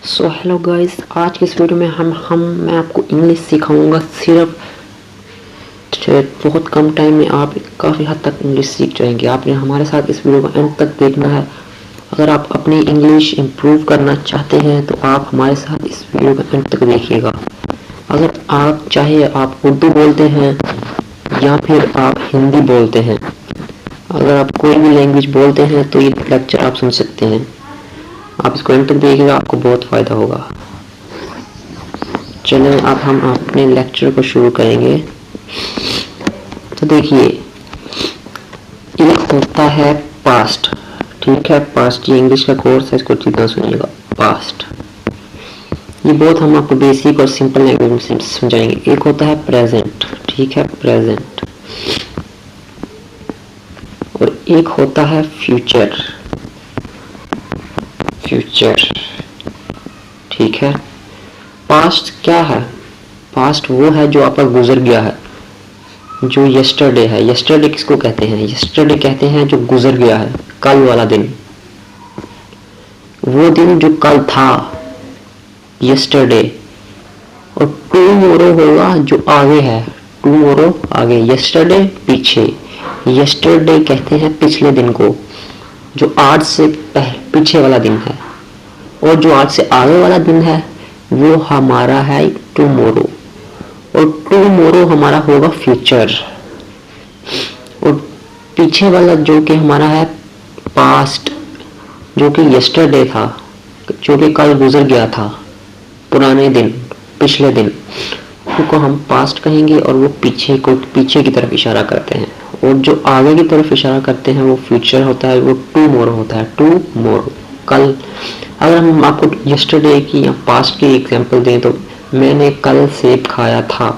So hello guys, आज की इस वीडियो में मैं आपको इंग्लिश सिखाऊंगा। सिर्फ बहुत कम टाइम में आप काफ़ी हद तक इंग्लिश सीख जाएंगे। आपने हमारे साथ इस वीडियो को एंड तक देखना है। अगर आप अपनी इंग्लिश इम्प्रूव करना चाहते हैं तो आप हमारे साथ इस वीडियो को एंड तक देखिएगा। अगर आप चाहे आप उर्दू बोलते हैं या फिर आप हिंदी बोलते हैं, अगर आप कोई भी लैंग्वेज बोलते हैं तो ये लेक्चर आप सुन सकते हैं। आप इसको एंड तक देखिएगा, आपको बहुत फ़ायदा होगा। चलिए अब हम अपने लेक्चर को शुरू करेंगे। तो देखिए, एक होता है पास्ट, ठीक है। पास्ट ये इंग्लिश का कोर्स है, इसको जितना सुनिएगा। पास्ट ये बहुत हम आपको बेसिक और सिंपल लैंग्वेज में समझाएंगे। एक होता है प्रेजेंट, ठीक है, प्रेजेंट। और एक होता है फ्यूचर, फ्यूचर, ठीक है। पास्ट क्या है? पास्ट वो है जो आपका गुजर गया है, जो यस्टरडे है। यस्टरडे किसको कहते हैं? यस्टरडे कहते हैं जो गुजर गया है, कल वाला दिन, वो दिन जो कल था, यस्टरडे। और टुमारो होगा जो आगे है, टुमारो आगे, यस्टरडे पीछे। यस्टरडे कहते हैं पिछले दिन को, जो आज से पीछे वाला दिन है। और जो आज से आगे वाला दिन है वो हमारा है टुमारो। और टुमारो हमारा होगा फ्यूचर। और पीछे वाला जो कि हमारा है पास्ट, जो कि यस्टरडे था, जो कि कल गुजर गया था, पुराने दिन, पिछले दिन, उनको हम पास्ट कहेंगे। और वो पीछे की तरफ इशारा करते हैं। और जो आगे की तरफ इशारा करते हैं वो फ्यूचर होता है, वो टुमारो होता है, टुमारो, कल। अगर हम आपको यस्टरडे की या पास्ट की एग्जांपल दें तो मैंने कल सेब खाया था,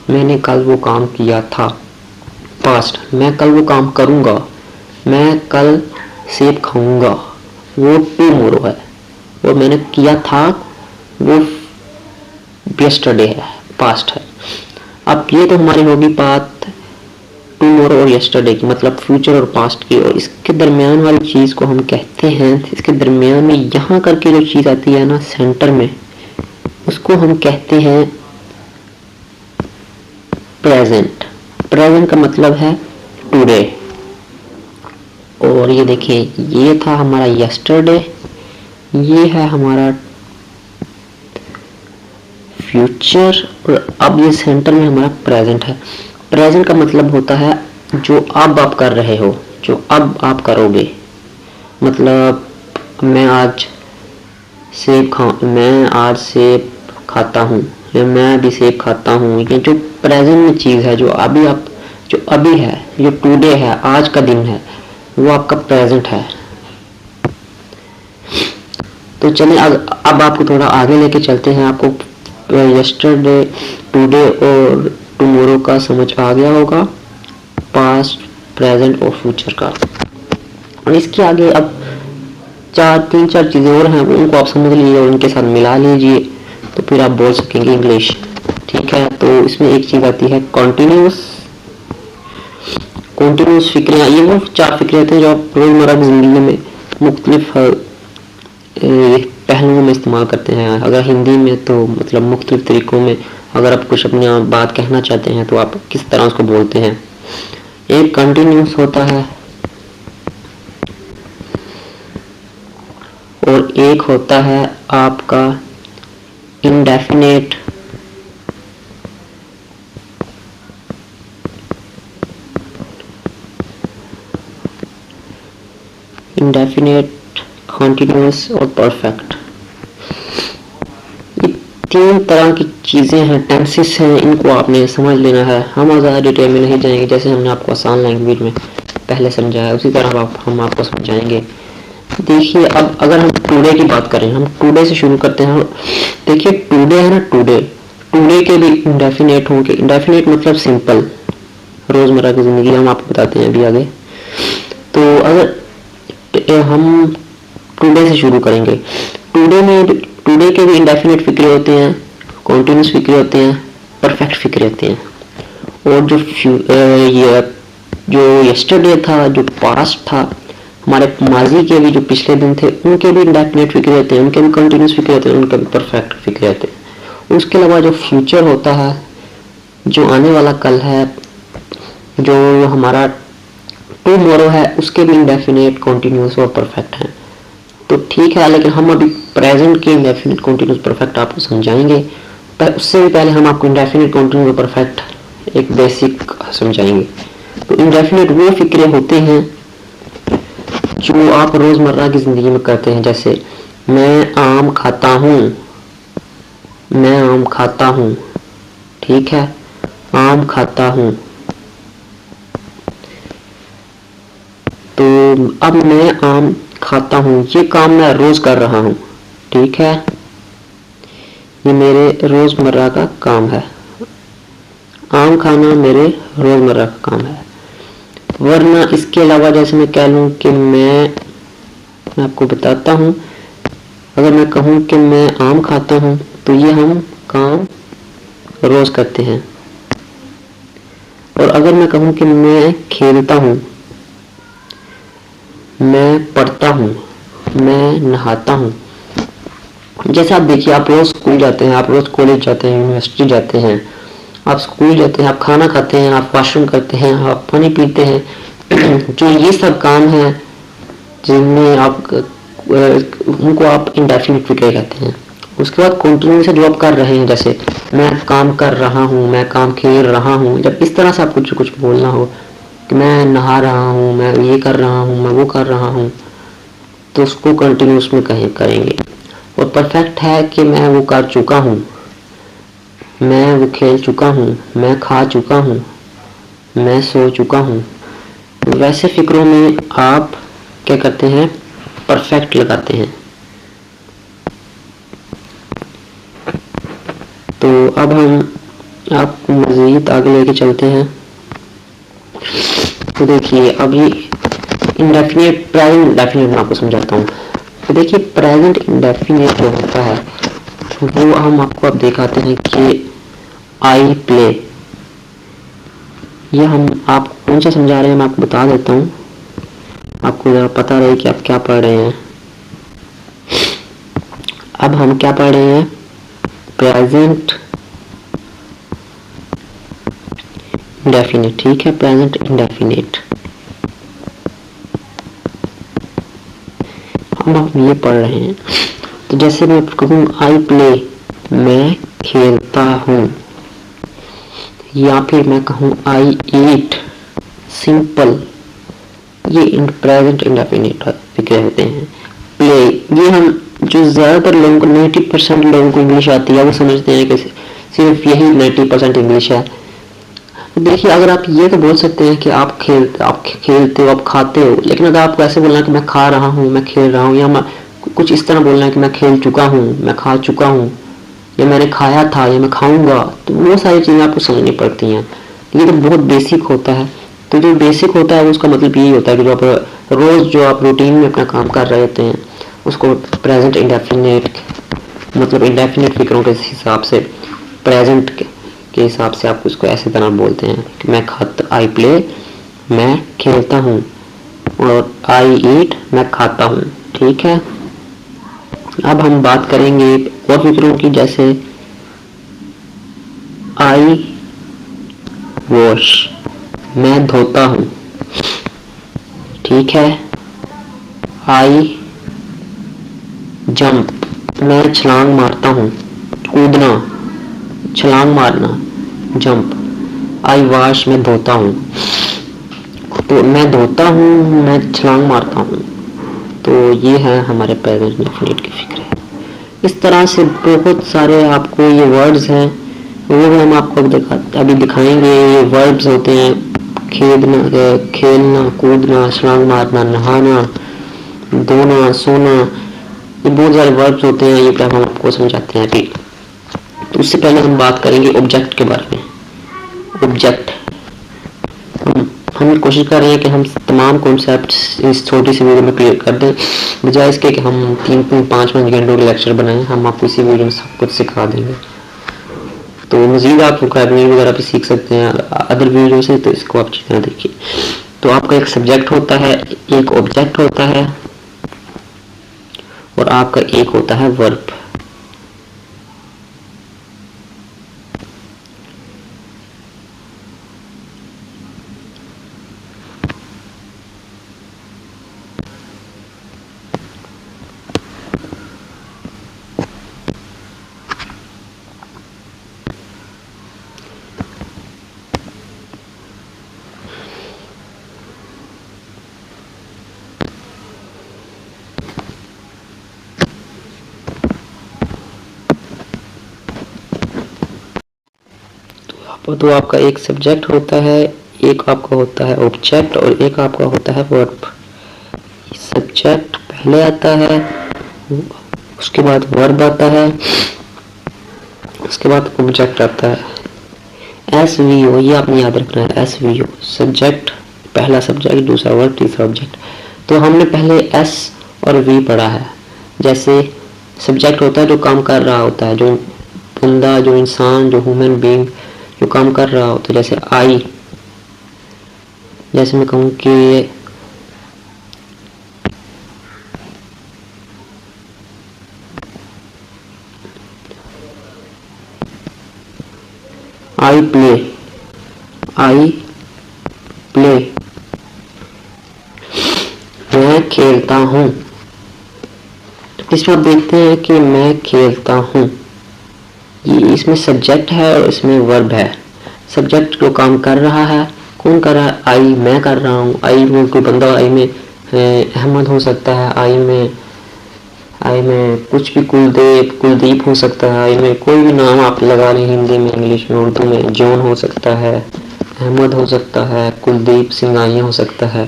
मैंने कल वो काम किया था। पास्ट, मैं कल वो काम करूँगा, मैं कल सेब खाऊंगा, वो टुमारो है। और मैंने किया था वो यस्टरडे है, पास्ट है। अब ये तो हमारी होगी बात टुमारो और यस्टरडे की, मतलब फ्यूचर और पास्ट की। और इसके दरमियान वाली चीज़ को हम कहते हैं, इसके दरमियान में यहाँ करके जो चीज़ आती है ना सेंटर में, उसको हम कहते हैं प्रेजेंट। प्रेजेंट का मतलब है टुडे। और ये देखिए, ये था हमारा यस्टरडे, ये है हमारा फ्यूचर, और अब ये सेंटर में हमारा प्रेजेंट है। प्रेजेंट का मतलब होता है जो अब आप कर रहे हो, जो अब आप करोगे। मतलब मैं आज सेब खाता हूँ, या मैं अभी सेब खाता हूँ। ये जो प्रेजेंट में चीज़ है, जो अभी है, जो टुडे है, आज का दिन है, वो आपका प्रेजेंट है। तो चलिए अब आपको थोड़ा आगे लेके चलते हैं। आपको यस्टरडे, टुडे और टुमारो का समझ आ गया होगा, पास्ट, प्रेजेंट और फ्यूचर का। और इसके आगे अब तीन चार चीज़ें और हैं, उनको आप समझ लीजिए और उनके साथ मिला लीजिए, तो फिर आप बोल सकेंगे इंग्लिश, ठीक है। तो इसमें एक चीज़ आती है कॉन्टिन्यूस। कॉन्टिन्यूस फिक्रें, ये वो चार फिक्रे होते हैं जो आप रोज़मर्रा की ज़िंदगी में मुख्तलिफ पहलुओं में इस्तेमाल करते हैं। अगर हिंदी में तो मतलब मुख्तलिफ तरीक़ों में, अगर आप कुछ अपनी बात कहना चाहते हैं तो आप किस तरह उसको बोलते हैं। एक कंटिन्यूस होता है और एक होता है आपका इंडेफिनेट। इंडेफिनेट, कंटिन्यूस और परफेक्ट। ये तीन तरह की चीज़ें हैं, टेंसेस हैं, इनको आपने समझ लेना है। हम ज़्यादा डिटेल में नहीं जाएंगे, जैसे हमने आपको आसान लैंग्वेज में पहले समझाया उसी तरह हम आपको समझाएंगे। देखिए, अब अगर हम टुडे की बात करें, हम टुडे से शुरू करते हैं। देखिए, टुडे है ना, टुडे, टुडे के भी इंडेफिनेट होंगे। इंडेफिनेट मतलब सिंपल, रोज़मर्रा की ज़िंदगी, हम आपको बताते हैं अभी आगे। तो अगर हम टुडे से शुरू करेंगे, टुडे के भी इंडेफिनेट फिक्रे होते हैं, कॉन्टिन्यूस फिक्रे होते हैं, परफेक्ट फिक्रे होते हैं। और जो यस्टरडे था, जो पास्ट था, हमारे माजी के भी जो पिछले दिन थे उनके भी इंडेफिनिट फिक्र रहते हैं, उनके भी कंटिन्यूस फिक्र रहते हैं, उनके भी परफेक्ट फिक्र रहते हैं। उसके अलावा जो फ्यूचर होता है, जो आने वाला कल है, जो हमारा टुमारो है, उसके भी इंडेफिनिट कंटिन्यूस और परफेक्ट हैं। तो ठीक है, लेकिन हम अभी प्रेजेंट के इंडेफिनिट कंटिन्यूस परफेक्ट आपको समझाएंगे, पर उससे भी पहले हम आपको इंडेफिनिट कंटिन्यूस परफेक्ट एक बेसिक समझाएंगे। तो इंडेफिनिट वो फिक्रे होते हैं जो आप रोजमर्रा की जिंदगी में करते हैं, जैसे मैं आम खाता हूँ, मैं आम खाता हूँ, ठीक है, आम खाता हूँ। तो अब मैं आम खाता हूँ, ये काम मैं रोज कर रहा हूँ, ठीक है, ये मेरे रोजमर्रा का काम है। आम खाना मेरे रोजमर्रा का काम है। वरना इसके अलावा जैसे मैं कह लूँ कि मैं आपको बताता हूँ, अगर मैं कहूँ कि मैं आम खाता हूँ तो ये हम काम रोज करते हैं। और अगर मैं कहूँ कि मैं खेलता हूँ, मैं पढ़ता हूँ, मैं नहाता हूँ। जैसे आप देखिए, आप रोज स्कूल जाते हैं, आप रोज कॉलेज जाते हैं, यूनिवर्सिटी जाते हैं, आप स्कूल जाते हैं, आप खाना खाते हैं, आप वॉशरूम करते हैं, आप पानी पीते हैं। जो ये सब काम है जिनमें आप उनको आप इंडेफिनिट फिक्र कहते हैं। उसके बाद कंटिन्यूस जो आप कर रहे हैं, जैसे मैं काम कर रहा हूँ, मैं काम खेल रहा हूँ, जब इस तरह से आप कुछ बोलना हो कि मैं नहा रहा हूँ, मैं ये कर रहा हूँ, मैं वो कर रहा हूँ, तो उसको कंटिन्यूस में करेंगे। और परफेक्ट है कि मैं वो कर चुका हूँ, मैं वो खेल चुका हूँ, मैं खा चुका हूँ, मैं सो चुका हूँ। वैसे फिक्रों में आप क्या करते हैं, परफेक्ट लगाते हैं। तो अब हम आपको मज़ीद आगे लेके चलते हैं। तो देखिए, अभी इंडेफिनिट प्रेजेंट इंडेफिनिट मैं आपको समझाता हूँ। तो देखिए, प्रेजेंट इंडेफिनिट जो होता है वो हम आपको अब दिखाते हैं कि आई प्ले। ये हम आप कौन सा समझा रहे हैं मैं आपको बता देता हूँ, आपको ज़रा पता रहे कि आप क्या पढ़ रहे हैं। अब हम क्या पढ़ रहे हैं, प्रेजेंट इंडेफिनिट, ठीक है, प्रेजेंट इंडेफिनिट हम ये पढ़ रहे हैं। तो जैसे मैं कहूँ आई प्ले, मैं खेलता हूँ, या फिर मैं कहूँ आई ईट, सिंपल, ये प्रेजेंट इंडेफिनिट फिक्रे होते हैं। प्ले, ये हम जो ज़्यादातर लोगों को 90% लोगों को इंग्लिश आती है वो समझते हैं कि सिर्फ यही 90% इंग्लिश है। देखिए, अगर आप ये तो बोल सकते हैं कि आप खेलते हो, आप खाते हो, लेकिन अगर आपको ऐसे बोलना है कि मैं खा रहा हूँ, मैं खेल रहा हूँ, या मैं कुछ इस तरह बोलना है कि मैं खेल चुका हूँ, मैं खा चुका हूँ, या मैंने खाया था, या मैं खाऊंगा, तो वो सारी चीज़ें आपको समझनी पड़ती हैं। ये तो बहुत बेसिक होता है। तो जो बेसिक होता है उसका मतलब यही होता है कि जो आप रोज़ जो आप रूटीन में अपना काम कर रहे होते हैं उसको प्रेजेंट इंडेफिनिट, मतलब इंडेफिनिट फिक्रों के हिसाब से, प्रेजेंट के हिसाब से आप उसको ऐसे तरह बोलते हैं कि मैं आई प्ले, मैं खेलता हूँ, और आई ईट, मैं खाता हूँ, ठीक है। अब हम बात करेंगे और फिक्रों की, जैसे आई वॉश, मैं धोता हूँ, ठीक है। आई जंप, मैं छलांग मारता हूँ, कूदना, छलांग मारना, जंप। आई वॉश, मैं धोता हूँ, तो मैं धोता हूँ, मैं छलांग मारता हूँ। तो ये है हमारे प्रेजेंट इंडेफिनिट की फिक्र है। इस तरह से बहुत सारे आपको ये वर्ड्स हैं, वो भी हम आपको अभी दिखाएंगे। ये वर्ब्स होते हैं, खेलना, कूदना, छलांग मारना, नहाना, धोना, सोना, ये बहुत सारे वर्ब्स होते हैं। ये हम आपको समझाते हैं अभी। तो उससे पहले हम बात करेंगे ऑब्जेक्ट के बारे में। ऑब्जेक्ट, हम कोशिश कर रहे हैं कि हम तमाम कॉन्सेप्ट इस छोटी सी वीडियो में क्लियर कर दें, बजाय इसके कि हम 3-5 घंटों के लेक्चर बनाएं। हम आपको इसी वीडियो में सब कुछ सिखा देंगे। तो मज़ीद आप वोकैबुलरी वगैरह भी सीख सकते हैं अदर वीडियो से, तो इसको आप चीज़ें देखिए। तो तो आपका एक सब्जेक्ट होता है, एक ऑब्जेक्ट होता है और आपका एक होता है वर्ब। तो आपका एक सब्जेक्ट होता है, एक आपका होता है ऑब्जेक्ट और एक आपका होता है वर्ब। सब्जेक्ट पहले आता है, उसके बाद वर्ब आता है, उसके बाद ऑब्जेक्ट आता है। SVO ये आपने याद रखना है। SVO सब्जेक्ट, पहला सब्जेक्ट, दूसरा वर्ब, तीसरा ऑब्जेक्ट। तो हमने पहले S और V पढ़ा है। जैसे सब्जेक्ट होता है जो काम कर रहा होता है, जो बंदा, जो इंसान, जो ह्यूमन बीइंग जो काम कर रहा होता है। जैसे आई, जैसे मैं कहूँ कि आई प्ले, आई प्ले, मैं खेलता हूँ। तो इसमें आप देखते हैं कि मैं खेलता हूँ, ये इसमें सब्जेक्ट है और इसमें वर्ब है। सब्जेक्ट जो काम कर रहा है, कौन कर रहा है? आई, मैं कर रहा हूँ। आई में कोई बंदा, आई में अहमद हो सकता है, आई में कुछ भी, कुलदीप हो सकता है, आई में कोई भी नाम आप लगा लें, हिंदी में, इंग्लिश में, उर्दू में। जॉन हो सकता है, अहमद हो सकता है, कुलदीप सिंघानिया हो सकता है,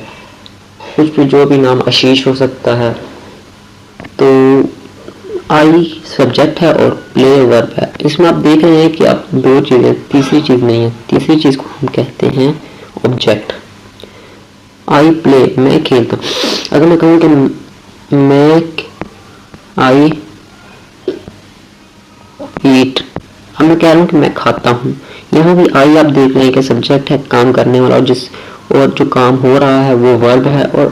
कुछ भी, जो भी नाम, आशीष हो सकता है। तो आई सब्जेक्ट है और प्ले वर्ब है। इसमें आप देख रहे हैं कि आप दो चीजें, तीसरी चीज नहीं है। तीसरी चीज को हम कहते हैं ऑब्जेक्ट। आई प्ले, मैं खेलता हूँ। अगर मैं कहूँ कि मैं आई ईट, अब मैं कह रहा हूँ कि मैं खाता हूँ। यहाँ भी आई आप देख रहे हैं कि सब्जेक्ट है, काम करने वाला, और जो काम हो रहा है वो वर्ब है। और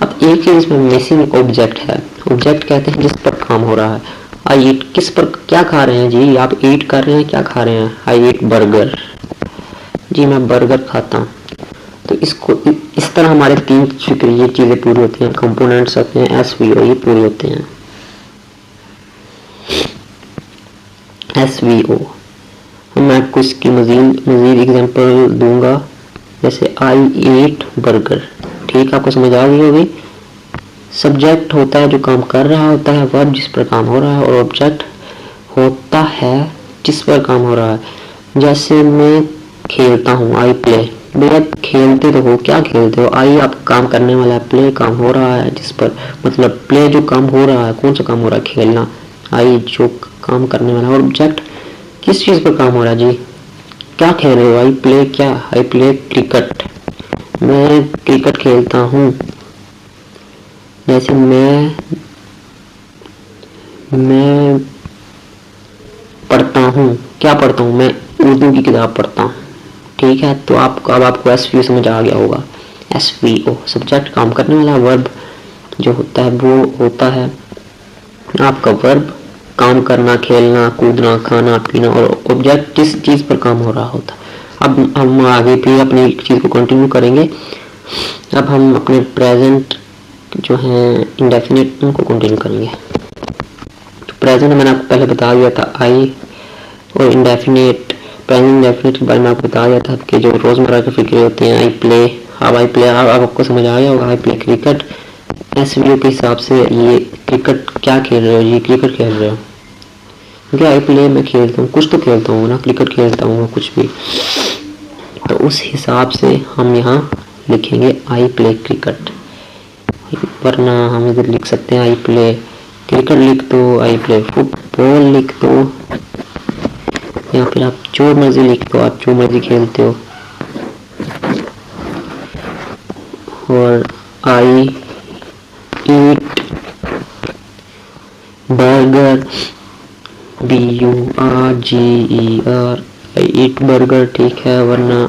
अब एक चीज इसमें मिसिंग ऑब्जेक्ट है। ऑब्जेक्ट कहते हैं जिस पर काम हो रहा है। आई ईट, किस पर, क्या खा रहे हैं जी? आप ईट कर रहे हैं, क्या खा रहे हैं? आई ईट बर्गर, जी मैं बर्गर खाता हूँ। तो इसको इस तरह हमारे तीन ये चीजें पूरी होती हैं, कंपोनेंट्स होते हैं, SVO ये पूरे होते हैं। SVO मैं आपको इसकी मजीद एग्जांपल दूंगा। जैसे आई ईट बर्गर, ठीक, आपको समझ आ गई होगी। सब्जेक्ट होता है जो काम कर रहा होता है, वर्ब जिस पर काम हो रहा है, और ऑब्जेक्ट होता है जिस पर काम हो रहा है। जैसे मैं खेलता हूँ, आई प्ले। भैया खेलते तो हो, क्या खेलते हो? आई आप काम करने वाला है, प्ले काम हो रहा है जिस पर, मतलब प्ले जो काम हो रहा है, कौन सा काम हो रहा है? खेलना। आई जो काम करने वाला है, और ऑब्जेक्ट किस चीज पर काम हो रहा है जी? क्या खेल रहे हो? आई प्ले क्या? आई प्ले क्रिकेट, मैं क्रिकेट खेलता हूँ। जैसे मैं पढ़ता हूँ, क्या पढ़ता हूँ? मैं उर्दू की किताब पढ़ता हूँ, ठीक है। तो अब आपको SVO समझ आ गया होगा। SVO सब्जेक्ट काम करने वाला, वर्ब जो होता है वो होता है आपका वर्ब, काम करना, खेलना, कूदना, खाना पीना, और ऑब्जेक्ट जिस चीज पर काम हो रहा होता। अब हम आगे भी अपनी चीज को कंटिन्यू करेंगे। अब हम अपने प्रेजेंट जो है इंडेफिनिट, उनको कंटिन्यू करेंगे। तो प्रेजेंट मैंने आपको पहले बता दिया था आई, और इंडेफिनिट, प्रेजेंट इंडेफिनिट के बारे में आपको बता दिया था कि जो रोजमर्रा के फिक्रे होते हैं। आई प्ले, अब आई प्ले, अब आपको समझ आ गया होगा। आई प्ले क्रिकेट, SVO के हिसाब से ये क्रिकेट क्या खेल रहे हो जी? क्रिकेट खेल रहे हो, क्योंकि आई प्ले मैं खेलता हूँ, कुछ तो खेलता हूँ ना, क्रिकेट खेलता हूँ, कुछ भी। तो उस हिसाब से हम यहाँ लिखेंगे आई प्ले क्रिकेट, वरना हम इधर लिख सकते हैं आई प्ले क्रिकेट लिख दो, आई प्ले फुटबॉल लिख दो, या फिर आप जो मर्जी लिख दो, आप जो मर्जी खेलते हो। और आई ईट बर्गर, BURGER, आई ईट बर्गर, ठीक है। वरना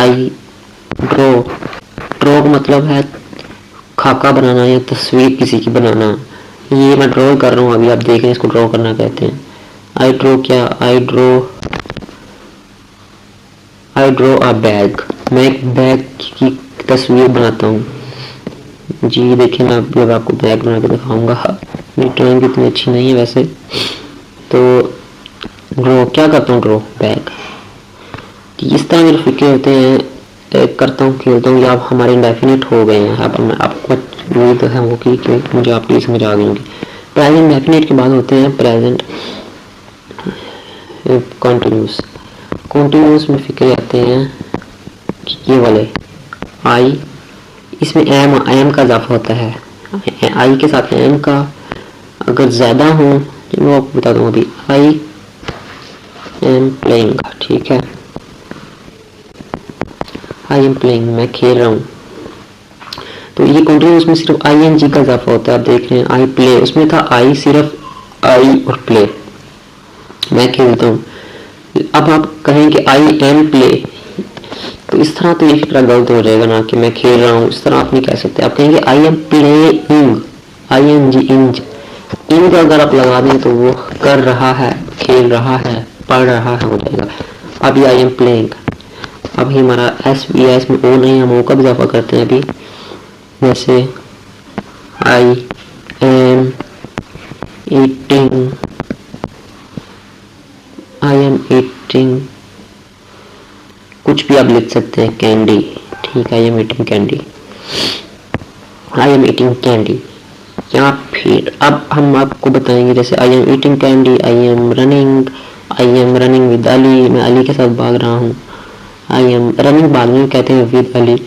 आई ड्रॉ, ड्रॉ का मतलब है खाका बनाना या तस्वीर किसी की बनाना। ये मैं ड्रॉ कर रहा हूँ अभी, आप देख रहे हैं, इसको ड्रॉ करना कहते हैं। आई ड्रॉ क्या, आई ड्रॉ अ बैग, मैं एक बैग की तस्वीर बनाता हूँ जी। देखिए मैं अब आपको बैग बना के दिखाऊंगा, मेरी ड्राइंग इतनी अच्छी नहीं है वैसे। तो ड्रॉ क्या करता हूँ, ड्रॉ बैग। इस तरह मेरे फिक्रे होते हैं, करता हूँ, खेलता हूँ। अब हमारे इंडेफिनिट हो गए हैं। अब मैं आपको उम्मीद है वो कि मुझे आपकी समझ आ गई होगी। प्रेजेंट इंडेफिनिट के बाद होते हैं प्रेजेंट कॉन्टिन्यूस। कॉन्टिन्यूस में फिक्रे आते हैं कि ये वाले आई, इसमें एम का इजाफा होता है। आई के साथ एम का अगर ज़्यादा हो, मैं आपको बता दूँ अभी, आई एम प्लेइंग, ठीक है, आई एम प्लेइंग, मैं खेल रहा हूँ। तो ये कॉन्टिन्यूस में सिर्फ आई एन जी का इजाफा होता है। आप देख रहे हैं आई प्ले, उसमें था आई, सिर्फ आई और प्ले, मैं खेलता हूँ। अब आप कहें कि आई एम प्ले, तो इस तरह तो ये फिक्रा गलत हो जाएगा ना कि मैं खेल रहा हूँ, इस तरह आप नहीं कह सकते। आप कहेंगे I am playing, I N G, ing, ing अगर आप लगा दें तो वो कर रहा है, खेल रहा है, पढ़ रहा है हो जाएगा। अब ये आई एम प्लेइंग, अभी हमारा एस बी है, इसमें ओ नहीं, हम ओ का इजाफा करते हैं अभी। जैसे I am eating, I am eating, कुछ भी आप लिख सकते हैं, कैंडी, ठीक है, I am eating candy, I am eating candy. या फिर अब हम आपको बताएंगे, जैसे I am eating candy, I am running with Ali, मैं अली के साथ भाग रहा हूँ। आई एम रनिंग, भागने कहते हैं विद अली।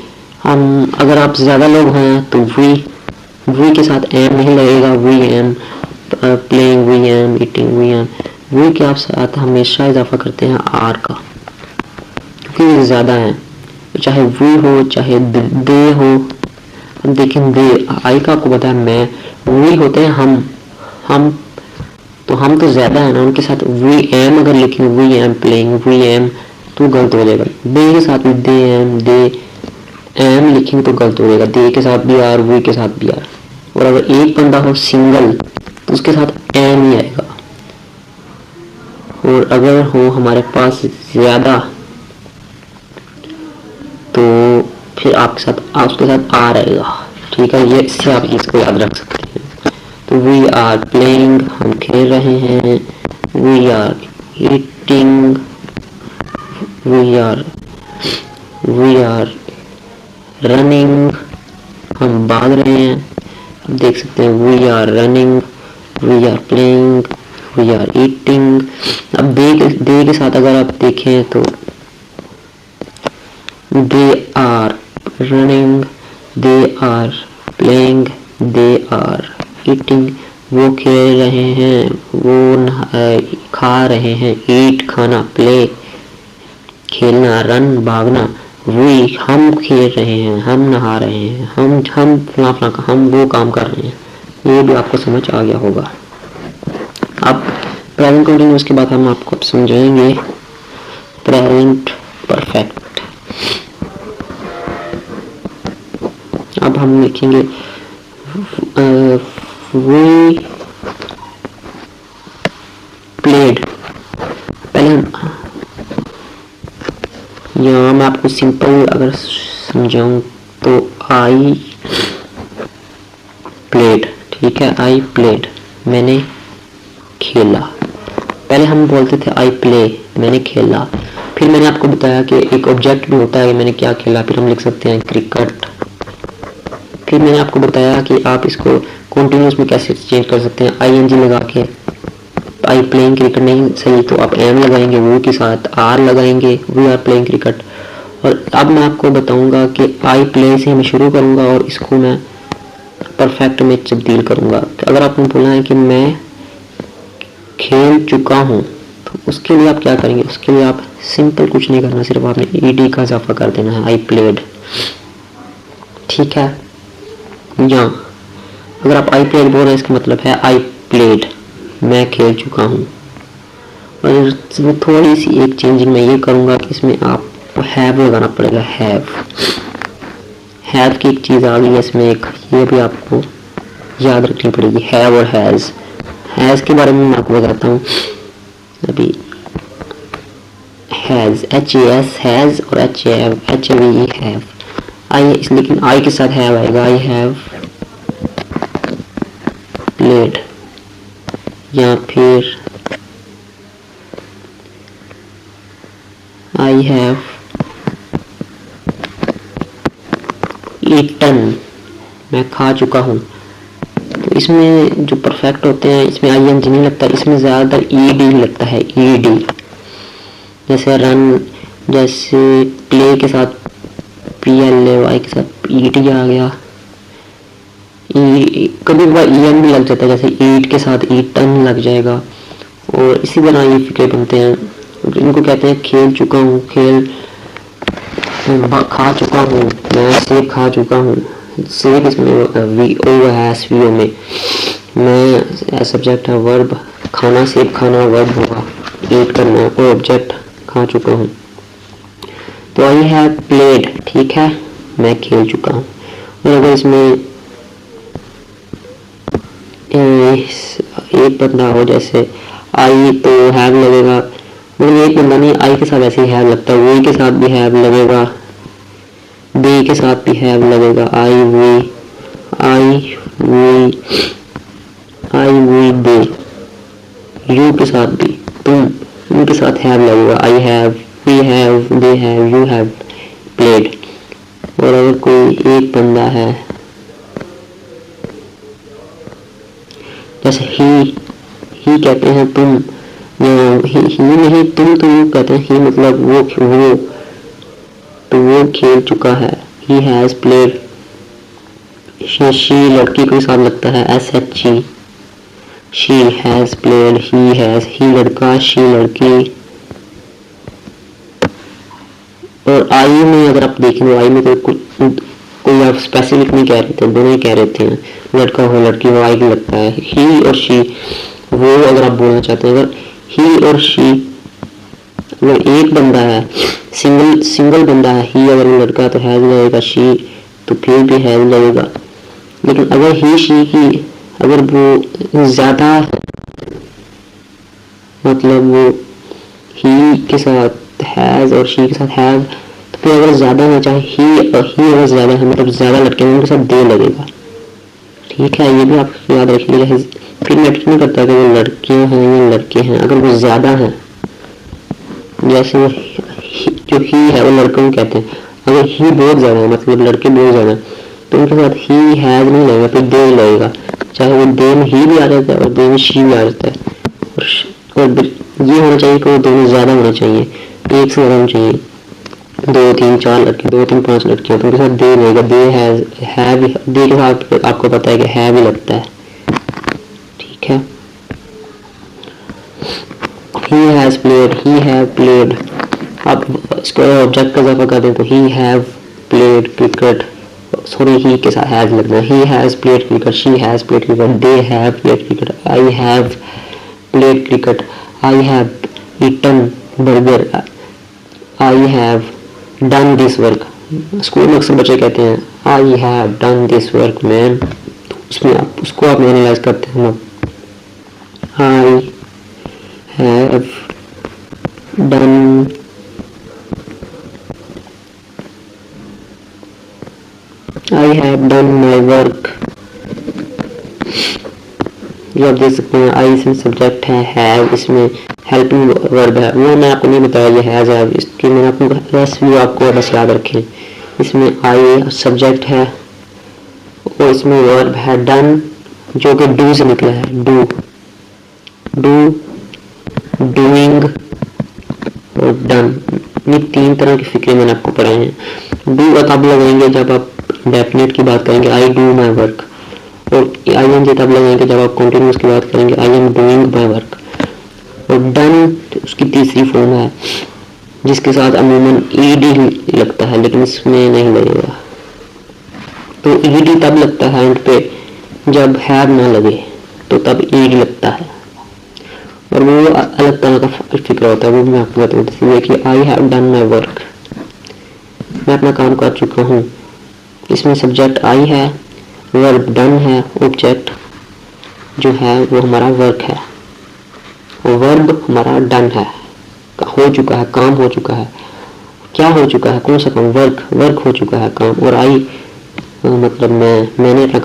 हम अगर आप ज़्यादा लोग हैं तो वी के साथ एम नहीं लगेगा, we am playing, we am eating, we के आप साथ हमेशा इजाफा करते हैं आर का, क्योंकि ज़्यादा है, चाहे वी हो चाहे दे हो। अब देखें दे, आई का आपको बताया मैं, वी होते हैं हम तो हम तो ज़्यादा है ना, उनके साथ वी एम अगर लिखें, we am playing, we am, तो गलत हो जाएगा। दे के साथ भी दे एम लिखेंगे तो गलत हो जाएगा। दे के साथ भी आर, वी के साथ भी आर। और अगर एक बंदा हो सिंगल तो उसके साथ एम ही आएगा, और अगर हो हमारे पास ज़्यादा तो फिर आपके साथ उसके साथ आर आएगा, ठीक है। ये इससे आप इसको याद रख सकते हैं। तो वी आर प्लेइंग, हम खेल रहे हैं, we are eating, we are running, हम भाग रहे हैं। आप देख सकते हैं we are running, we are playing, we are eating. अब दे के साथ अगर आप देखें तो they are running, they are playing, they are eating, वो खेल रहे हैं, वो खा रहे हैं, ईट खाना, प्ले खेलना, रन भागना, वी हम खेल रहे हैं, हम नहा रहे हैं, हम फला का हम वो काम कर रहे हैं। ये भी आपको समझ आ गया होगा। अब प्रेजेंट कंटिन्यूअस के बाद हम आपको समझाएंगे प्रेजेंट परफेक्ट। अब हम लिखेंगे वी प्लेड। पहले यहाँ मैं आपको सिंपल अगर समझाऊं तो आई प्लेड, ठीक है, आई प्लेड, मैंने खेला। पहले हम बोलते थे आई प्ले, मैंने खेला। फिर मैंने आपको बताया कि एक ऑब्जेक्ट भी होता है, मैंने क्या खेला, फिर हम लिख सकते हैं क्रिकेट। फिर मैंने आपको बताया कि आप इसको कॉन्टिन्यूस में कैसे चेंज कर सकते हैं, आई एन जी लगा के। आई प्लेइंग क्रिकेट नहीं सही तो आप एम लगाएंगे, वो के साथ आर लगाएंगे, वी आर प्लेइंग क्रिकेट। और अब मैं आपको बताऊंगा कि आई प्ले से मैं शुरू करूंगा और इसको मैं परफेक्ट में तब्दील करूंगा। अगर आपने बोला है कि मैं खेल चुका हूं तो उसके लिए आप क्या करेंगे, उसके लिए आप सिंपल कुछ नहीं करना, सिर्फ आपने ईडी का इजाफा कर देना है, आई प्लेड, ठीक है। या अगर आप आई प्लेड बोल रहे हैं इसका मतलब है आई प्लेड, मैं खेल चुका हूँ। और थोड़ी सी एक चेंजिंग मैं ये करूँगा कि इसमें आप तो हैव लगाना पड़ेगा। हैव की एक चीज़ आ गई है इसमें, एक ये भी आपको याद रखनी पड़ेगी, हैव और हैज़ के बारे में मैं आपको बताता हूँ अभी। हैज़ HAS हैज़ और HAVE हैव। आई लेकिन आई के साथ हैव आएगा, आई हैव प्लेड, या फिर आई हैव ईटन, मैं खा चुका हूँ। तो इसमें जो परफेक्ट होते हैं इसमें ING नहीं लगता, इसमें ज़्यादातर ED लगता है, ED। जैसे रन, जैसे प्ले के साथ PLAY के साथ ED आ गया, कभी कभार EN भी लग जाता है, जैसे ईट के साथ ईटन लग जाएगा। और इसी तरह ये फिक्रे बनते हैं, इनको कहते हैं खेल चुका हूँ, खा चुका हूँ, मैं सेब खा चुका हूँ। सेब इसमें VO है, SVO में मैं सब्जेक्ट है, वर्ब खाना, सेब खाना वर्ब होगा, ईट करना और ऑब्जेक्ट खा चुका हूँ। तो आई हैव प्लेड, ठीक है, मैं खेल चुका हूँ। और अगर इसमें एक बंदा हो, जैसे आई तो हैव लगेगा, मगर एक बंदा नहीं, आई के साथ ऐसे ही हैव लगता है, वी के साथ भी हैव लगेगा, बी के साथ भी हैव लगेगा, आई वी दे, यू के साथ भी, तुम, उनके साथ हैव लगेगा, I have, we have, they have, you have played. और अगर कोई एक बंदा है, जैसे ही कहते हैं तुम, ही नहीं तुम, तो यू कहते हैं ही, मतलब वो तो वो खेल चुका है, ही हैज प्लेड। शी लड़की के साथ लगता है, SHE, शी हैज प्लेड, ही लड़का, शी लड़की। और आई में अगर आप देखेंगे, आई में तो कोई आप स्पेसिफिक नहीं कह रहे थे, दोनों ही कह रहे थे, लड़का हो लड़की हो, आई को लगता है। ही और शी, वो अगर आप बोलना चाहते हैं, अगर ही और शी, अगर एक बंदा है, सिंगल बंदा है, ही अगर वो लड़का तो हैज लगेगा, शी तो फिर भी हैज लगेगा। लेकिन अगर ही शी की, अगर वो ज्यादा, मतलब वो ही के साथ हैज और शी के साथ हैव, तो फिर अगर ज्यादा है, चाहे ही अगर ज्यादा है, मतलब ज्यादा लड़के हैं, उनके साथ दे लगेगा, ठीक है, ये भी आप याद रखिएगा। फिर मैटर नहीं करता कि वो लड़कियां हैं या लड़के हैं, अगर वो ज्यादा हैं, जैसे जो ही है वो लड़कों को कहते हैं, अगर ही बहुत ज्यादा है, मतलब लड़के बहुत ज्यादा हैं, तो उनके साथ ही हैज नहीं लगेगा, फिर दे लगेगा, चाहे वो दे में ही भी आ जाता है और दे में शी भी आ जाता है। और ये होना चाहिए कि वो दोनों ज्यादा होना चाहिए, एक से ज्यादा होना चाहिए, 2 3 4 लड़के, 2 3 5 लड़कियां, तो उनके साथ दे लगेगा, दे के साथ आपको पता है कि है भी लगता है, ठीक है। he has played, आप इसको ऑब्जेक्ट का इजाफा कर दें तो he have played cricket, sorry he के साथ हैज लगना है, he has played cricket, she has played cricket, they have played cricket, I have played cricket, I have eaten burger, I have done this work। School में अक्सर बच्चे कहते हैं I have done this work man, तो उसमें आप उसको आप एनालाइज करते हैं, I have done my work। ये आप देख सकते हैं, आई इसमें सब्जेक्ट है, हैव इसमें हेल्पिंग वर्ब है, वो मैं आपको नहीं बताया ये हैज है, इसकी मैंने आपको बस भी आपको बस याद रखें। इसमें आई सब्जेक्ट है और इसमें वर्ब है डन, जो कि डू से निकला है, डूइंग और डन। ये 3 तरह के फिक्रे मैंने आपको पढ़ाए हैं। डू का तब लगाएंगे जब आप डेफिनेट की बात करेंगे, आई डू माई वर्क, और ING तब लगाएंगे जब आप कॉन्टिन्यूस की बात करेंगे, I am doing my work. और डन उसकी तीसरी फॉर्म है जिसके साथ अमूमन ED लगता है, लेकिन इसमें नहीं लगेगा। तो ED तब लगता है एंड पे जब हैव ना लगे, तो तब ED लगता है, और वो अलग तरह का फिक्र होता है, वो मैं आपको बताऊँ। जैसे कि आई हैव डन माई वर्क, मैं अपना काम कर चुका हूँ। इसमें सब्जेक्ट आई है, वर्ब डन है, ऑब्जेक्ट जो है वो हमारा वर्क है, वर्ब हमारा डन है, हो चुका है, काम हो चुका है। क्या हो चुका है? कौन सा काम? वर्क हो चुका है काम। और आई मतलब मैं अपना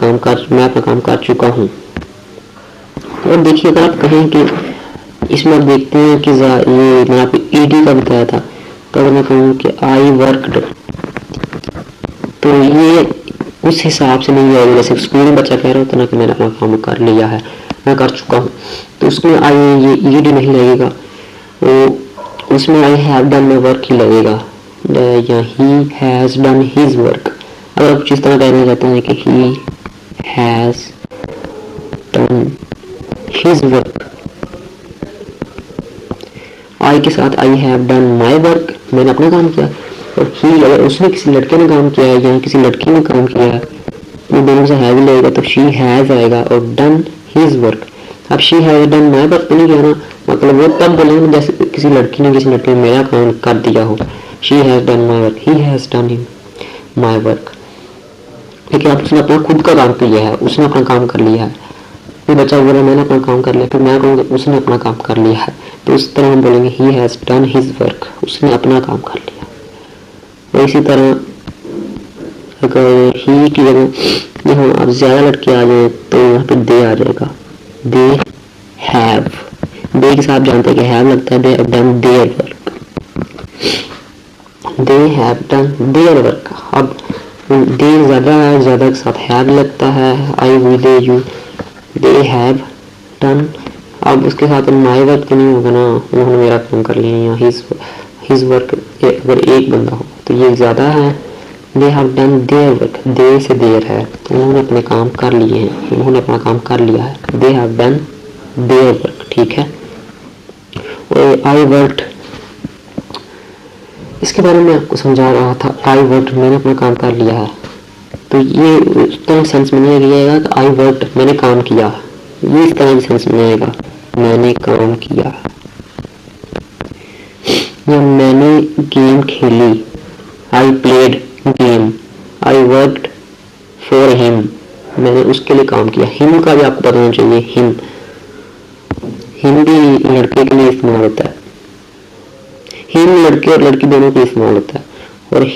काम कर चुका हूँ। और देखिए अगर आप कहें कि इसमें आप देखते हैं कि ये मैंने आपको ईडी का बताया था, तो अगर मैं कहूँ कि आई वर्कड, तो ये उस हिसाब से नहीं आएगा जैसे स्कूल में बच्चा कह रहा होता ना कि मैंने अपना काम कर लिया है, मैं कर चुका हूँ, तो उसमें आई ये ईडी नहीं लगेगा, तो उसमें आई हैव डन में वर्क ही लगेगा, या he has done his work. अगर आप इस तरह कहना चाहते हैं कि he has done his work, I के साथ I have done my work, मैंने अपना काम किया, और ही अगर उसने किसी लड़के ने काम किया है या किसी लड़की ने काम किया है, ये दोनों से हैव लगेगा, तो शी हैज आएगा और डन हिज वर्क। अब she has done my work नहीं कहना, मतलब वो तब बोलेंगे जैसे किसी लड़की ने मेरा काम कर दिया हो। She has done my work, he has done my work. लेकिन अब उसने अपना खुद का काम किया है, उसने अपना काम कर लिया है, फिर बच्चा बोला मैंने अपना काम कर लिया, फिर मैं कहूँगा उसने अपना काम कर लिया है, तो उस तरह हम बोलेंगे ही हैज डन हिज वर्क, उसने अपना काम कर लिया। और इसी तरह अगर ही की जगह यहाँ अब ज्यादा लड़के आ जाए तो यहाँ पे दे आ जाएगा, दे हैव, दे के साथ जानते हैं कि हैव लगता है, they have done their work, they have done their work. अब दे ज्यादा के साथ हैव लगता है, I we they you, they have done. अब उसके साथ माई वर्क तो नहीं होगा ना, उन्होंने मेरा काम कर लिया, या हिज वर्क अगर एक बंदा हो तो ये ज्यादा है, they have done their work, they से देयर है, उन्होंने अपने काम कर लिए हैं, उन्होंने अपना काम कर लिया है, they have done their work, ठीक है। और आई वर्कड, इसके बारे में आपको समझा रहा था, आई वर्कड मैंने अपना काम कर लिया है, तो ये उस तरह सेंस में नहीं आएगा कि आई वर्कड मैंने काम किया, ये इस तरह सेंस में आएगा मैंने काम किया, या मैंने गेम खेली, I played game, I worked for him, मैंने उसके लिए काम किया। हिम का भी आपको पता होना चाहिए, हिम भी लड़के के लिए इस्तेमाल होता है, हिम लड़के और लड़की दोनों के लिए इस्तेमाल होता है, और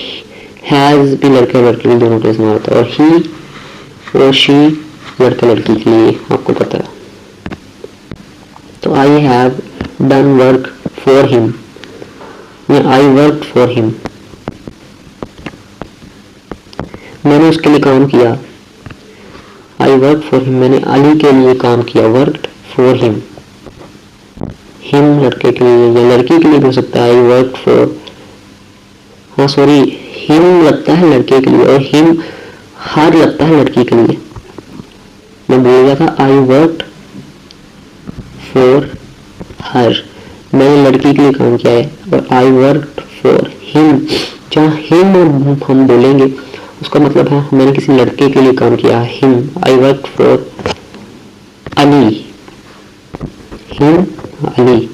हैज भी लड़के और लड़की दोनों के लिए इस्तेमाल होता है, और ही और शी लड़के लड़की के लिए आपको पता है। तो आई have done work for him, या आई वर्क फॉर हिम, मैंने उसके लिए काम किया, आई वर्क फॉर हिम, मैंने अली के लिए काम किया, वर्कड फॉर हिम, हिम लड़के के लिए या लड़की के लिए हो सकता है, आई वर्क फॉर, हाँ सॉरी हिम लगता है लड़के के लिए और हिम हर लगता है लड़की के लिए, मैं बोल रहा था आई वर्कड फॉर हर, मैंने लड़की के लिए काम किया है, और आई वर्कड फॉर हिम, जहाँ हिम हम बोलेंगे उसका मतलब है मैंने किसी लड़के के लिए काम किया, him, I work for Ali, him Ali.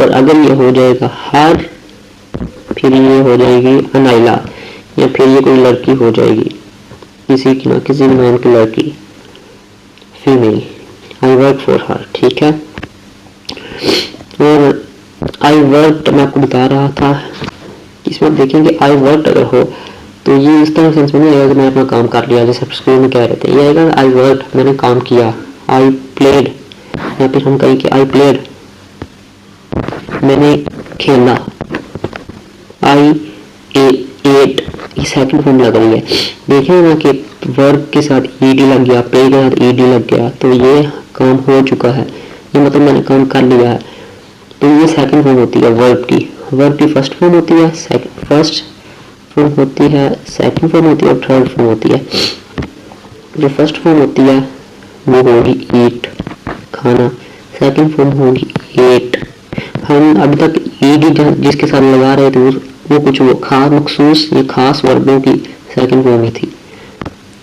और अगर ये हो जाएगा हर, फिर ये हो जाएगी अनाइला, या फिर ये कोई लड़की हो जाएगी, किसी की ना किसी नाम की लड़की, female, I work for her, ठीक है। और आई वर्क मैं आपको बता रहा था, इसमें आप देखेंगे आई वर्क अगर हो तो ये इस तरह सेंस में नहीं आएगा कि मैंने अपना काम कर लिया जैसे स्कूल में कह रहे थे, ये आएगा आई वर्क मैंने काम किया, आई प्लेड, या फिर हम कहें कि आई प्लेड मैंने खेला, आई एट, ये सेकंड फॉर्म लग रही है, देखिए ना कि वर्क के साथ ईडी लग गया, प्ले के साथ ईडी लग गया, तो ये काम हो चुका है, ये मतलब मैंने काम कर लिया है, तो ये सेकंड फॉर्म होती है वर्ब की फर्स्ट फॉर्म होती है, फर्स्ट फॉर्म होती है, सेकंड फॉर्म होती है और थर्ड फॉर्म होती है। जो फर्स्ट फॉर्म होती है वो होगी ईट, खाना, सेकंड फॉर्म होगी एट। हम अभी तक ईडी जिसके साथ लगा रहे थे वो कुछ वो खास मखसूस या खास वर्बों की सेकंड फॉर्म ही थी,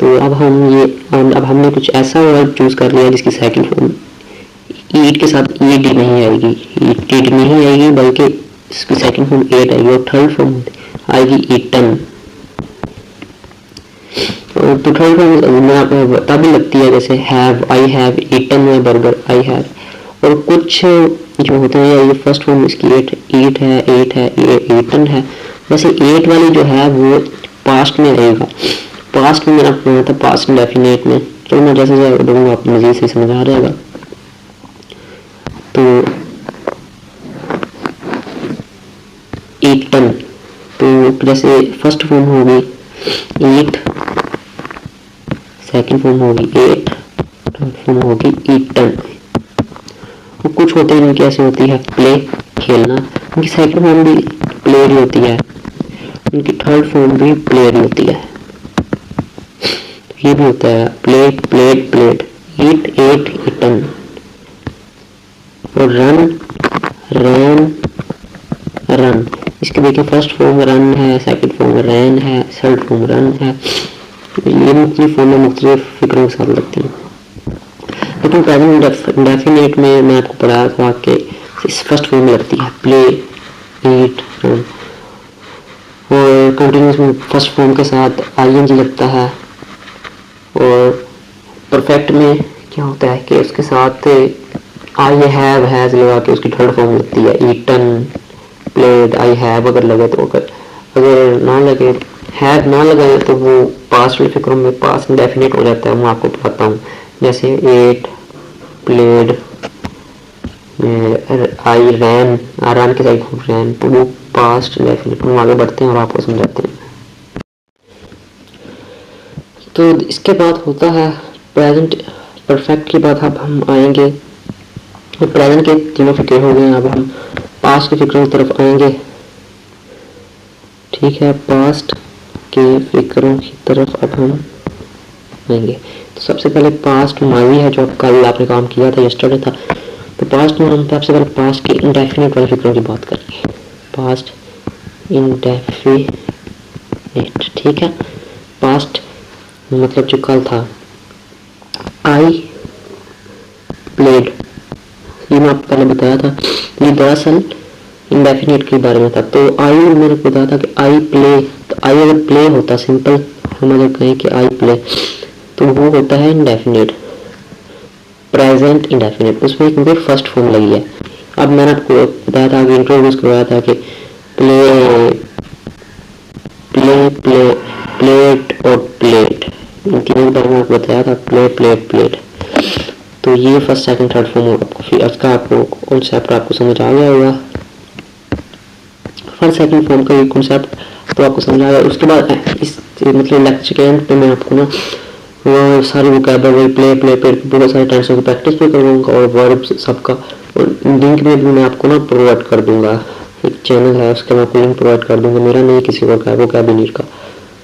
तो अब हमने कुछ ऐसा वर्ब चूज कर लिया जिसकी सेकंड फॉर्म ईट के साथ ईडी नहीं आएगी, ईट नहीं आएगी, बल्कि इसकी सेकंड फॉर्म एट आएगी और थर्ड फॉर्म आएगी ईटन, तो थर्ड फॉर्म में तभी लगती है जैसे हैव, आई हैव ईटन है बर्गर, आई हैव। और कुछ जो होते हैं, ये फर्स्ट फॉर्म इसकी ईट है, ये ईटन है। वैसे एट वाली जो है वो पास्ट में रहेगा। पास्ट में मेरा पढ़ना था, पास्ट इंडेफिनिट में। तो मैं जैसे जैसे दूंगा आपको मजीद से समझ आ जाएगा। तो ईटन, तो जैसे फर्स्ट फॉर्म होगी ईट, सेकंड फॉर्म होगी एट, थर्ड फॉर्म होगी ईटन। तो कुछ होते हैं जिनकी ऐसी होती है प्ले, खेलना, उनकी सेकंड फॉर्म भी प्लेड होती है, उनकी थर्ड फॉर्म भी प्लेड होती है। ये भी होता है प्ले, प्लेड, प्लेड, ईट, एट, ईटन। और रन, रैन, रन। इसके देखिए फर्स्ट फॉर्म रन है, सेकंड फॉर्म रैन है, थर्ड फॉर्म रन है। ये मुख्तलिफ फॉर्म में मुख्तलिफ फिक्रों के साथ लगती है। लेकिन प्रेजेंट इंडेफिनिट में मैं आपको पढ़ाया था कि इस फर्स्ट फॉर्म में लगती है प्ले, ईट, रन। और कंटिन्यूस में फर्स्ट फॉर्म के साथ आईएनजी लगता है। और परफेक्ट में क्या होता है कि उसके साथ आई हैव, हैज लगा के उसकी थर्ड फॉर्म लगती है, ईटन, प्लेड, आई हैव अगर लगे तो। अगर ना लगे, हैव ना लगाए तो वो पास्ट वाले फिक्रों में पास्ट इंडेफिनिट हो जाता है। मैं आपको बताता हूँ, जैसे एट, प्लेड, आई रैन, रन के साथ रैन, तो वो पास्ट इंडेफिनिट। हम आगे बढ़ते हैं और आपको समझाते हैं। तो इसके बाद होता है प्रेजेंट परफेक्ट के बाद अब हम आएंगे, तो प्रेजेंट के तीनों फिक्रे हो गए, अब हम पास्ट के फिक्रों की तरफ आएंगे। ठीक है, पास्ट के फिक्रों की तरफ अब हम आएंगे। तो सबसे पहले पास्ट माजी है, जो कल आपने काम किया था, यस्टरडे था। तो पास्ट में हम सबसे पहले पास्ट के इंडेफिनिट वाले फिक्रों की बात करेंगे। पास्ट इंडेफिनिट, ठीक है। पास्ट मतलब जो कल था, आई प्लेड, ये मैं आपको पहले बताया था। ये दरअसल इंडेफिनिट के बारे में था। तो आई मैंने बताया था कि आई प्ले, तो आई अगर प्ले होता सिंपल, हम अगर कहें कि आई प्ले, तो वो होता है इंडेफिनिट, प्रेजेंट इंडेफिनिट। उसमें क्योंकि फर्स्ट फॉर्म लगी है। अब मैंने आपको बताया था, इंट्रोड्यूस करवाया था कि प्ले, प्ले, प्ले, प्लेट और प्लेट, इन तीनों के बारे में आपको बताया था, प्ले, प्लेट, प्लेट। तो ये फर्स्ट सेकंड थर्ड फॉर्म आपको, फिर उसका आपको कॉन्सेप्ट आपको समझ आ गया होगा। फर्स्ट सेकंड फॉर्म का ये कॉन्सेप्ट तो आपको समझ आ गया। उसके बाद इस मतलब लेक्चर के एंड पे मैं आपको ना वो सारी वोकैबुलरी, प्ले, प्ले, प्लेट, बहुत सारे टेंसों की प्रैक्टिस भी करवाऊंगा और वर्ब सबका, और लिंक में भी मैं आपको ना प्रोवाइड कर दूंगा। एक चैनल है, उसका मैं आपको लिंक प्रोवाइड कर दूंगा, मेरा नहीं किसी और का, वोकैबुलरी का।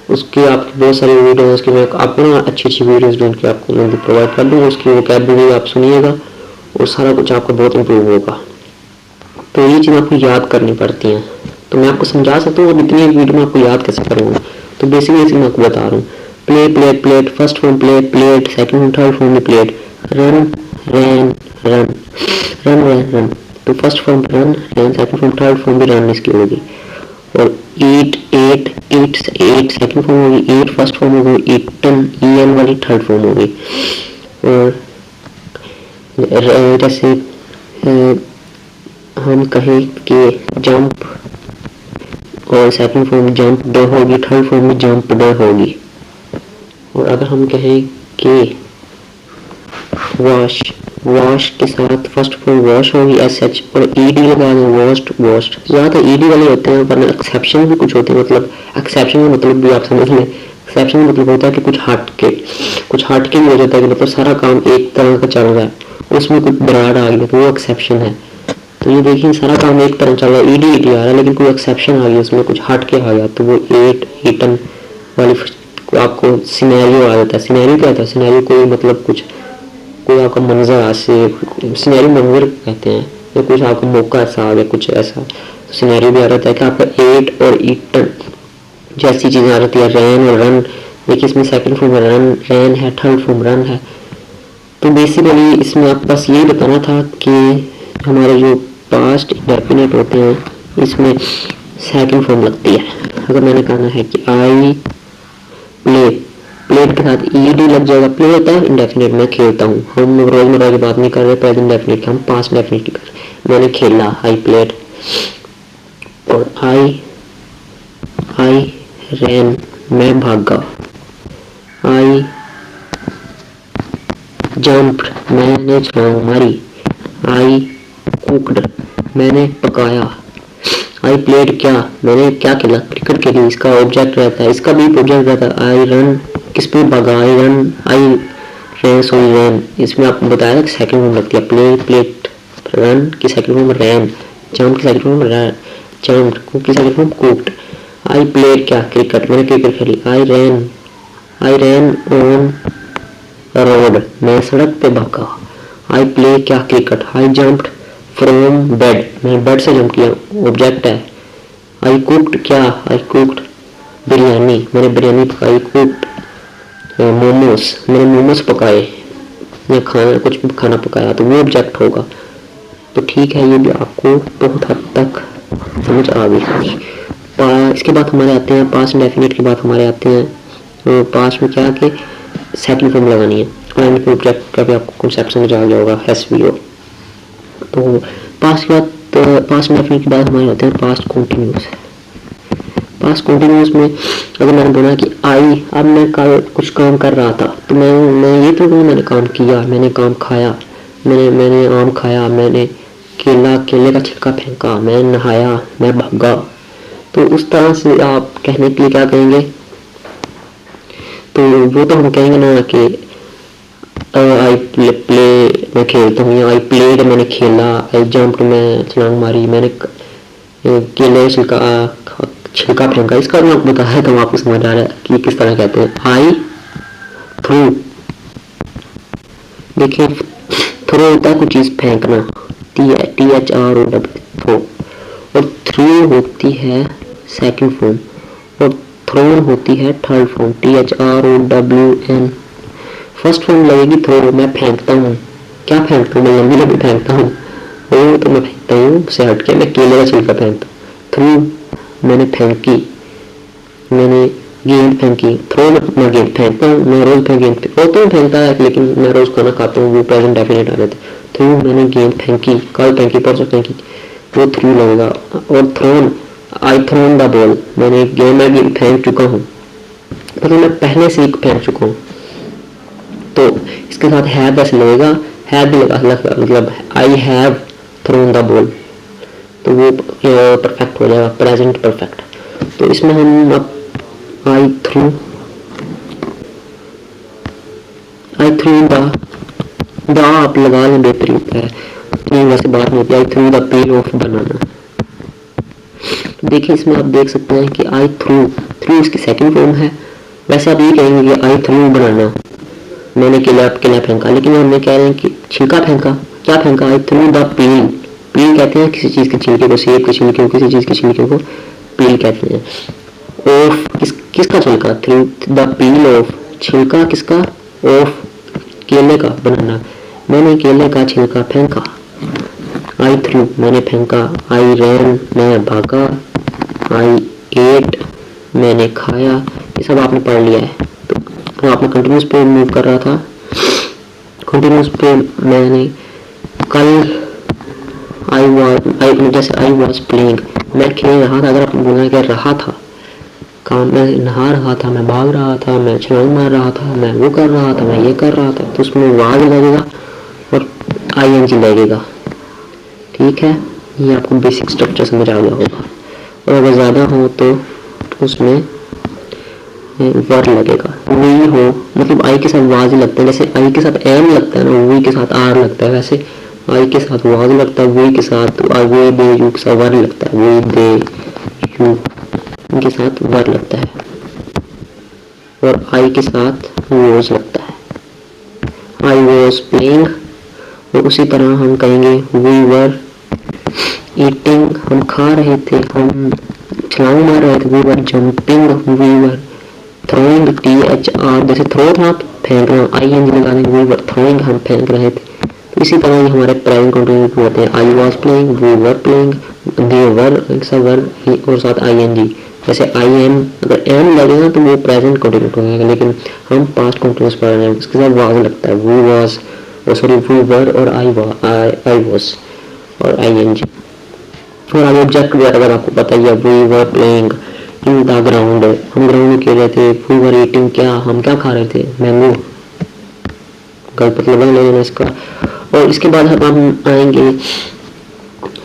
उसकी आपकी बहुत सारी वीडियो, उसकी मैं आपको ना अच्छी अच्छी वीडियोस ढूंढ के आपको मैं प्रोवाइड कर दूँगा। उसकी वोकैबुलरी आप सुनिएगा और सारा कुछ आपका बहुत इम्प्रूव होगा। तो ये चीज़ आपको याद करनी पड़ती हैं। तो मैं आपको समझा सकता हूँ, अब इतनी वीडियो में आपको याद कैसे करूँगा। तो बेसिकली मैं आपको बता रहा हूँ, play, plate, plate, first form play, plate, second third form में प्लेट, रन, रैन, रन, रन, रैन, रन। तो फर्स्ट फॉर्म रन, रैन, सेकंड फॉर्म, थर्ड फॉर्म भी रन इसकी होगी। और ईट, एट, ईट, एट सेकंड फॉर्म होगी, ईट फर्स्ट फॉर्म होगी, ईटन, ईएन वाली थर्ड फॉर्म होगी। और जैसे हम कहें कि जंप, और सेकंड फॉर्म जंप ड होगी, थर्ड फॉर्म में जंप ड होगी। और अगर हम कहें कि वॉश, वॉश के साथ फर्स्ट फॉर्म वॉश होगी, एस एच, और ईडी लगा दें, वॉश्ड, वॉश्ड। ज़्यादातर ईडी वाले होते हैं, पर एक्सेप्शन भी कुछ होते हैं। मतलब एक्सेप्शन का मतलब भी आप समझ लें, एक्सेप्शन का मतलब होता है कि कुछ हट के भी हो जाता है कि मतलब सारा काम एक तरह का चल रहा है, उसमें कुछ दरार आ गई तो वो एक्सेप्शन है। तो ये देखिए सारा काम एक तरह चल रहा है, ईडी ईडी आ रहा है, लेकिन कोई एक्सेप्शन आ गया, उसमें कुछ हट के आ गया, तो वो एट, ईटन वाली आपको सिनेरियो आ जाता है। सिनेरियो क्या होता है? सिनेरियो कोई मतलब कुछ, कोई आपका मंजर ऐसे, सिनेरियो मंजर कहते हैं, या कुछ आपका मौका ऐसा आ गया, कुछ ऐसा। तो सिनेरियो भी आ जाता है कि आपका एट और ईटन जैसी चीज़ें आ जाती है। रैन और रन, देखिए इसमें सेकंड फॉर्म रन, रैन है, थर्ड फॉर्म रन है। तो बेसिकली इसमें आपको बस यही बताना था कि हमारे जो पास्ट इंडेफिनिट होते हैं इसमें सेकंड फॉर्म लगती है। अगर मैंने कहना है कि आई प्ले, प्ले प्लेड के साथ ईडी लग जाएगा। प्ले होता है इंडेफिनिट, मैं खेलता हूँ। हम रोजमर्रा की बात नहीं कर रहे प्रेजेंट इंडेफिनिट की, हम पास्ट इंडेफिनिट की कर रहे हैं। मैंने खेला, आई प्लेड। और आई रैन, मैं भागा। आई जंप्ड, मैंने छलांग मारी। आई कुक्ड, मैंने पकाया। आई प्लेड, क्या मैंने क्या खेला, क्रिकेट खेली। इसका ऑब्जेक्ट रहता है, इसका भी ऑब्जेक्ट रहता है। आई रन, किस पे भागा, I run, I rain, sorry रैन। इसमें आपको बताया था कि सेकंड फॉर्म लगती है। प्ले प्लेट, रन की सेकंड फॉर्म रैन, जंप की सेकंड फॉर्म जंप्ड, कुक की second form cooked. I played, क्या क्रिकेट, मैंने क्रिकेट खेली। आई रैन ऑन रोड, मैं सड़क पे भागा। आई प्ले, क्या cricket. I jumped from bed, मैंने बेड से जंप किया, ऑब्जेक्ट है। आई कुक्ड, क्या आई कुक्ड बिरयानी, मैंने बिरयानी पकाई। कुक्ड मोमोस, मैंने मोमोस पकाए या खाना, कुछ भी खाना पकाया, तो वो ऑब्जेक्ट होगा। तो ठीक है, ये भी आपको बहुत हद तक समझ आ गई होगी। इसके बाद हमारे आते हैं पास्ट इंडेफिनिट के बाद हमारे आते हैं पास्ट में क्या कि सेकंड फॉर्म लगानी है। और इनके ऑब्जेक्ट का भी आपको कॉन्सेप्ट समझ आ गया होगा, एसवीओ। तो पास्ट के बाद पास्ट इंडेफिनिट के बाद हमारे आते हैं पास्ट कंटिन्यूअस। पास्ट कंटिन्यूअस में अगर मैंने बोला कि आई, अब मैं कल कुछ काम कर रहा था, तो मैं ये तो नहीं मैंने काम किया, मैंने काम खाया, मैंने आम खाया, मैंने केले का छिलका फेंका, मैं नहाया, मैं भागा। तो उस तरह से आप कहने के लिए क्या कहेंगे, तो वो तो हम कहेंगे ना कि आई प्ले मैं खेलता हूँ, या आई प्लेड मैंने खेला। आई जंप्ड, मैं छलांग मारी। मैंने केले छिलका फेंका। इसका मैं आपको बताया था, आपको समझ आ रहा है कि किस तरह कहते हैं। आई थ्रू, देखिए थ्रो होता है कुछ चीज फेंकना, THRO, थ्रो। और थ्रू होती है सेकंड फॉर्म, और थ्रोन होती है third form, THROWN। First form लगेगी थ्रो, मैं फेंकता हूँ। क्या फेंकता हूँ, मैं लंबी लंबी फेंकता हूँ, वो तो मैं फेंकता हूँ से हट के, मैं केले का छिलका फेंकता हूँ। थ्रू मैंने फेंकी, मैंने गेंद फेंकी। थ्रो मैं गेंद फेंकता हूँ, मैं रोज गेंद तो फेंकता है, लेकिन मैं रोज खाना खाता हूँ, वो प्रेजेंट डेफिनेट आ रहे थे। थ्रू मैंने गेंद फेंकी, कल फेंकी, परसों फेंकी, वो थ्रू लगेगा। और thrown, I thrown the ball, मैंने गेंद फेंक चुका हूँ, मतलब मैं पहले से ही फेंक चुका हूँ। तो इसके साथ हैव ऐसे लगेगा, हैव भी लगा, मतलब I have thrown the ball, तो वो परफेक्ट हो जाएगा, प्रेजेंट परफेक्ट। तो इसमें हम अब आई थ्रू द आप लगा लें, बेहतरीन है, नहीं वैसे बात नहीं होती। I threw the peel of banana. देखिए इसमें आप देख सकते हैं कि आई थ्रू इसकी सेकंड फॉर्म है। वैसे आप ये कहेंगे कि आई थ्रू बनाना, मैंने केला फेंका, लेकिन हम कह रहे हैं कि छिलका फेंका। क्या फेंका, आई थ्रू द पील कहते हैं किसी चीज के छिलके को, सेब के छिलके को, किसी चीज के छिलके को पील कहते हैं। ऑफ किसका छिलका, थ्रू द पील ऑफ, छिलका किसका, ऑफ केले का, बनाना। मैंने केले का छिलका फेंका। आई थ्रू मैंने फेंका। आई रैन मैं भागा। आई एट मैंने खाया। ये सब आपने पढ़ लिया है। तो आपने कंटिन्यूस पे मूव कर रहा था, कंटिन्यूस पे मैंने कल जैसे आई वॉज प्लेइंग, मैं खेल रहा था। अगर आपने बोलना कि रहा था काम, मैं नहा रहा था, मैं भाग रहा था, मैं छलांग मार रहा था, मैं वो कर रहा था, मैं ये कर रहा था, तो उसमें वाज लगेगा और ING लगेगा। ठीक है, ये आपको बेसिक स्ट्रक्चर समझ आ गया होगा। और अगर ज़्यादा हो तो उसमें वर लगेगा। वी हो मतलब आई के साथ वाज लगता है, जैसे आई के साथ एम लगता है ना, वी के साथ आर लगता है, वैसे आई के साथ वाज लगता है, वी के साथ वे दे यू के साथ वर लगता है, वे दे यू इनके साथ वर लगता है, और आई के साथ वॉज लगता है। आई वॉज प्लेइंग, और उसी तरह हम कहेंगे वी वर ईटिंग, हम खा रहे थे, हम छलांग मार रहे थे, we were jumping, we were throwing, THR जैसे थ्रो था फेंकना, ING लगा देंगे, वी वर थ्रोइंग हम फेंक रहे थे। तो इसी तरह हमारे प्रेजेंट कंटिन्यूस होते हैं। I was playing, we were playing, they were और साथ ING, जैसे आई एम, अगर एम लगेगा तो वो प्रेजेंट कंटिन्यूस हो जाएगा, लेकिन हम पास्ट कंटिन्यूस पढ़ रहे हैं, उसके साथ वाज लगता है, वो वाज, सॉरी वो वर, और आई वाज और आई एन जी। और आगे ऑब्जेक्ट वगैरह अगर आपको पता ही है, we were playing in the ground, हम ग्राउंड में खेल रहे थे, वी वर ईटिंग, क्या हम क्या खा रहे थे, मैंगो, गलत मतलब ले लेना इसका। और इसके बाद हम आएंगे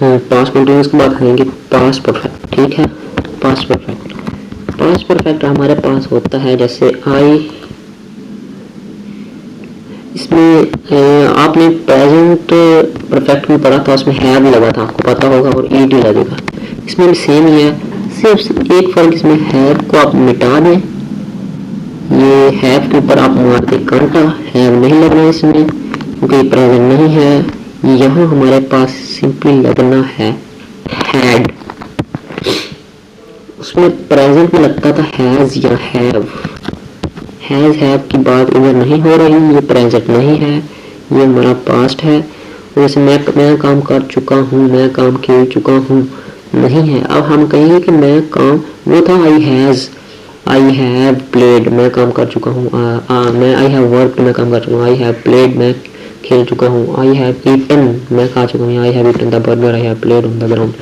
पास्ट कंटिन्यूस के बाद आएंगे पास्ट परफेक्ट, ठीक है। पास्ट परफेक्ट हमारे पास होता है जैसे आई, इसमें आपने प्रेजेंट परफेक्ट में पढ़ा था, उसमें हैव लगा था, आपको पता होगा, और ईडी लगेगा। इसमें भी सेम ही है, सिर्फ एक फर्क इसमें हैव को आप मिटा दें, ये हैव के ऊपर आप मार दें कांटा, हैव नहीं लगना इसमें क्योंकि प्रेजेंट नहीं है। यहाँ हमारे पास सिंपली लगना है हैड, उसमें प्रेजेंट में लगता था हैज या हैव, हैज हैव की बात इधर नहीं हो रही, ये प्रेजेंट नहीं है, ये हमारा पास्ट है। जैसे मैं काम कर चुका हूँ, मैं काम खेल चुका हूँ, नहीं है। अब हम कहेंगे कि मैं काम, वो था आई हैव प्लेड, मैं काम कर चुका हूँ, मैं आई हैव वर्कड, मैं काम कर चुका हूँ, आई हैव प्लेड, मैं खेल चुका हूँ, आई हैव ईटन, मैं खा चुका हूँ, I have eaten the burger, I have played on the ground.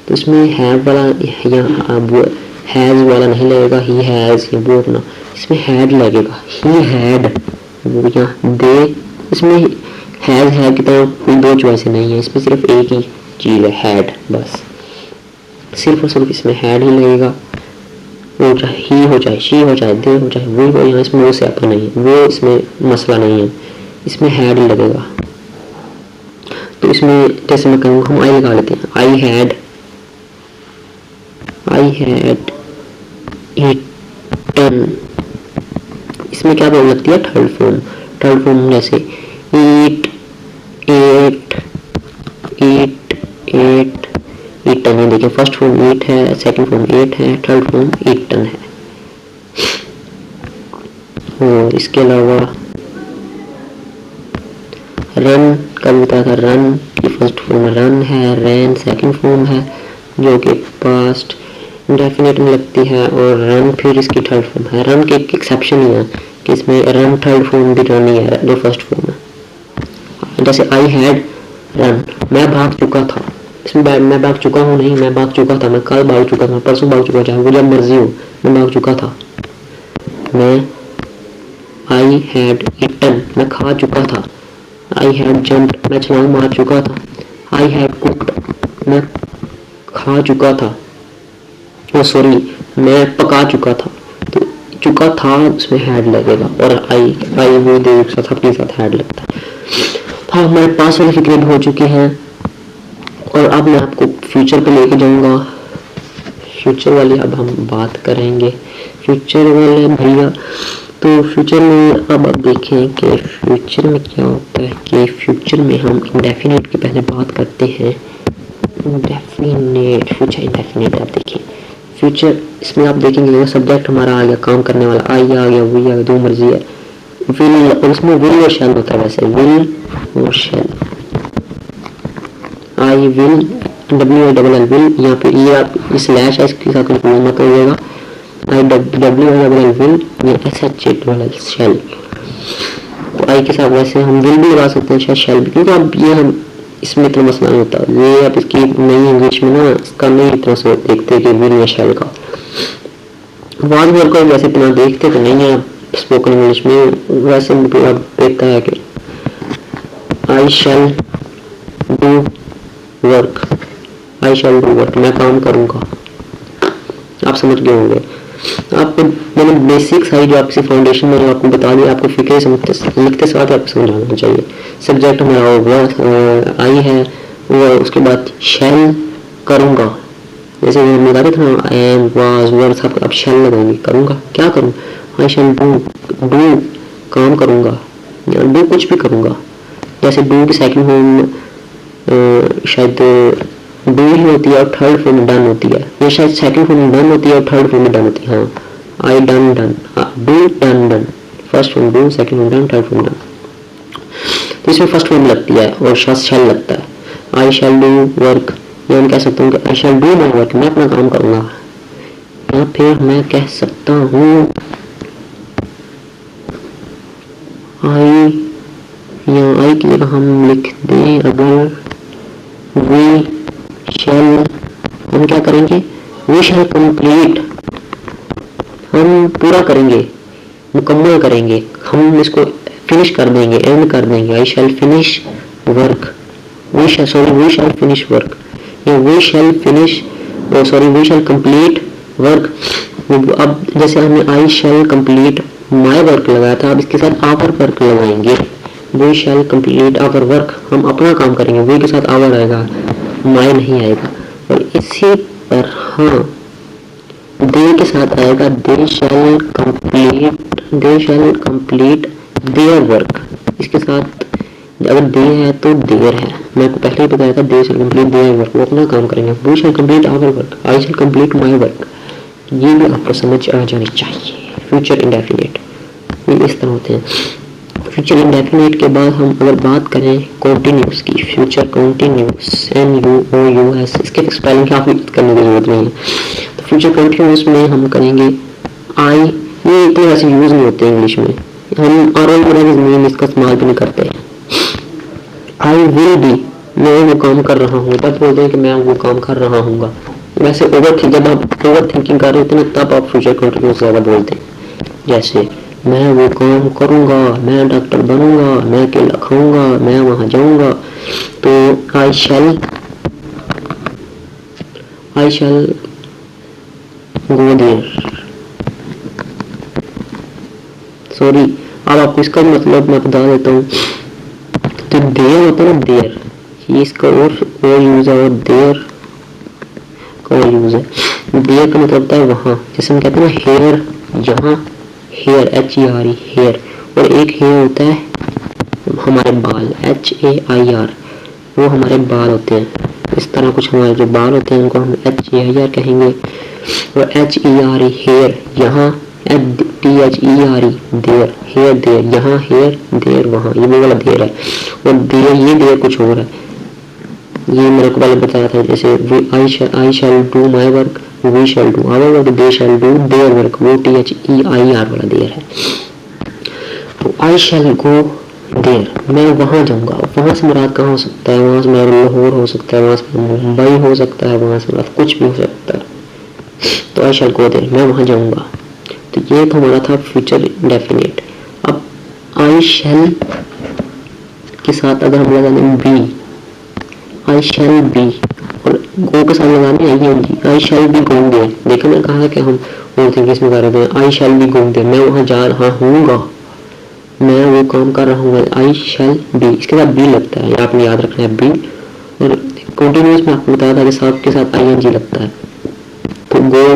तो इसमें हैव वाला या हैज वाला नहीं लगेगा, ही हैज, वो अपना, इसमें हैड लगेगा, ही हैड, वो यहाँ दे, इसमें हैज हैव की तरह कोई दो चॉइस नहीं है, इसमें सिर्फ एक ही चीज़ है, हैड, बस सिर्फ और सिर्फ इसमें हैड ही लगेगा। वो चाहे ही हो, चाहे शी हो, चाहे दे हो, चाहे वो हो, यहाँ इसमें वो से आता नहीं है, वो इसमें मसला नहीं है, इसमें हैड ही लगेगा। तो इसमें जैसे मैं कहूँगा, हम आई लगा लेते हैं, आई हैड ईटन, इसमें क्या बोल लगती है, थर्ड फॉर्म जैसे ईट, एट, ईटन है। देखिए फर्स्ट फॉर्म ईट है, सेकंड फॉर्म एट है, थर्ड फॉर्म ईटन है। और इसके अलावा रन का भी था, रन की फर्स्ट फॉर्म रन है, रैन सेकंड फॉर्म है जो कि पास्ट इंडेफिनिट में लगती है, और रन फिर इसकी थर्ड फॉर्म है। रन के एक एक्सेप्शन ही है कि इसमें रन थर्ड फॉर्म भी रन ही है जो फर्स्ट फॉर्म है। जैसे आई हैड रन, मैं भाग चुका था, इसमें मैं भाग चुका हूँ नहीं, मैं भाग चुका था, मैं कल भाग चुका था, परसों भाग चुका, चाहे वो जब मर्जी हो, मैं भाग चुका था। मैं आई हैड ईटन, मैं खा चुका था। आई हैड जंप्ड, मैं छलांग मार चुका था। आई हैड कुक्ड, मैं खा चुका था, सॉरी मैं पका चुका था। तो चुका था उसमें हैड लगेगा, और आई वो दे एक साथ अपने साथ हैड लगता है। हाँ, हमारे पास वाली फिक्रें हो चुकी हैं, और अब मैं आपको फ्यूचर पे लेके जाऊंगा। फ्यूचर वाली अब हम बात करेंगे, फ्यूचर वाले भैया। तो फ्यूचर में अब आप देखें कि फ्यूचर में क्या होता है कि फ्यूचर में हम इंडेफिनिट की पहले बात करते हैं। Indefinite, future indefinite. आप देखिए फ्यूचर, इसमें आप देखेंगे सब्जेक्ट हमारा आ गया, काम करने वाला आई आ गया, वही आ गया, दो मर्जी है, विल, और इसमें विल और शैल होता है। वैसे विल और शैल, आई विल, WILL विल, यहाँ पे ये आप स्लैश है, इसके साथ कंफ्यूज मत होइएगा। WILL विल, ये SHALL शैल। तो आई के साथ वैसे हम विल भी लगा सकते हैं, शायद शैल भी, क्योंकि अब ये हम इसमें इतना मसला नहीं होता। ये आप इसकी नई इंग्लिश में ना इसका नहीं इतना सोच देखते कि विल या शैल का वाज वर्ड को वैसे इतना देखते तो नहीं है स्पोकन इंग्लिश में। वैसे मतलब देखता है कि I shall do work, I shall do work, मैं काम करूँगा। आप समझ गए होंगे। आपको मैंने बेसिक सारी जो आपकी फाउंडेशन मैंने आपको बता दी, आपको फिक्र से लिखते साथ आपको समझाना चाहिए। सब्जेक्ट हमारा होगा आई है, वो उसके बाद शैल करूँगा, जैसे मैं बता रहे थे ना, आई एम वाज वर, सब अब शैल लगाएंगे, करूँगा, क्या करूँ, आई शैल डू काम करूँगा, या डू कुछ भी करूँगा। जैसे डू की सेकंड फॉर्म शायद डू ही होती है और थर्ड फॉर्म डन होती है, ये शायद सेकंड फॉर्म डन होती है और थर्ड फॉर्म डन होती है। हाँ, I done do done, first form do, second form done, third form done. तो इसमें फर्स्ट फॉर्म लगती है और शैल लगता है। आई शैल डू वर्क, या हम कह सकते हैं कि I shall do my work, मैं अपना काम करूँगा। या फिर मैं कह सकता हूँ आई, या आई की जगह हम लिख दें अगर वी शैल, हम क्या करेंगे, वी शैल कंप्लीट, हम पूरा करेंगे, मुकम्मल करेंगे, हम इसको फिनिश कर देंगे, एंड कर देंगे। I shall finish work, we shall finish work, या we shall finish, we shall complete work. अब जैसे हमने आई शैल कंप्लीट माई वर्क लगाया था, अब इसके साथ आवर वर्क लगाएंगे। We shall complete our work, हम अपना काम करेंगे, वी के साथ आवर आएगा, माई नहीं आएगा। और इसी तरह दे के साथ आएगा दे शैल कंप्लीट देयर वर्क। इसके साथ अगर दे है तो देर है, मैं आपको पहले ही बताया था they shall complete their work, वो अपना काम करेंगे। We shall complete our work, I shall complete my work, ये भी आपको समझ आ जानी चाहिए। फ्यूचर इंडेफिनिट ये इस तरह होते हैं। फ्यूचर इंडेफिनिट के बाद हम अगर बात करें कॉन्टिन्यूस की, फ्यूचर कॉन्टिन्यूस NUOUS, इसके स्पेलिंग की आपको करने की जरूरत नहीं है। तो फ्यूचर कॉन्टिन्यूस में हम करेंगे आई, ये इतने ऐसे यूज नहीं होते इंग्लिश में, हम मीन इसका इस्तेमाल भी नहीं करते। आई विल बी, मैं वो काम कर रहा हूँ, तब बोलते हैं कि मैं वो काम कर रहा हूँ। वैसे जब आप ओवर थिंकिंग कर रहे होते हैं तब आप फ्यूचर कंटिन्यूस ज़्यादा बोलते हैं। जैसे मैं वो काम करूँगा, मैं डॉक्टर बनूंगा, मैं केला खाऊंगा, मैं वहाँ जाऊँगा। तो आई शैल गो देयर, सॉरी, अब आपको इसका मतलब मैं बता देता हूँ। तो देयर होता है ना, देयर, ये इसका और यूज है, और देयर का और यूज है। देयर का मतलब होता है वहाँ, जैसे हम कहते हैं ना हेयर, यहाँ हेयर HERE हेयर, और एक हेयर होता है हमारे बाल HAIR, वो हमारे बाल होते हैं। इस तरह कुछ हमारे जो बाल होते हैं उनको हम HAIR कहेंगे, और HERE हेयर, यहाँ THERE देयर, हेयर देयर, यहाँ हेयर देयर वहाँ, ये वो वाला देयर है। और देयर, ये देयर कुछ और है, ये मेरे को पहले बताया था। जैसे I shall do my work, we shall do our work, they shall do their work, वो THEIR वाला देयर है। तो आई शैल गो देयर, मैं वहाँ जाऊँगा। वहाँ से मुराद कहाँ हो सकता है, वहाँ से मेरा लाहौर हो सकता है, वहाँ से मुंबई हो सकता है, वहाँ से मुराद कुछ भी हो सकता है। तो आई शैल गो देयर, मैं वहाँ जाऊँगा। तो ये तो हमारा था फ्यूचर इंडेफिनिट। अब आई शैल के साथ अगर हम लगा दें बी, आई शैल बी, और गो के साथ लगाने आई आई शैल बी गोइंग देयर। देखो मैं कहा कि हम और थिंकिंग में कर रहे थे, आई शैल बी गोइंग देयर, मैं वहाँ जा रहा हूँगा, मैं वो काम कर रहा हूँ। आई शैल बी, इसके साथ बी लगता है, आपने याद रखना है बी। और कंटिन्यूस में आपको बताया था कि साथ के साथ ING लगता है। तो गो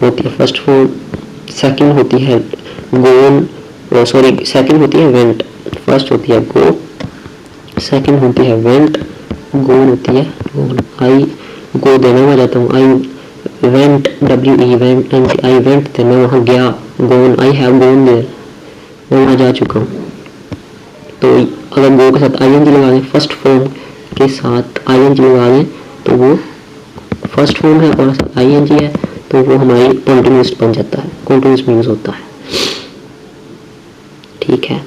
होती है फर्स्ट फॉर्म, सेकंड होती है गोन, सॉरी सेकंड होती है वेंट, फर्स्ट होती है गो, सेकंड होती है वेंट, गोन होती है गोन। आई गो देने में जाता हूँ, I went WE went, I went थे, मैं वहाँ गया। गोन, आई हैव गोन देयर, मैं वहाँ जा चुका हूँ। तो अगर गो के साथ ING लगा दें, फर्स्ट फॉर्म के साथ ING लगा दें तो वो फर्स्ट फॉर्म है और साथ ING है, तो वो हमारी कॉन्टिन्यूस बन जाता है, कॉन्टिन्यूस में यूज होता है। ठीक है,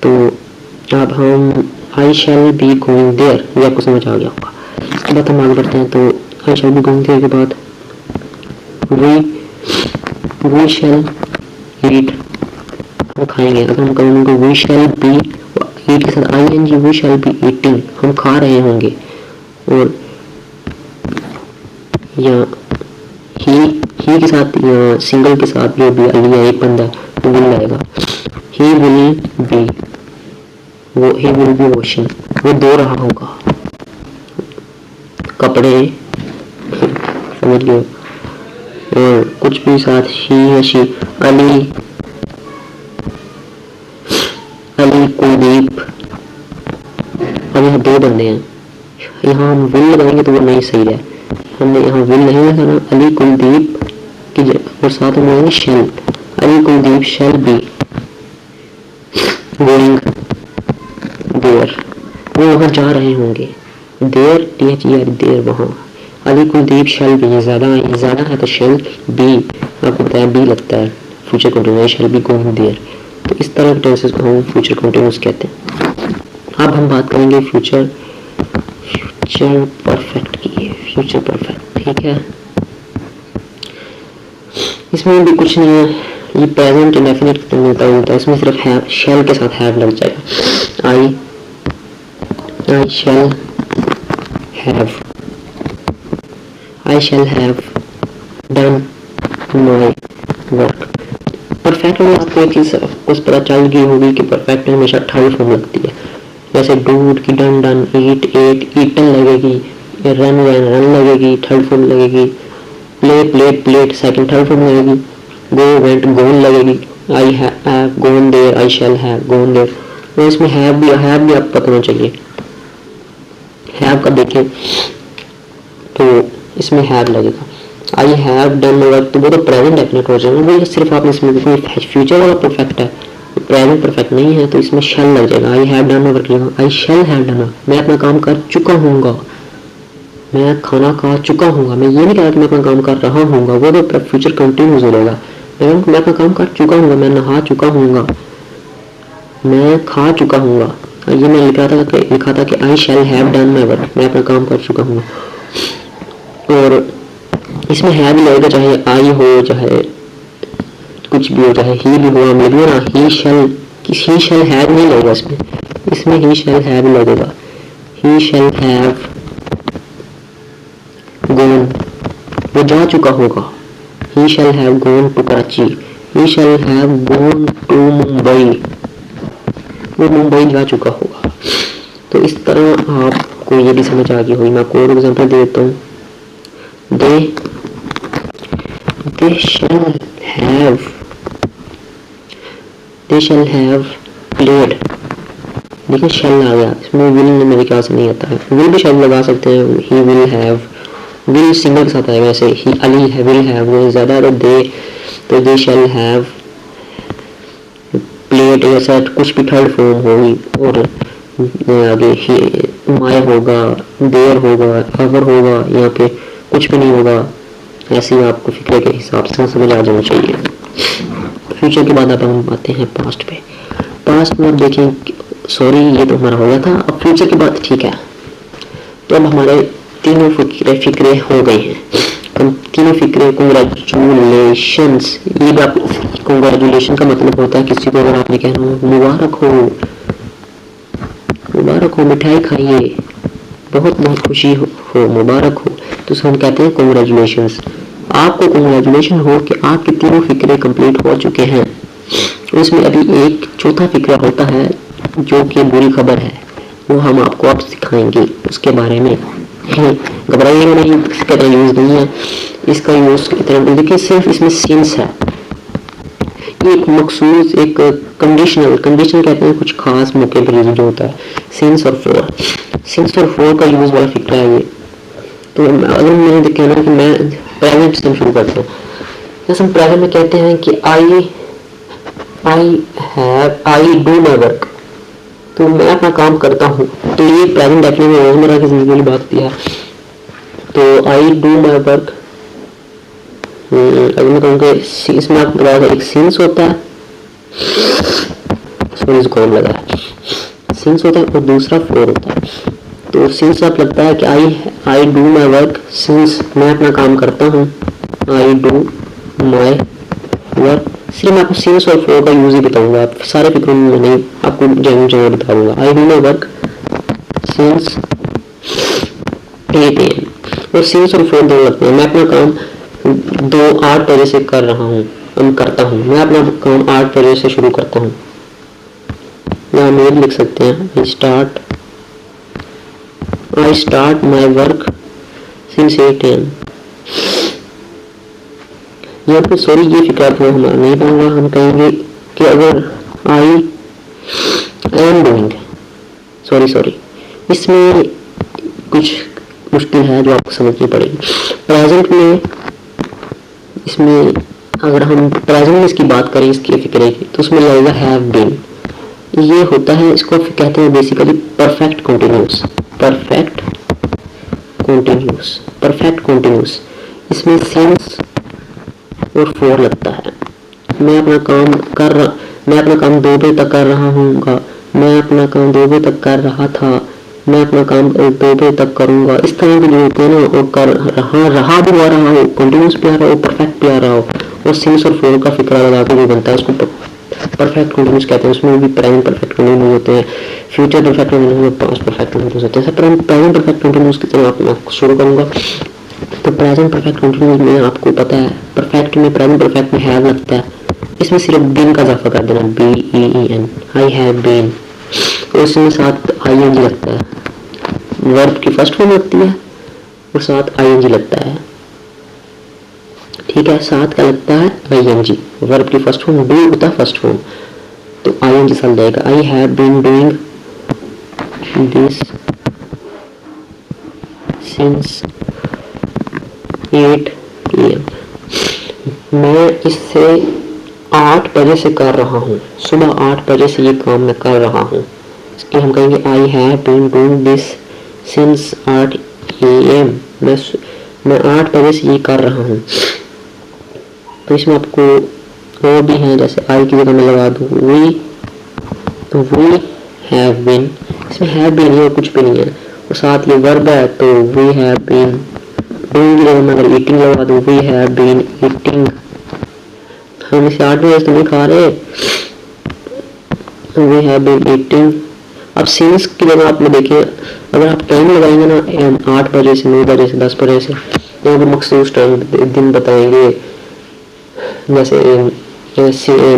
तो अब हम आई शैल बी गोइंग देयर, ये आपको समझ आ गया होगा। इसके बाद हम आगे बढ़ते हैं। तो आई शैल बी गोइंग देयर के बाद वी शैल ईट, हम खाएंगे। अगर हम कहेंगे वी शैल बी, ईट के साथ ING, we shall be eating, हम खा रहे होंगे। और या ही के साथ या सिंगल के साथ जो भी अली एक बंदा तो विल आएगा। ही विल बी, वो ही विल बी वॉशिंग, वो धो रहा होगा कपड़े, समझ गए। और कुछ भी साथ ही या शी, अली कुलदीप, अब यहाँ दो बंदे हैं, यहाँ हम विल लगाएंगे तो वो नहीं सही है, हमने यहाँ विल नहीं लगाना, अली कुलदीप की जगह और साथ में shall, Ali Kuldeep shall be going there, वो वहाँ जा रहे होंगे। देयर THER देयर, वहाँ अली कुलदीप शेल बी, ज़्यादा है तो शेल बी, आपको पता है बी लगता है future continuous, shall be going there. तो इस तरह के टेंसेस को हम फ्यूचर कंटिन्यूस कहते हैं। अब हम बात करेंगे फ्यूचर परफेक्ट की। फ्यूचर परफेक्ट, ठीक है, इसमें भी कुछ नहीं है, ये प्रेजेंट इंडेफिनिट होता है, इसमें सिर्फ हैव, शेल के साथ हैव लग जाएगा। I shall have done my work. Perfect में आपको एक चीज कुछ पता चल गई होगी कि परफेक्ट में हमेशा थर्ड फॉर्म लगती है। जैसे डू की डन, ईट ईटन लगेगी, रन लगेगी, थर्ड फॉर्म लगेगी, प्लेट सेकंड थर्ड फॉर्म लगेगी, गो वेंट गोन लगेगी, I have gone there, I shall have gone there. तो इसमें हैव भी आपको पता होना चाहिए। हैव का देखें तो इसमें हैव लगेगा। आई हैव डन वर्क, तो वो तो प्रेजेंट डेफिनेट हो जाएगा। वो सिर्फ आपने इसमें कोई फ्यूचर वाला परफेक्ट है, प्रेजेंट परफेक्ट नहीं है, तो इसमें शैल लग जाएगा। I have done work, I shall have done, मैं अपना काम कर चुका हूँगा, मैं खाना खा चुका हूँगा। मैं ये नहीं कहा कि मैं अपना काम कर रहा हूँगा, वो तो फ्यूचर कंटिन्यूस हो जाएगा। मैं अपना काम कर चुका हूँगा, मैं नहा चुका हूँगा, मैं खा चुका हूँगा। ये मैं लिखा था कि I shall have done my work, मैं अपना काम कर चुका हूँ। और इसमें हैव भी लगेगा, चाहे आई हो, चाहे कुछ भी हो, चाहे ही भी हो, मे भी हो ना। ही शैल हैव नहीं लगेगा इसमें ही शैल हैव लगेगा। ही शैल हैव गॉन, वो जा चुका होगा। He shall have gone to Karachi, he shall have gone to Mumbai, वो मुंबई जा चुका होगा। तो इस तरह आपको ये भी समझ आ गई होगी। मैं आपको और एग्जांपल दे देता हूँ। they shall have played, देखिए शैल आ गया, इसमें विल मेरे ख्याल से नहीं आता है। विल भी शायद लगा सकते हैं, he will have, will single के साथ आएगा। ऐसे ही अली है, विल हैव, वो ज़्यादा है तो दे शैल हैव प्लेड, ऐसा कुछ भी थर्ड फॉर्म होगी। और आगे ही माय होगा, देयर होगा, अवर होगा, यहाँ पे कुछ भी नहीं होगा। ऐसे ही आपको फिक्र के हिसाब से समझ आ जाना चाहिए। फ्यूचर के बाद अब हम आते हैं पास्ट पे। पास्ट में अब देखें, सॉरी ये तो हमारा हो गया था। अब फ्यूचर की बात, ठीक है, तो अब हमारे तीनों फिक्रे हो गए हैं। तीनों फिक्रे कांग्रेचुलेशंस, ये भी आप, कांग्रेचुलेशन का मतलब होता है किसी को अगर आपने कहना हो मुबारक हो, मिठाई खाइए, बहुत बहुत खुशी हो, मुबारक हो, तो हम कहते हैं कांग्रेचुलेशंस। आपको कांग्रेचुलेशन हो कि आपके तीनों फिक्रे कंप्लीट हो चुके हैं। उसमें अभी एक चौथा फिक्रा होता है जो कि बुरी खबर है, वो हम आपको अब सिखाएंगे उसके बारे में। घबराइए नहीं, इसका यूज नहीं है, इसका यूज देखिए सिर्फ इसमें सिंस है, एक मखसूस, एक कंडीशन कहते हैं कुछ खास मौके पर यूज होता है। सिंस और फॉर का यूज वाला फिक्रा है ये। तो अगर मैंने कहना कि मैं प्रेजेंट से शुरू करता हूँ, जैसे हम प्रेजेंट में कहते हैं कि आई डू माई वर्क, तो मैं अपना काम करता हूँ। तो ये प्रेजेंट डेफिनेट में रोजमर्रा की जिंदगी वाली बात है। तो आई डू माई वर्क, अगर मैं कहूँगा इसमें आपको पता है एक सिंस होता है, सॉरी इसको कौन लगा है, सिंस होता है और दूसरा फॉर होता है। तो सिंस आप लगता है कि I do my work, since मैं अपना काम करता हूँ, आई डू माई वर्क। सिर्फ मैं आपको सिंस और फॉर का यूज ही बताऊंगा, आप सारे फिक्रों में नहीं, आपको जगह बता दूंगा। I do my work since 8 AM, और सिंस और फॉर दोनों लगते हैं। मैं अपना काम 8 बजे से कर रहा हूँ, करता हूँ, मैं अपना काम 8 बजे से शुरू करता हूँ। यहाँ मेल लिख सकते हैं, I start my work since 8 AM। यहाँ पे सॉरी ये फिक्र तो हमारा नहीं बनूंगा, हम कहेंगे कि अगर I am doing, सॉरी इसमें कुछ मुश्किल है जो आपको समझनी पड़ेगी। प्रेजेंट में इसमें अगर हम प्रेजेंट में इसकी बात करें, इसके फिक्रे की, तो उसमें लगेगा हैव बीन। ये होता है, इसको कहते हैं basically perfect continuous. Perfect continuous, इसमें सिंस और फॉर लगता है। मैं अपना काम 2 बजे तक कर रहा हूँगा, मैं अपना काम 2 बजे तक कर रहा था, मैं अपना काम 2 बजे तक करूँगा। इस तरह की जो होते हैं ना, और कर रहा भी आ रहा हो, कंटिन्यूस भी आ रहा हो, परफेक्ट भी आ रहा हो, और सिंस और फॉर का फिक्रा लगा के जो बनता है उसको परफेक्ट कंटिन्यूस कहते हैं। उसमें भी प्रेजेंट परफेक्ट कंटिन्यूस होते हैं, future perfect continuous, past perfect continuous होते हैं। प्रेजेंट परफेक्ट कंटिन्यूस की तरह मैं शुरू करूँगा। तो प्रेजेंट परफेक्ट कंटिन्यूस में आपको पता है, परफेक्ट में प्रेजेंट परफेक्ट में हैव लगता है, इसमें सिर्फ बीन का इजाफा कर देना, BEEN, आई हैव बीन, और इसमें साथ ING लगता है, वर्ब की फर्स्ट फॉर्म लगती है और साथ ING लगता है। ठीक है, साथ का लगता है ING, वर्ब की फर्स्ट फॉर्म, डू होता है फर्स्ट फॉर्म, तो ING चल जाएगा। I have been doing this since 8 PM, मैं इससे 8 बजे से कर रहा हूँ, सुबह 8 बजे से ये काम मैं कर रहा हूँ। इसके हम कहेंगे I have been doing this since 8 AM, मैं 8 बजे से ये कर रहा हूँ। तो इसमें आपको वो भी है, जैसे आई की जगह मैं लगा दूँ वी, तो वी हैव बीन, इसमें हैव बीन है और कुछ भी नहीं है, और साथ ये वर्ब है, तो वी हैव बीन डूइंग की जगह मैं अगर ईटिंग लगा दूँ, वी हैव बीन ईटिंग, हम इसे 8 बजे तो नहीं खा रहे, वी हैव बीन ईटिंग। अब सिंस की जगह आप देखिए, अगर आप टाइम लगाएंगे ना 8 बजे से 9 बजे से 10 बजे से, यहाँ पर मखसूस टाइम दिन बताएंगे, जैसे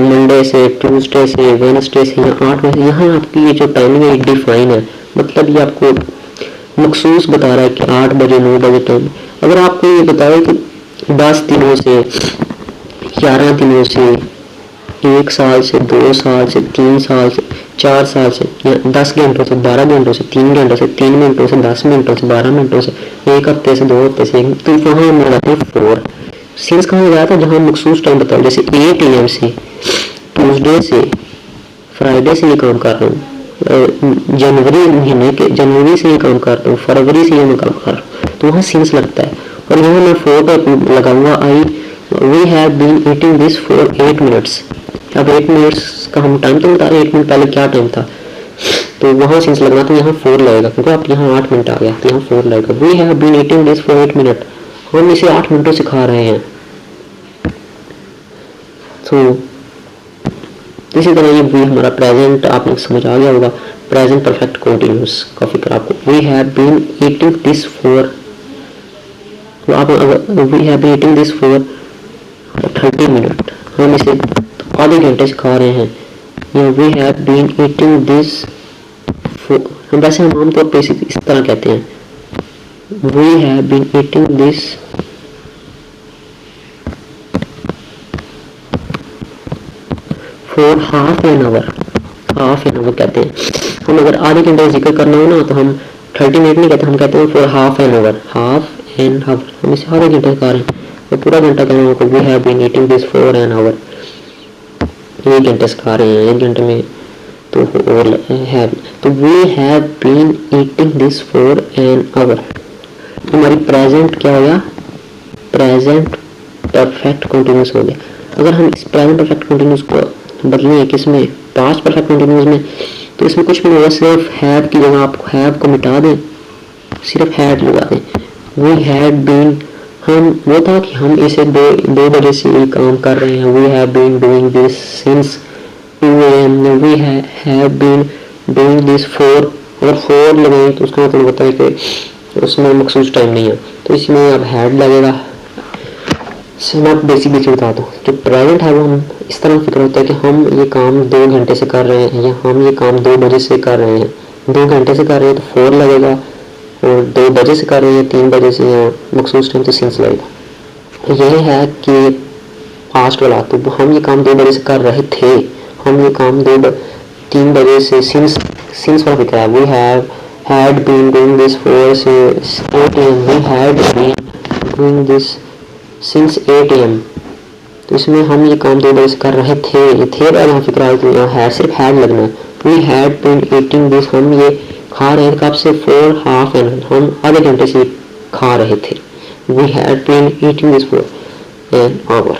मंडे से ट्यूसडे से वेडनेसडे से, यहाँ 8 बजे, यहाँ आपकी ये जो टाइमिंग है डिफाइन है, मतलब ये आपको मखसूस बता रहा है कि 8 बजे 9 बजे टाइम। अगर आपको ये बताए कि 10 दिनों से, 11 दिनों से, 1 साल से, 2 साल से, 3 साल से, 4 साल से, 10 घंटों से, 12 घंटों से, 3 घंटों से, 3 मिनटों से, 10 मिनटों से, 12 मिनटों से, 1 हफ्ते से, 2 हफ्ते से, तो वहाँ हम लगाते हैं 4। सिंस कहाँ लगाया था, जहाँ मखसूस टाइम बताओ, जैसे 8 AM से, ट्यूसडे से, फ्राइडे से ये काम कर रहा हूँ, जनवरी महीने के, जनवरी से ये काम करता हूँ, फरवरी से ये काम कर रहा हूँ, तो वहाँ सिंस लगता है। और यहाँ मैं 4 पर लगाऊंगा I, we have been eating this for 8 minutes. अब 8 मिनट्स का हम टाइम तो बता रहे हैं, 8 मिनट पहले क्या टाइम था, तो वहाँ सिंस लगना, तो यहाँ 4 लगेगा, क्योंकि आप यहाँ 8 मिनट आ गया, तो यहाँ 4 लगेगा। We have been eating this for 8 minute, हम इसे 8 मिनटों से खा रहे हैं। तो इसी तरह ये वी हमारा प्रेजेंट, आपने समझ आ गया होगा, प्रेजेंट परफेक्ट कंटिन्यूस का फिक्र आपको। We have been eating this for, आप we have been eating this for 30 minute, हम इसे आधे घंटे से खा रहे हैं। या we have been eating this, हम वैसे हम आमतौर पर इस तरह कहते हैं, we have been eating this for half an hour कहते हैं। हम अगर आधे घंटे का जिक्र करना हो ना, तो हम 30 मिनट नहीं कहते, हम कहते हैं फॉर हाफ एन आवर, हम इसे आधे घंटे खा रहे हैं, और पूरा घंटा कहना होगा we have been eating this for an hour, 1 घंटे से खा रहे हैं, 1 घंटे में, तो we have been eating this for an hour. हमारी प्रेजेंट क्या हो गया, प्रेजेंट परफेक्ट कंटिन्यूस हो गया। अगर हम इस प्रेजेंट परफेक्ट कंटिन्यूस को बदलें किसमें, पास्ट परफेक्ट कंटिन्यूस में, तो इसमें कुछ भी नहीं होगा, सिर्फ हैव की जगह आप हैव को मिटा दें, सिर्फ हैड लगा दें। वी हैड बीन, हम वो था कि हम इसे 2 बजे से ये काम कर रहे हैं, we have been doing this since 2 AM, we have been doing this for, अगर 4 लगाएं तो उसका मतलब होता है कि उसमें मखसूस टाइम नहीं है, तो इसमें अब हैड लगेगा। मैं आपको बेसिक बता दूँ, जो प्रेजेंट है वो हम इस तरह फिक्र होता है कि हम ये काम 2 घंटे से कर रहे हैं, या हम ये काम 2 बजे से कर रहे हैं। 2 घंटे से कर रहे हैं तो 4 लगेगा, और 2 बजे से कर रहे हैं, 3 बजे से, या मखसूस टाइम तो सिंस लगेगा। यह है कि पास्ट वाला, तो हम ये काम 2 बजे से कर रहे थे, हम ये काम 3 बजे से, सिंस वाला फिक्र है। We had been doing this for 8 AM, we had been doing this since 8 AM, तो इसमें हम ये काम 2 बजे से कर रहे थे, ये थे और यहाँ फिक्र है कि यहाँ है, सिर्फ हैड लगना है। We had been eating this, हम ये खा रहे थे कब से, फॉर हाफ एन आवर, हम आधे घंटे से खा रहे थे। We had been eating this for an hour.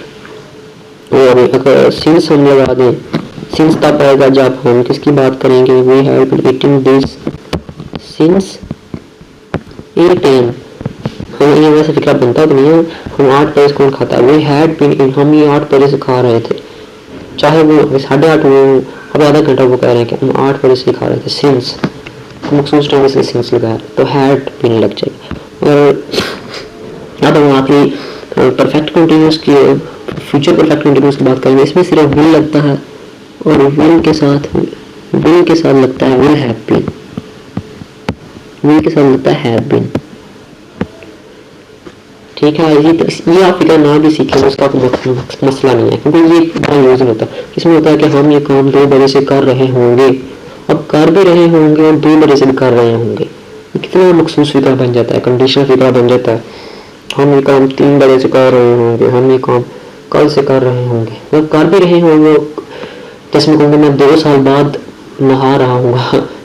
और अगर सिंस हम लगा दें, सिंस तब आएगा जब हम किसकी बात करेंगे, we have been eating this since 8 AM। हम ये वैसे फिक्रा बनता तो नहीं है, हम 8 बजे से कौन खाता है, वी हैड बीन, हम ये 8 बजे से खा रहे थे, चाहे वो 8:30 हो, अब आधा घंटा वो कह रहे हैं कि हम 8 बजे से खा रहे थे। सिंस मखसूस टाइम से सिंस लगाया तो हैड बीन लग जाएगा। और अब हम आखिरी परफेक्ट कंटिन्यूस की, फ्यूचर परफेक्ट कंटिन्यूस की बात करेंगे। इसमें सिर्फ विल लगता है और विल के साथ लगता है विल हैव बीन, विल के साथ लगता है हैव बीन। ठीक है, ये आप फिक्र ना भी सीखें उसका कोई मसला नहीं है, क्योंकि ये बड़ा यूज होता है। इसमें होता है कि हम ये काम 2 बजे से कर रहे होंगे, अब कर भी रहे होंगे और 2 बजे से भी कर रहे होंगे, कितना मखसूस फिक्रा बन जाता है, कंडीशनल फिक्रा बन जाता है। हम ये काम 3 बजे से कर रहे होंगे, हम ये काम कल से कर रहे होंगे, जब कर भी रहे होंगे, जिसमें कहूँगा मैं 2 साल बाद नहा रहा हूँ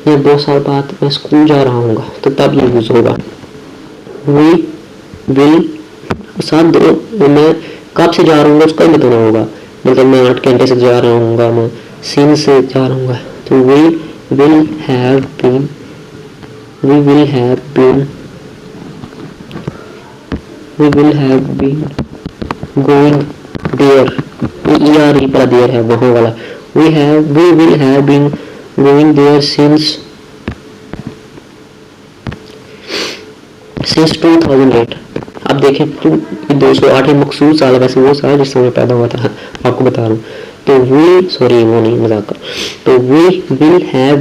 या 2 साल बाद मैं स्कूल जा रहा हूँ, तो तब ये यूज होगा। वी विल साथ दो, मैं कब से जा रहा हूँ उसका ही बताना होगा, मतलब मैं 8 घंटे से जा रहा हूँ, मैं सिंस से जा रहा हूँ, तो we will have been, we will have been, we will have been going there, E पर देयर है वहाँ वाला, we will have been going there since 2008। अब देखें 208 मखसूस साल, वैसे वो साल जिस समय पैदा हुआ था, आपको बता रहा हूँ। तो वी, सॉरी वो नहीं मजाक कर, तो we will have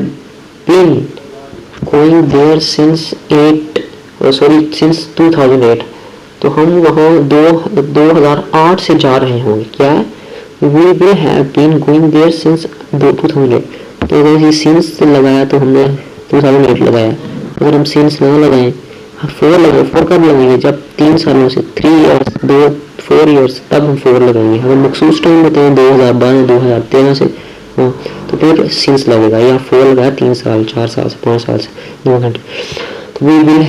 been going there since 2008। तो हम वहाँ 2008 से जा रहे होंगे, क्या है, we will have been going there since 2008। तो अगर ये सिंस लगाया तो हमने 2008 लगाया, अगर हम सिंस ना लगाएं, 4 कब लगाएंगे, जब 3 सालों से 3 ईयर्स 4 ईयर्स, तब हम 4 लगाएंगे। अगर मखसूस टाइम बताएं 2012 2013 से, तो फिर सिंस लगेगा, या 4 लगाया 3 साल 4 साल से 5 साल से 2 घंटे। तो we will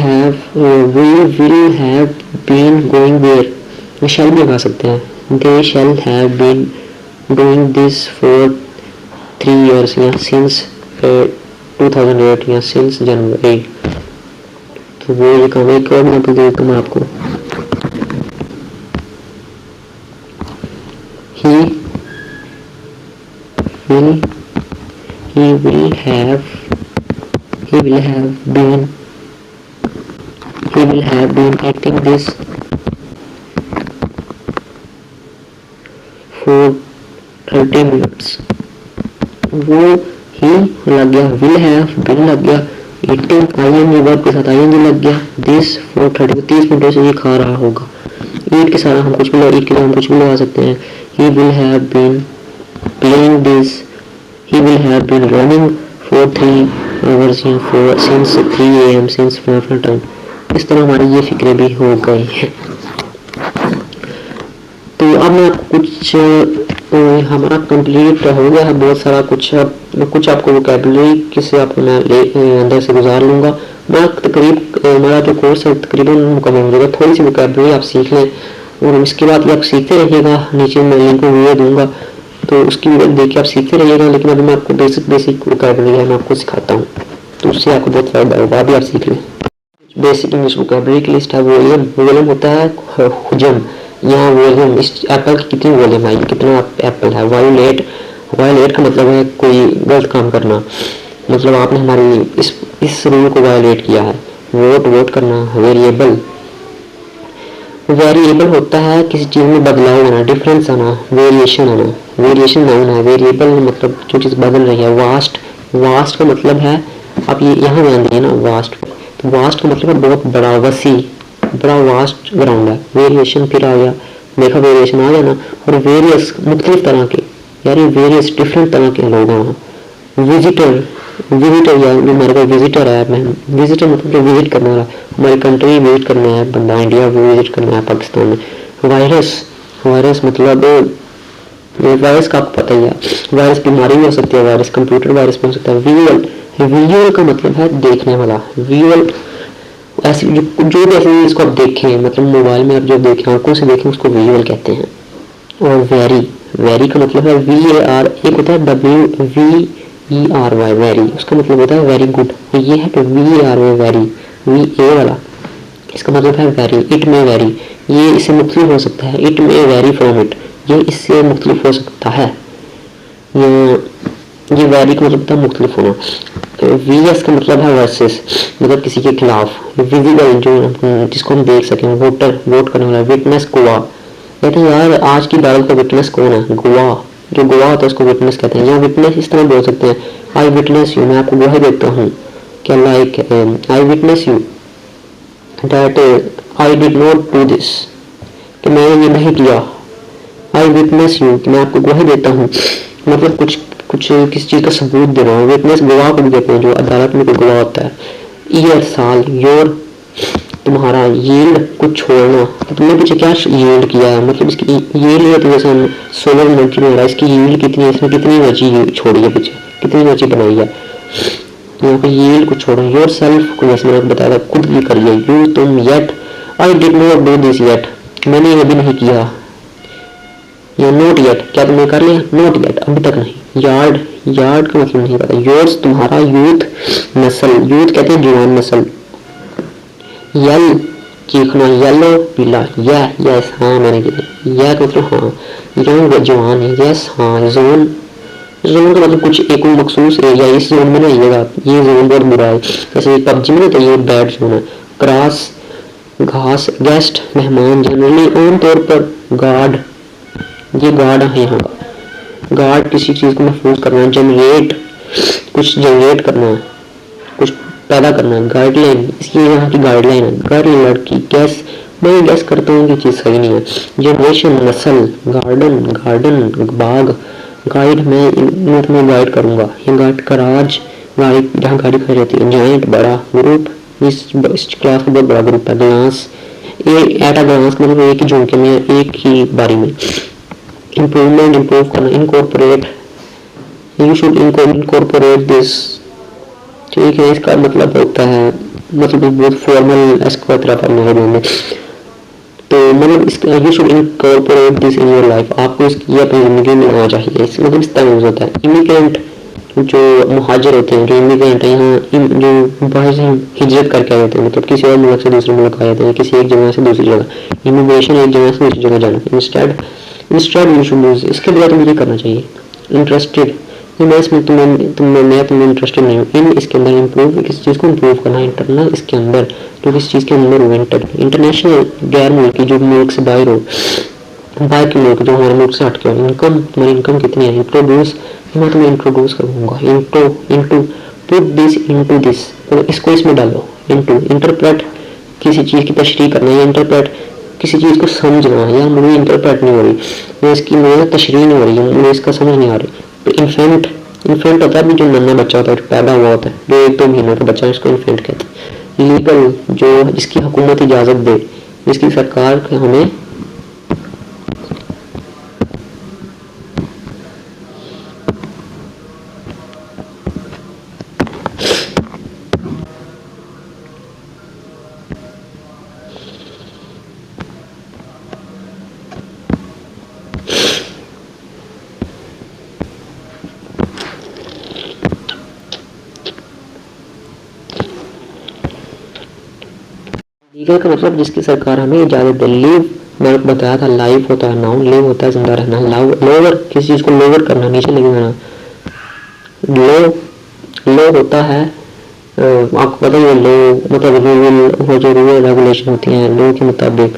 have been going there, we shall भी लगा सकते हैं, they shall have been doing this for 3 years, या सिंस 2008, या सिंस जनवरी। तो वो ये काम, एक और एग्जाम्पल दे देता हूँ आपको, he will have been acting this for 30 minutes। वो ही लग गया, will have been लग गया, eating ing वर्ब के साथ ing लग गया, this for 30 मिनटों से ये खा रहा होगा। eat के साथ हम कुछ भी eat के लिए हम कुछ भी लगा सकते हैं, he will have been playing this, he will have been running for 3 hours since 3 AM since different time। इस तरह हमारी ये फिक्रे भी हो गई हैं। तो अब मैं आपको कुछ हमारा कंप्लीट हो गया है बहुत सारा, कुछ आपको वोकैबुलरी किससे आपको मैं अंदर से गुजार लूँगा। मैं हमारा जो कोर्स है तकरीबन मुकम्मल हो जाएगा, थोड़ी सी वोकैबुलरी आप सीख लें और इसके बाद आप सीखते रहिएगा। नीचे मैं लिंक में वीडियो दूँगा, तो उसकी वीडियो देख के आप सीखते रहिएगा। लेकिन अभी मैं आपको बेसिक वोकैबुलरी है मैं आपको सिखाता हूँ, तो उससे आपको बहुत फ़ायदा होगा, अभी आप सीख लें। बेसिक इंग्लिश वोकैबुलरी की लिस्ट है। वॉल्यूम होता है हुजम, यहाँ वॉल्यूम, इस एप्पल की कितनी वॉल्यूम है, कितना एप्पल है। वायोलेट का मतलब है कोई गलत काम करना, मतलब आपने हमारी इस रूल को वायोलेट किया है। वोट करना। वेरिएबल होता है किसी चीज़ में बदलाव आना, डिफरेंस आना, वेरिएशन आना। वेरिएशन नाउन है, वेरिएबल मतलब जो चीज़ बदल रही है। वास्ट का मतलब है, आप ये यहाँ ध्यान दिए ना, वास्ट का मतलब है बहुत बड़ा, वसी, बड़ा वास्ट ग्राउंड है। वेरिएशन फिर आ गया, देखा वेरिएशन आ गया ना। और वेरियस मुख्तलिफ तरह के, यार ये वेरियस डिफरेंट तरह के लोग हैं। विजिटर यार जो हमारे को विजिटर है, मैं विजिटर मतलब जो विजिट करने वाला, हमारी कंट्री विजिट करना है बंदा, इंडिया विजिट करना है पाकिस्तान में। वायरस मतलब वायरस का आपको पता ही है, वायरस बीमारी भी हो सकती है, वायरस कंप्यूटर वायरस भी हो सकता है। विजुअल का मतलब है देखने वाला। ऐसी जो भी ऐसी इसको आप देखें, मतलब मोबाइल में आप जो देखें, आंखों से देखें, उसको विजुअल कहते हैं। और वेरी, वेरी का मतलब है VAR, एक होता है WVERY, वेरी, उसका मतलब होता है वेरी गुड। ये है तो VAR में वेरी, VA वाला, इसका मतलब है वेरी। इट में वेरी, ये इससे मुख्तलिफ हो सकता है। इट में वेरी फ्रॉम इट, ये इससे मुख्तलिफ हो सकता है। ये वेरी का मतलब होता है मुख्तलिफ होना। VS का मतलब है वर्सेस, मतलब किसी के खिलाफ। विजिबल, जो जिसको हम देख सकें, वोटर, वोट करने वाला। विटनेस, गवाह, कहते हैं यार आज की अदालत का विटनेस कौन है? गवाह, जो गवाह होता है उसको विटनेस कहते हैं। या विटनेस इस तरह बोल सकते हैं, आई विटनेस यू, मैं आपको गवाही देता हूँ कि like I witness you that I did not do this, कि मैंने ये नहीं किया। आई विटनेस यू, कि मैं आपको गवाही देता हूँ, मतलब कुछ कुछ किसी चीज़ का सबूत दे रहा हूँ। विटनेस गवाह को भी देते हैं, जो अदालत में कोई गवाह होता है। ईयर, साल। योर, तुम्हारा। यील्ड, कुछ छोड़ना, तो तुमने पीछे क्या यील्ड किया है, मतलब इसकी यील्ड है, तो जैसे हम सोलर एनर्जी में हो रहा है, इसकी यील्ड कितनी है, इसने कितनी एनर्जी छोड़ी है पीछे, कितनी एनर्जी बनाई है। यहाँ पे यील्ड को छोड़ो। योर सेल्फ को जैसे मैंने बताया था, खुद की करिए। यू, तुम। Yet, I did not do this yet, मैंने ये भी नहीं किया। या नोट येट, क्या तुमने कर लिया? नोट येट, अभी तक नहीं। यार्ड, यार्ड का मतलब नहीं पता। योर्स, तुम्हारा। यूथ, नस्ल, यूथ कहते हैं जवान नस्ल। यल, चीखना। येलो, पीला। यस, हाँ मैंने किया। यह का मतलब हाँ। यंग, जवान है। यस, हाँ। जोन, जोन का मतलब कुछ एक मखसूस एरिया, इस जोन में ना आइएगा, ये जोन बहुत बुरा है। जैसे पबजी में तो ये बैड जोन है। क्रास, घास। गेस्ट, मेहमान। जनरली, आमतौर पर। गार्ड, ये गार्ड है यहाँ का। गार्ड, किसी चीज़ को महफूज करना। जनरेट, कुछ जनरेट करना, कुछ पैदा करना। गाइडलाइन, इसकी यहाँ की गाइडलाइन है। गर्ल, लड़की। गैस, मैं गैस करता हूँ कि चीज़ सही नहीं है। जनरेशन, नस्ल। गार्डन, गार्डन, बाग। गाइड, मैं तुम्हें गाइड करूँगा। ये गाइड। गराज, गाड़ी, जहाँ गाड़ी खड़ी रहती है। जाइंट, बड़ा। ग्रुप, इस क्लास का बहुत बड़ा ग्रुप है। ग्लास, एट अ ग्लास मतलब एक ही झुमके में, एक ही बारी में। इम्प्रूवमेंट, इम्प्रूव करना। Incorporate, you should incorporate this, ठीक है, इसका मतलब होता है, मतलब बहुत फॉर्मल इसको तरह करना है उन्होंने, तो मतलब इसका you should incorporate this in your life, आपको इसकी अपनी जिंदगी में लाना चाहिए। इस मतलब इस तरह यूज होता है। इमिग्रेंट, जो मुहाजिर होते हैं, जो इमिग्रेंट है, यहाँ जो बाहर से हिजरत करके आए होते हैं, मतलब किसी और मुल्क से दूसरे मुल्क आए होते हैं, किसी एक जगह से दूसरी जगह। इमिग्रेशन, एक जगह से दूसरी जगह जाना। इंस्टेड यू शुड यूज, इसके बजाय तुम्हें करना चाहिए। इंटरेस्टेड, मैं इसमें तुम्हें इंटरेस्टेड नहीं हूँ। इन, इसके अंदर। इम्प्रूव, किसी चीज़ को इम्प्रूव करना। इंटरनल, इसके अंदर, जो किसी चीज़ के अंदर हो। इंटरनेशनल, गैर मुल्की, जो मुल्क से बाहर हो, बाहर के लोग जो हमारे मुल्क से हट के हो। इनकम, तुम्हारी इनकम कितनी है। इंट्रोड्यूस, मैं तुम्हें इंट्रोड्यूस करूँगा। Into, put this into this, तो इसको इसमें डालो। इंटू, इंटरप्रेट, किसी चीज़ की तशरीह करना। या इंटरप्रेट, किसी चीज़ को समझना। या मुझे इंटरप्रेट नहीं हो रही, मैं इसकी मुझे तशरीह नहीं हो रही है, मुझे इसका समझ नहीं आ रही। तो इन्फेंट, इन्फेंट होता है अभी जो नन्हा बच्चा होता है, जो पैदा हुआ होता है, जो 1-2 महीनों का बच्चा है, उसको इन्फेंट कहते हैं। लीगल, जो जिसकी हुकूमत इजाज़त दे, जिसकी सरकार हमें लीगल का मतलब जिसकी सरकार हमें इजाज़त दे। लिव, मैंने बताया था, लाइफ होता है नाउन, लिव होता है जिंदा रहना। लोअर, किसी चीज़ को लोअर करना, नीचे लेके जाना। लो होता है, आपको पता है लो मतलब रूल हो, जो रूल रेगुलेशन होती हैं लो के मुताबिक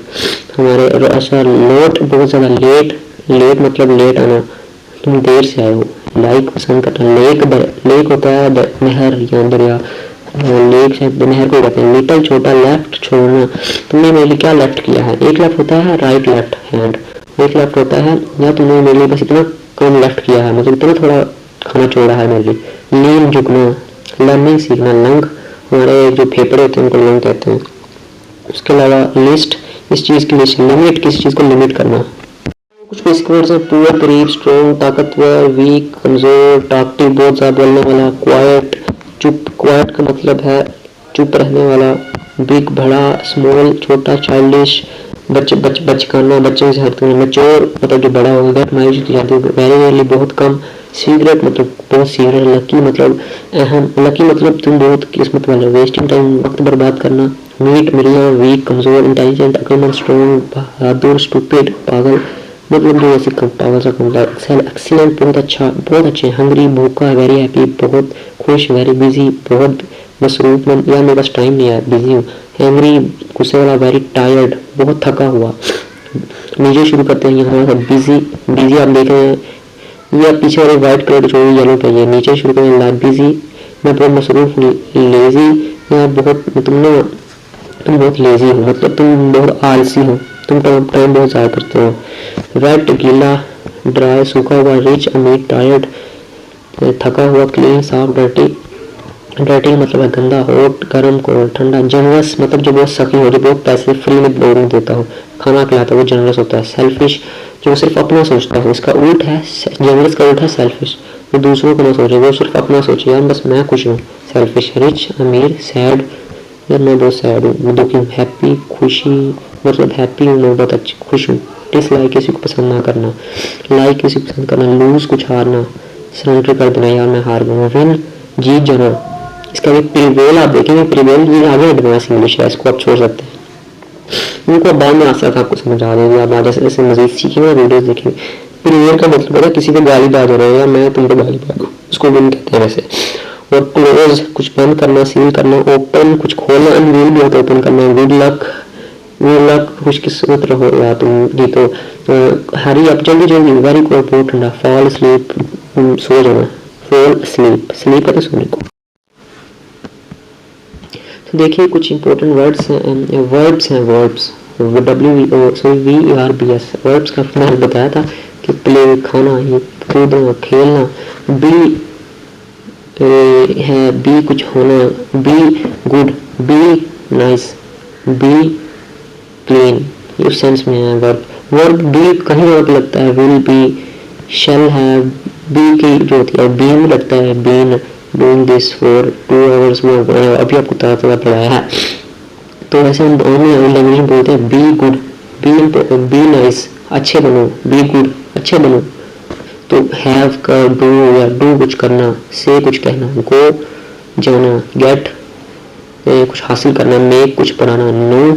हमारे। अच्छा, लोट, बहुत ज़्यादा। लेट, लेट मतलब लेट आना, तुम देर से आए हो। लाइक, पसंद करना। लेक होता है नहर या दरिया। लेक से नहर को कहते हैं। लिटिल, छोटा। लेफ्ट, छोड़ना, तुमने मेरे लिए क्या लेफ्ट किया है। एक लेफ्ट होता है राइट, लेफ्ट हैंड। एक लेफ्ट होता है या तुमने मेरे लिए बस इतना कम लेफ्ट किया है, मतलब इतना थोड़ा खाना छोड़ा है मेरे लिए। लीन, झुकना। लर्निंग, सीखना। लंग, हमारे जो फेफड़े होते हैं उनको लंग कहते हैं। उसके अलावा लिस्ट, इस चीज़ की लिस्ट। लिमिट, किसी चीज़ को लिमिट करना। कुछ बेसिक वर्ड्स हैं। पुअर, गरीब। स्ट्रॉन्ग, ताकतवर। वीक, कमज़ोर। टाक्टिव, बहुत ज़्यादा बोलने वाला। क्वाइट, चुप। क्वाइट का मतलब है चुप रहने वाला। बिग बड़ा, स्मॉल छोटा, चाइल्डिश बचकाना, बच्चों से हरकत, मैच्योर मतलब जो बड़ा होगा, गेट मायूस की जाती है, वेरी रेयरली बहुत कम, सीक्रेट मतलब बहुत सीक्रेट, लकी मतलब अहम, लकी मतलब तुम बहुत किस्मत वाले, वेस्टिंग टाइम वक्त बर्बाद करना, मीट मिलना, वीक कमजोर, इंटेलिजेंट अक्लमंद, स्ट्रॉन्ग बहादुर, स्टूपिड पागल मतलब जो ऐसे पागल सा कमला, एक्सीलेंट बहुत अच्छा, बहुत अच्छे, हंग्री भूखा, वेरी हैप्पी बहुत खुश, वेरी बिजी बहुत मसरूफ, यार मेरे पास टाइम नहीं है, बिजी हूँ, हैंग्री गुस्से वाला, वेरी टायर्ड बहुत थका हुआ। नीचे शुरू करते हैं यहाँ से बिजी, बिजी आप देख रहे हैं ये पीछे वाले व्हाइट कलर जो येलो पे है, नीचे शुरू करें लाइक बिजी, मैं बहुत मसरूफ, लेजी, यार बहुत तुम बहुत लेजी हो मतलब तुम बहुत आलसी हो, तुम टाइम बहुत ज़्यादा करते हो। वेट गीला, ड्राई सूखा हुआ, रिच अमीर, टायर्ड थका हुआ, क्लीन साफ, डर्टी, डर्टी मतलब है गंदा, हॉट गर्म, कोल्ड ठंडा, जनरस मतलब जो बहुत सखी हो, जो बहुत पैसे फ्री में लोगों को देता हो, खाना खिलाता हो, वो जनरस होता है। सेल्फिश जो सिर्फ अपना सोचता है, इसका उल्ट है जनरस का उल्ट है सेल्फिश, वो दूसरों को ना सोचे, वो सिर्फ अपना सोचे, यार बस मैं खुश हूँ। सेल्फिश। रिच अमीर, सैड यार मैं बहुत सैड हूँ, दुखी हूँ। हैप्पी खुशी मतलब हैप्पी हूँ मैं, बहुत अच्छी खुश हूँ। डिसलाइक किसी को पसंद ना करना, लाइक किसी को पसंद करना। लूज कुछ हारना, सरेंडर कर देना, यार मैं हार गया। विन जीत जाना, इसका भी प्रिवेल आप देखेंगे, प्रिवेल ये आगे एडवांस इंग्लिश है, इसको आप छोड़ सकते हैं, उनको बाद में आसान आपको समझ आ जाएगी, आप जैसे जैसे मजीद सीखेंगे वीडियोस देखेंगे। प्रिवेल का मतलब है किसी को गाली बाज हो रहा है, या मैं तुमको गाली बाज हूँ, उसको विन कहते हैं वैसे। और क्लोज कुछ बंद करना, सील करना। ओपन कुछ खोलना, अनवील भी होता है ओपन करना। गुड लक, गुड लक कुछ किस्मत रहो या तुम जीतो। हरी अप जल्दी जल्दी, वेरी कोल्ड बहुत ठंडा। फॉल स्लीप सो जाना, फॉल स्लीप, स्लीप है तो सोने को। तो देखिए कुछ इंपॉर्टेंट वर्ड्स हैं, वर्ब्स हैं, वर्ब्स WVRBS वर्ब्स का मैंने बताया था कि प्ले खाना, कूदना, खेलना। बी है, बी कुछ होना, be good, be nice, B clean, ये उस सेंस में है वर्ब। वर्ब बी कहीं और लगता है, विल बी, शेल है, बी की जो होती है बीन लगता है, been doing this for 2 hours वो अभी आपको ताज़ा पढ़ाया है। तो वैसे हम ऑनलाइन लैंग्वेज में बोलते हैं बी गुड, बी नाइस अच्छे बनो, बी गुड अच्छे बनो। तो हैव कर, डू या डू कुछ करना, से कुछ कहना, गो जाना, गेट कुछ हासिल करना, मेक कुछ पढ़ाना, नो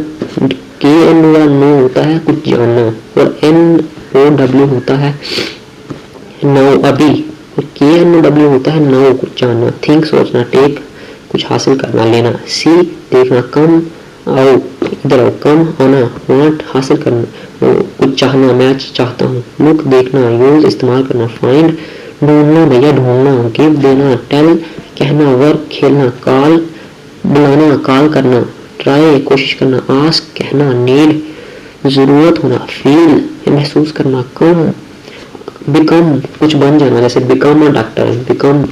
के एन वाला नो होता है कुछ जानना, और NOW होता है नाउ अभी, और KNOW होता है नाउ कुछ जानना। थिंक सोचना, टेक कुछ हासिल करना लेना, सी देखना, कम आओ इधर आओ, कम आना, वांट हासिल करना, कुछ चाहना, मैच चाहता हूँ, लुक देखना, यूज इस्तेमाल करना, फाइंड ढूंढना भैया ढूंढना, गिव देना, टेल कहना, वर्क खेलना, कॉल बुलाना, कॉल करना, ट्राई कोशिश करना, आस्क कहना, नीड जरूरत होना, फील महसूस करना, कम बिकम कुछ बन जाना, जैसे become a doctor, become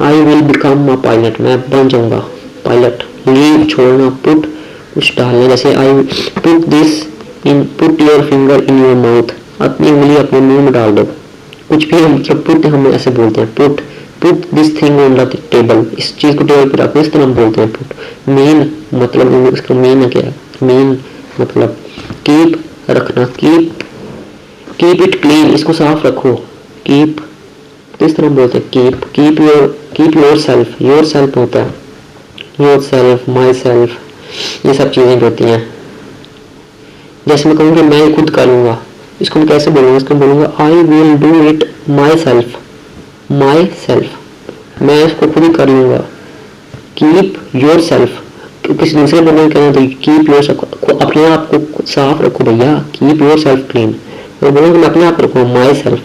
I will become a pilot मैं बन जाऊंगा पायलट। लीव छोड़ना, पुट कुछ डालना, जैसे I put this in, put your finger in your mouth, अपनी उंगली अपने मुंह में डाल दो। कुछ भी मतलब पुट हम ऐसे बोलते हैं, put this thing on the table, इस चीज को टेबल पर रखो, इस तरह हम बोलते हैं पुट। मीन मतलब इसका मीन है क्या, मीन मतलब कीप रखना, कीप इट क्लीन इसको साफ रखो, कीप इस तरह बोलते हैं कीप, कीप योर सेल्फ होता है योर सेल्फ, माई सेल्फ, ये सब चीजें होती हैं। जैसे मैं कहूँगा मैं खुद कर लूंगा, इसको मैं कैसे बोलूँगा, इसको बोलूँगा I will do it my self, मैं इसको खुद ही कर लूँगा। कीप योर सेल्फ किसी दूसरे बंदे को कहना, तो कीप योर सेल्फ अपने आप को साफ रखो भैया, कीप योर सेल्फ क्लीन। मैं बोलूँगा मैं अपने आप रखूँ, my self,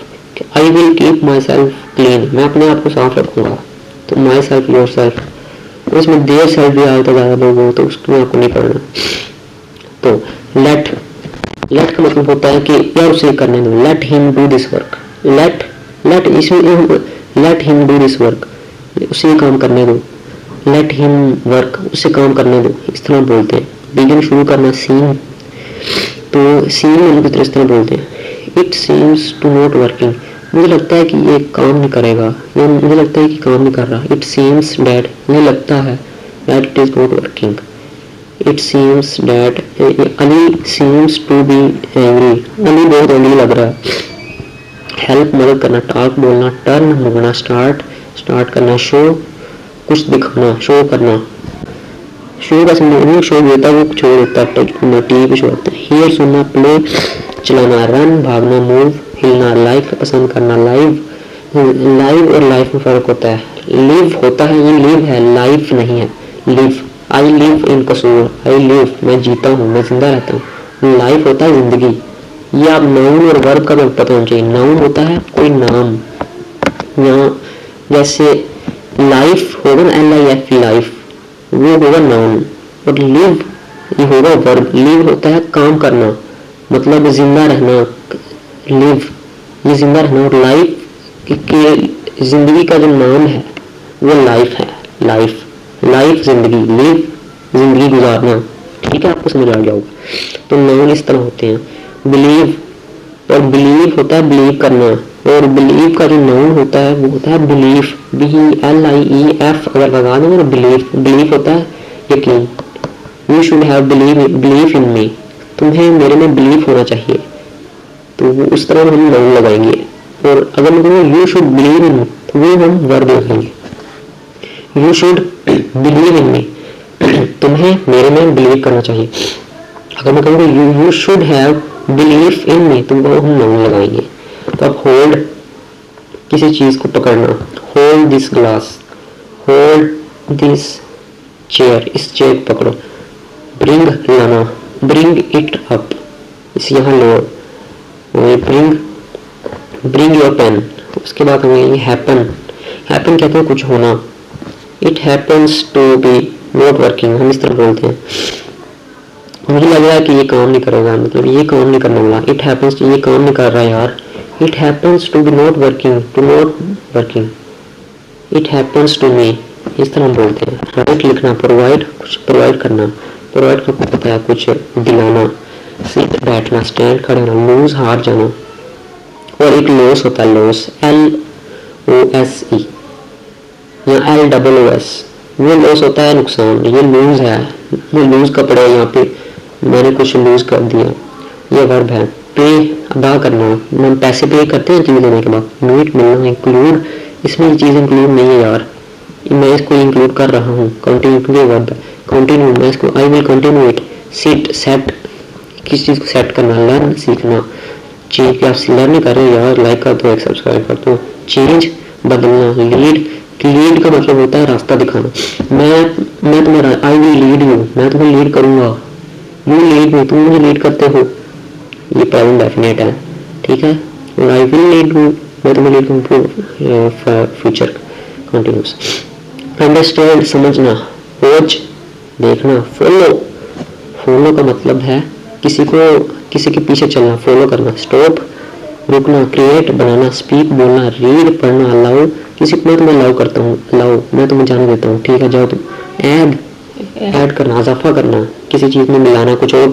I will keep my self clean, मैं अपने आप को साफ रखूँगा। तो माई सेल्फ, योर सेल्फ, उसमें देयर सेल्फ भी आता ज़्यादा लोग हो तो उसको आपको नहीं पढ़ना। तो लेट का मतलब होता है कि यार उसे करने दो, let him do this work, let इसमें let him do this work, उसे काम करने दो, लेट हिम वर्क उसे काम करने दो, इस तरह बोलते हैं। बिगिन शुरू करना, सीन, तो सीन मतलब इस तरह बोलते हैं। It seems to not working, मुझे लगता है कि ये काम नहीं करेगा, या मुझे लगता है कि काम नहीं कर रहा। इट सीम्स डैट, मुझे लगता है that it is not working, it seems that Ali seems to be angry, Ali बहुत एंग्री लग रहा है। हेल्प मदद करना, टॉक बोलना, टर्न मुड़ना, स्टार्ट करना, शो कुछ दिखाना, शो करना, शो का समझ शो देता है वो छोड़ देता है, टीवी पे शो होता है। हियर सुनना, प्ले चलाना, रन भागना, मूव हिलना, लाइक पसंद करना, लाइव और लाइफ में फर्क होता है। लिव होता है, ये लिव है, लाइफ नहीं है। लिव, आई लिव इन कसूर, आई लिव मैं जीता हूँ, मैं जिंदा रहता हूँ। लाइफ होता है जिंदगी। ये आप नाउन और वर्ब का पता होना चाहिए। नाउन होता है कोई नाम, यहाँ जैसे लाइफ होगा ना, LIF लाइफ, वो होगा नाउन। और लिव ये होगा वर्ब। लिव होता है काम करना, मतलब जिंदा रहना, लिव ये जिंदा रहना। और लाइफ के जिंदगी का जो नाम है वो लाइफ है। लाइफ जिंदगी, लिव जिंदगी गुजारना। ठीक है, आपको समझ आ गया होगा। तो नाउन इस तरह होते हैं। बिलीव, और बिलीव होता है बिलीव करना, और बिलीव का जो नाउन होता है वो होता है बिलीफ, BLIEF अगर लगा देंगे ना बिलीफ, बिलीफ होता है यकीन। You should have believe in me, तुम्हें मेरे में बिलीव होना चाहिए। तो उस तरह हम नाउन लगाएंगे। और अगर मैं कहूँ you should believe in me, तो वो हम वर्ब लगाएंगे। You should believe in me, तुम्हें मेरे में बिलीव करना चाहिए। अगर मैं कहूँगा you should have believe in me, तो वो हम नाउन लगाएंगे। तो अब होल्ड किसी चीज को पकड़ना, hold this glass, hold this chair, इस चेयर को पकड़ो। ब्रिंग लाना, ब्रिंग इट अप, इस यहाँ लो। Bring your pen. उसके बाद हमें हैपन, हैपन कहते हैं कुछ होना। It happens to be not working, हम इस तरह बोलते हैं। मुझे लग रहा है कि ये काम नहीं करेगा, मतलब ये काम नहीं करने वाला। इट हैपन्स, ये काम नहीं कर रहा है यार। It happens to be not working, to not working. It happens to me, इस तरह हम बोलते हैं। राइट लिखना, प्रोवाइड कुछ प्रोवाइड करना, प्रोवाइड का पता है कुछ दिलाना। सिट बैठना, स्टैंड खड़े होना, लूज हार जाना। और एक लॉस होता है, लॉस LOSE या LOOS, वो लॉस होता है नुकसान। ये लूज है, ये लूज कपड़े, यहाँ पे मैंने कुछ लूज कर दिया, ये वर्ब है। पे अदा करना, हम पैसे पे करते हैं चीज लेने के बाद। मीट मिलना, इंक्लूड, इसमें ये चीज इंक्लूड नहीं है यार, मैं इसको इंक्लूड कर रहा हूँ। कंटिन्यू वर्ब है, कंटिन्यू मैं इसको I will continue it. Sit set, किस चीज को सेट करना। लर्न सीखना, चेंज आप लर्न कर रहे हो यार, लाइक कर दो, एक सब्सक्राइब कर दो। चेंज बदलना, लीड, लीड का मतलब होता है रास्ता दिखाना। मैं तुम्हारा, आई विल लीड यू, मैं तुम्हें लीड करूंगा। यू लीड मी, तुम मुझे लीड करते हो, ये प्रेजेंट डेफिनेट है। ठीक है, और आई विल लीड यू, मैं तुम्हें लीड करूंगा, फ्यूचर कंटिन्यूस। अंडरस्टैंड समझना, वॉच देखना, फॉलो, फॉलो का मतलब है किसी के पीछे चलना, फॉलो करना। स्टॉप रुकना, क्रिएट बनाना, स्पीक बोलना, रीड पढ़ना, अलाउ किसी को मैं तुम्हें अलाउ करता हूँ, अलाउ मैं तुम्हें जाने देता हूँ, ठीक है जाओ तुम। ऐड करना, इजाफा करना, किसी चीज में मिलाना, कुछ और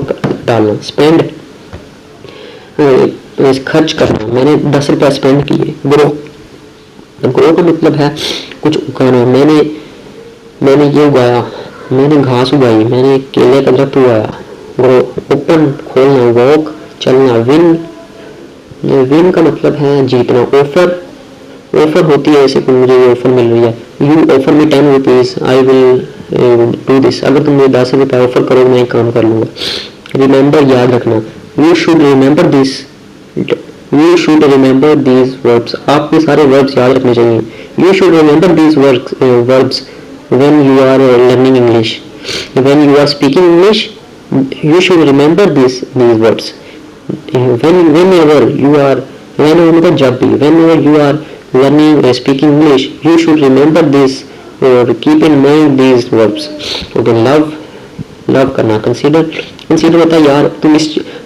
डालना। स्पेंड खर्च करना, मैंने 10 रुपया स्पेंड किए। ग्रो का मतलब है कुछ उगाना, मैंने ये उगाया, मैंने घास उगाई, मैंने केले का दरख्त उगाया। ग्रो ओपन खोलना, वॉक चलना। विन का मतलब है जीतना। ऑफर होती है, ऐसे मुझे ये ऑफर मिल रही है, you offer me 10 rupees, I will do this, अगर तुम मुझे 10 रुपये ऑफर करो मैं काम कर लूंगा। रिमेंबर याद रखना, you should remember this, you should remember these verbs, आपके सारे वर्ब्स याद रखने चाहिए। You should remember these verbs when you are learning English, when you are speaking English, you should remember these words. Whenever you are, whenever जब भी, whenever you are learning speaking English, you should remember this or keep in mind these verbs. Okay, love करना, consider होता है यार, तुम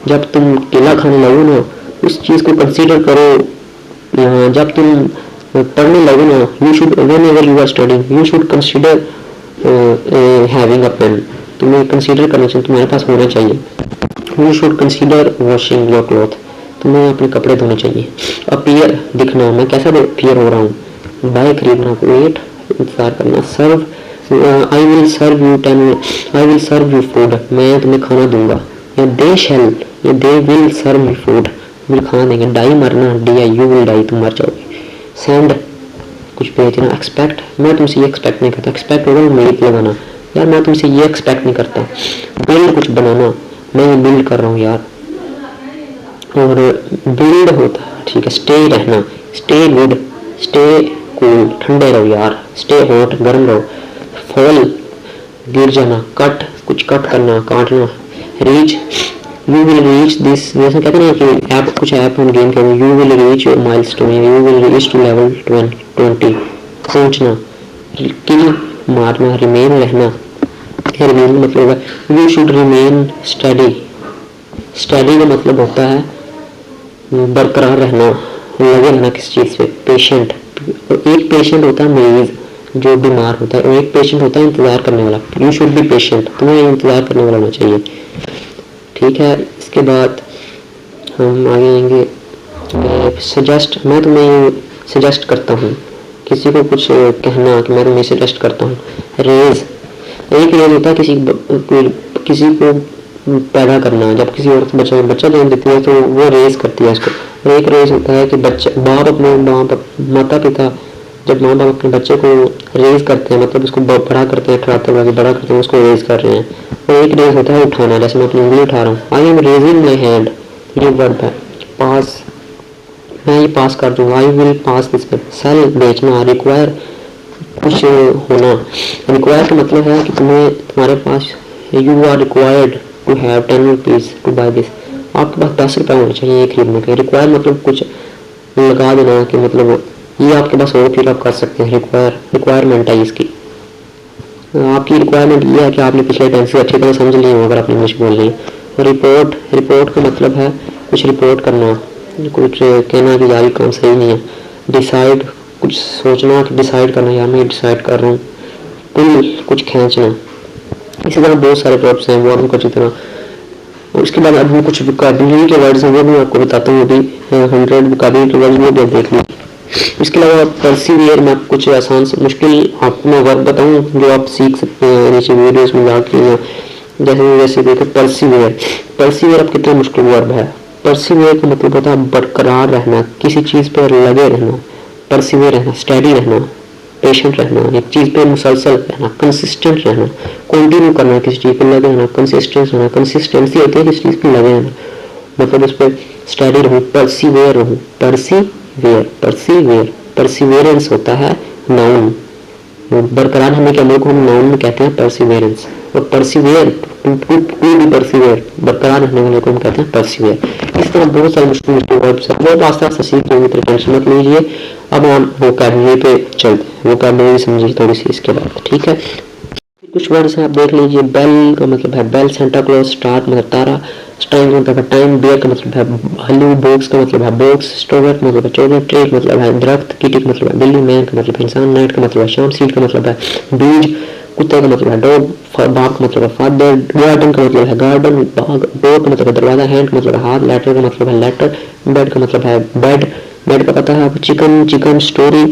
जब तुम केला खाने लगो ना, उस चीज को कंसीडर करो। जब तुम पढ़ने लगो ना, you should, whenever you are studying, you should consider having a pen, तुम्हें कंसीडर करना चाहिए, तुम्हारे पास होना चाहिए। You should consider washing your cloth, तुम्हें अपने कपड़े धोने चाहिए। अपीयर दिखना, मैं कैसा अपीयर हो रहा हूँ। बाय खरीदना, वेट इंतजार करना। Serve I will serve you 10, I will serve you food, मैं तुम्हें खाना दूंगा। या दे शैल, या they will serve you food, तुम्हें खाना देंगे। डाई मरना, D I, you will die, तुम मर जाओगे। सेंड कुछ भेजना। एक्सपेक्ट, मैं तुमसे ये एक्सपेक्ट नहीं करता। एक्सपेक्ट होगा उम्मीद लगाना, यार मैं तुमसे ये एक्सपेक्ट नहीं करता। बिल्ड कुछ बनाना, मैं ये बिल्ड कर रहा हूँ यार। और बिल्ड होता है, ठीक है। स्टे रहना, स्टे गुड, स्टे कूल, ठंडे रहो यार। स्टे हॉट, गर्म रहो। फॉल गिर जाना। कट कुछ कट करना, काटना। Reach, you will reach this, जैसे कहते हैं ना कि ऐप, कुछ ऐप हम गेम खेल, you will reach your milestone, you will reach to level 20, पहुंचना। किल मारना। रिमेन रहना, रिमेन मतलब है you should remain study. Study का मतलब होता है बरकरार रहना, लगे रहना किसी चीज़ पे। पेशेंट, एक पेशेंट होता है मरीज जो बीमार होता है, और एक पेशेंट होता है इंतज़ार करने वाला। यू शुड बी पेशेंट, तुम्हें इंतज़ार करने वाला होना चाहिए, ठीक है। इसके बाद हम आगे आएंगे। सजेस्ट, मैं तुम्हें सजेस्ट करता हूँ, किसी को कुछ कहना कि मैं तुम्हें सजेस्ट करता हूँ। रेज, एक रेज होता है किसी को पैदा करना। जब किसी औरत बच्चा जन्म देती है तो वो रेज करती है उसको। और एक रेज होता है कि बच्चा, बाप अपने माता पिता जब माँ बाप अपने बच्चे को रेज करते हैं, मतलब उसको बड़ा करते हैं, खिलाते बड़ा करते हैं, उसको रेज कर रहे हैं। और एक रेज होता है उठाना, जैसे मैं अपनी उंगली उठा रहा हूँ। I am raising my hand, ये वर्ब है। पास, मैं ये पास कर दूंगा। I will pass this pay. Sell बेचना। रिक्वायर कुछ होना। रिक्वायर का मतलब है कि तुम्हारे पास, you are required to have 10 rupees to buy this, आपके पास 10 रुपये होने चाहिए ये खरीदने के। रिक्वायर मतलब कुछ लगा देना कि मतलब ये आपके पास हो, फिर आप कर सकते हैं। रिक्वायरमेंट है इसकी। आपकी रिक्वायरमेंट ये है कि आपने पिछले टेंस से अच्छी तरह समझ लिए हो अगर आपने इंग्लिश बोल ली। रिपोर्ट, रिपोर्ट का मतलब है कुछ रिपोर्ट करना, कुछ कहना कि यार काम सही नहीं है। डिसाइड, कुछ सोचना कि डिसाइड करना, यार मैं डिसाइड कर रहा हूँ। पुल, कुछ खींचना। इसी तरह बहुत सारे वर्ब्स हैं, वो आपको अच्छी तरह। और उसके बाद अब मैं कुछ वोकैबुलरी के वर्ड्स हैं वो भी आपको बताता हूँ। अभी 100 वोकैबुलरी के वर्ड्स वो भी देख लीजिए। इसके अलावा परसिवियर में कुछ आसान से मुश्किल आपको मैं वर्ब बताऊँ जो आप सीख सकते हैं नीचे वीडियोस में जाके। जैसे देखो परसिवियर, परसिवियर अब कितना मुश्किल वर्ब है। परसिवियर का मतलब होता है बरकरार रहना, किसी चीज़ पर लगे रहना। परसिवियर रहना, स्टडी रहना, पेशेंट रहना, एक चीज़ पे मुसलसल रहना, कंसिस्टेंट रहना, कंटिन्यू करना, किसी चीज़ पे लगे रहना, कंसिस्टेंस रहना। कंसिस्टेंसी होती है किसी चीज़ पे लगे रहना, मतलब उस पर स्टडी रहूँ, परसिवियर रहूँ। परसिवियर, परसिवियरेंस होता है नाउन। बरकरार रहने के अमल को हम नाउन में कहते हैं परसिवियरेंस। और परसिवियर, टू बी परसिवियर, बरकरार रहने वाले को हम कहते हैं परसिवियर। इस तरह बहुत सारे मुश्किल वर्ड्स हैं, वो आस्ते आस्ते सीख लेंगे, तो टेंशन मत लीजिए। अब हम वोकैबुलरी पे चलते हैं, वोकैबुलरी समझिए थोड़ी सी इसके बाद, ठीक है। कुछ वर्ड्स हैं आप देख लीजिए। बेल का मतलब है बेल, सेंटा क्लॉज, स्टार मतलब तारा, टाइम का मतलब है टाइम, बियर का मतलब है हल्लू, बॉक्स का मतलब है बॉक्स, स्टोवर का मतलब है चौदह, ट्री का मतलब है दरख्त, किटी का मतलब है बिल्ली, मैन का मतलब है इंसान, नाइट का मतलब है शाम, सीट का मतलब है बीज, कुत्ते का मतलब है डॉग, बाग का मतलब है फादर, गार्डन का मतलब है गार्डन, बाग, डोर का मतलब है दरवाजा, हैंड का मतलब है हाथ, लेटर का मतलब है लेटर, बेड का मतलब है बेड, बेड का पता है आपको, चिकन, चिकन, स्टोरी,